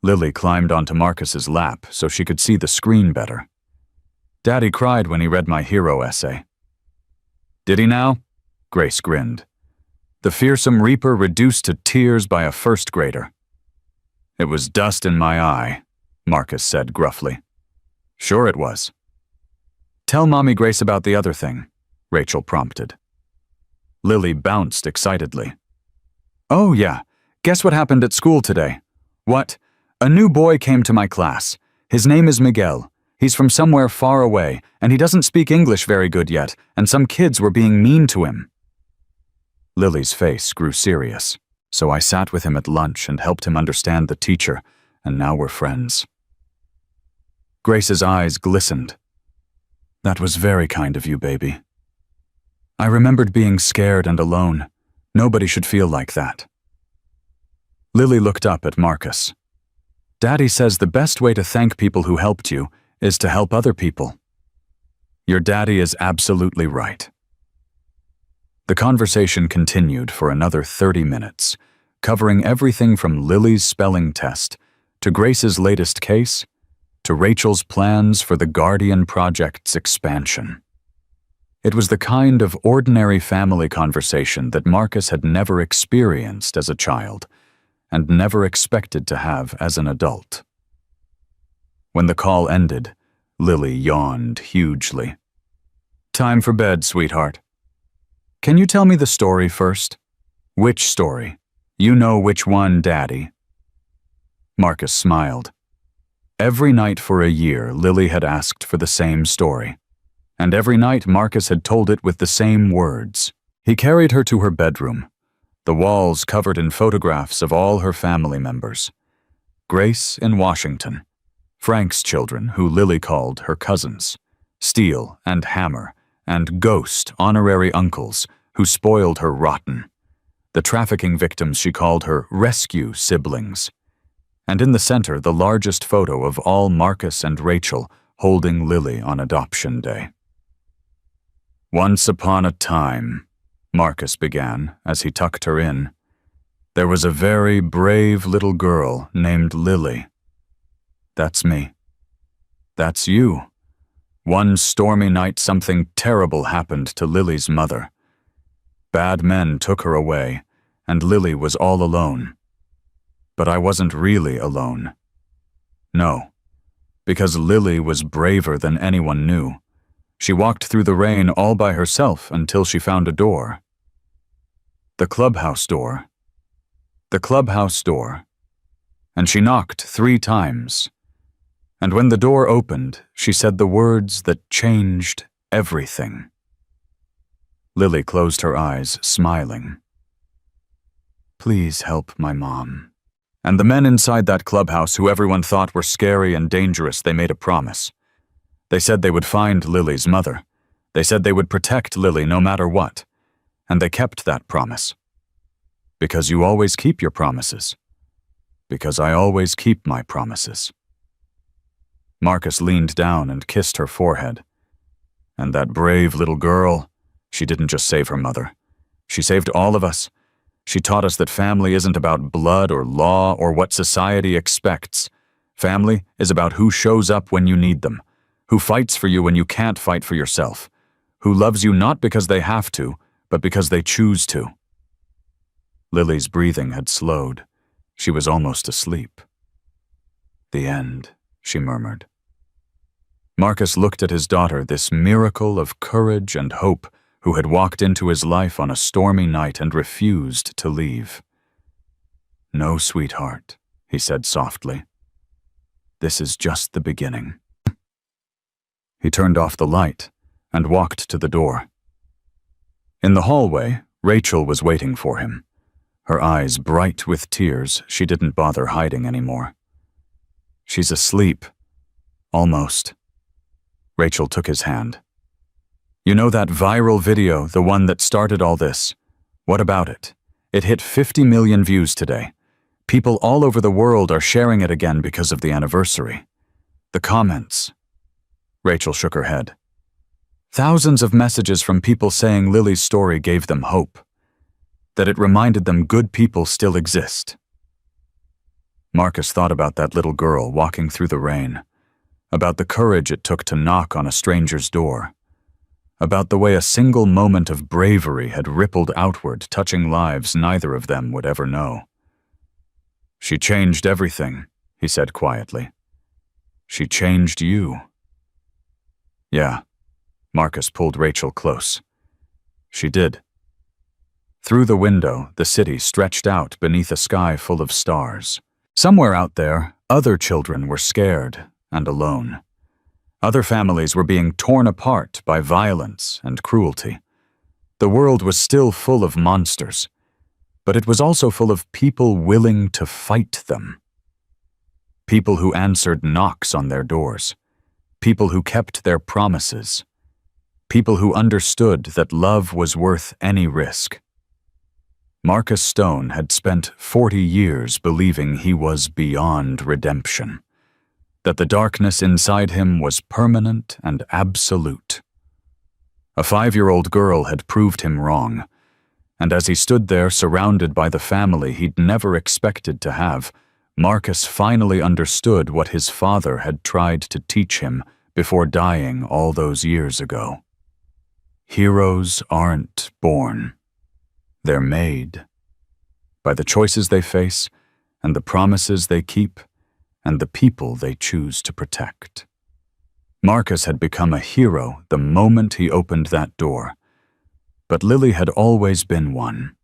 Lily climbed onto Marcus's lap so she could see the screen better. "Daddy cried when he read my hero essay." "Did he now?" Grace grinned. "The fearsome reaper reduced to tears by a first grader." "It was dust in my eye," Marcus said gruffly. "Sure it was." "Tell Mommy Grace about the other thing," Rachel prompted. Lily bounced excitedly. "Oh yeah, guess what happened at school today?" "What?" "A new boy came to my class. His name is Miguel. He's from somewhere far away, and he doesn't speak English very good yet, and some kids were being mean to him." Lily's face grew serious, so I sat with him at lunch and helped him understand the teacher, and now we're friends. Grace's eyes glistened. "That was very kind of you, baby." I remembered being scared and alone. Nobody should feel like that. Lily looked up at Marcus. Daddy says the best way to thank people who helped you is to help other people. Your daddy is absolutely right. The conversation continued for another 30 minutes, covering everything from Lily's spelling test, to Grace's latest case, to Rachel's plans for the Guardian Project's expansion. It was the kind of ordinary family conversation that Marcus had never experienced as a child, and never expected to have as an adult. When the call ended, Lily yawned hugely. Time for bed, sweetheart. Can you tell me the story first? Which story? You know which one, Daddy. Marcus smiled. Every night for a year, Lily had asked for the same story. And every night Marcus had told it with the same words. He carried her to her bedroom, the walls covered in photographs of all her family members. Grace in Washington, Frank's children, who Lily called her cousins, Steele and Hammer, and Ghost honorary uncles who spoiled her rotten, the trafficking victims she called her rescue siblings, and in the center the largest photo of all Marcus and Rachel holding Lily on adoption day. Once upon a time, Marcus began as he tucked her in, there was a very brave little girl named Lily. That's me. That's you. One stormy night something terrible happened to Lily's mother. Bad men took her away, and Lily was all alone. But I wasn't really alone. No, because Lily was braver than anyone knew. She walked through the rain all by herself until she found a door. The clubhouse door. The clubhouse door. And she knocked 3 times. And when the door opened, she said the words that changed everything. Lily closed her eyes, smiling. Please help my mom. And the men inside that clubhouse who everyone thought were scary and dangerous, they made a promise. They said they would find Lily's mother. They said they would protect Lily no matter what. And they kept that promise. Because you always keep your promises. Because I always keep my promises. Marcus leaned down and kissed her forehead. And that brave little girl, she didn't just save her mother. She saved all of us. She taught us that family isn't about blood or law or what society expects. Family is about who shows up when you need them, who fights for you when you can't fight for yourself, who loves you not because they have to, but because they choose to. Lily's breathing had slowed. She was almost asleep. The end, she murmured. Marcus looked at his daughter, this miracle of courage and hope, who had walked into his life on a stormy night and refused to leave. No, sweetheart, he said softly. This is just the beginning. He turned off the light and walked to the door. In the hallway, Rachel was waiting for him. Her eyes bright with tears, she didn't bother hiding anymore. She's asleep. Almost. Rachel took his hand. You know that viral video, the one that started all this? What about it? It hit 50 million views today. People all over the world are sharing it again because of the anniversary. The comments. Rachel shook her head. Thousands of messages from people saying Lily's story gave them hope. That it reminded them good people still exist. Marcus thought about that little girl walking through the rain, about the courage it took to knock on a stranger's door, about the way a single moment of bravery had rippled outward, touching lives neither of them would ever know. She changed everything, he said quietly. She changed you. Yeah, Marcus pulled Rachel close. She did. Through the window, the city stretched out beneath a sky full of stars. Somewhere out there, other children were scared and alone. Other families were being torn apart by violence and cruelty. The world was still full of monsters, but it was also full of people willing to fight them. People who answered knocks on their doors. People who kept their promises. People who understood that love was worth any risk. Marcus Stone had spent 40 years believing he was beyond redemption, that the darkness inside him was permanent and absolute. A 5-year-old girl had proved him wrong, and as he stood there surrounded by the family he'd never expected to have, Marcus finally understood what his father had tried to teach him before dying all those years ago. Heroes aren't born. They're made. By the choices they face, and the promises they keep, and the people they choose to protect. Marcus had become a hero the moment he opened that door, but Lily had always been one.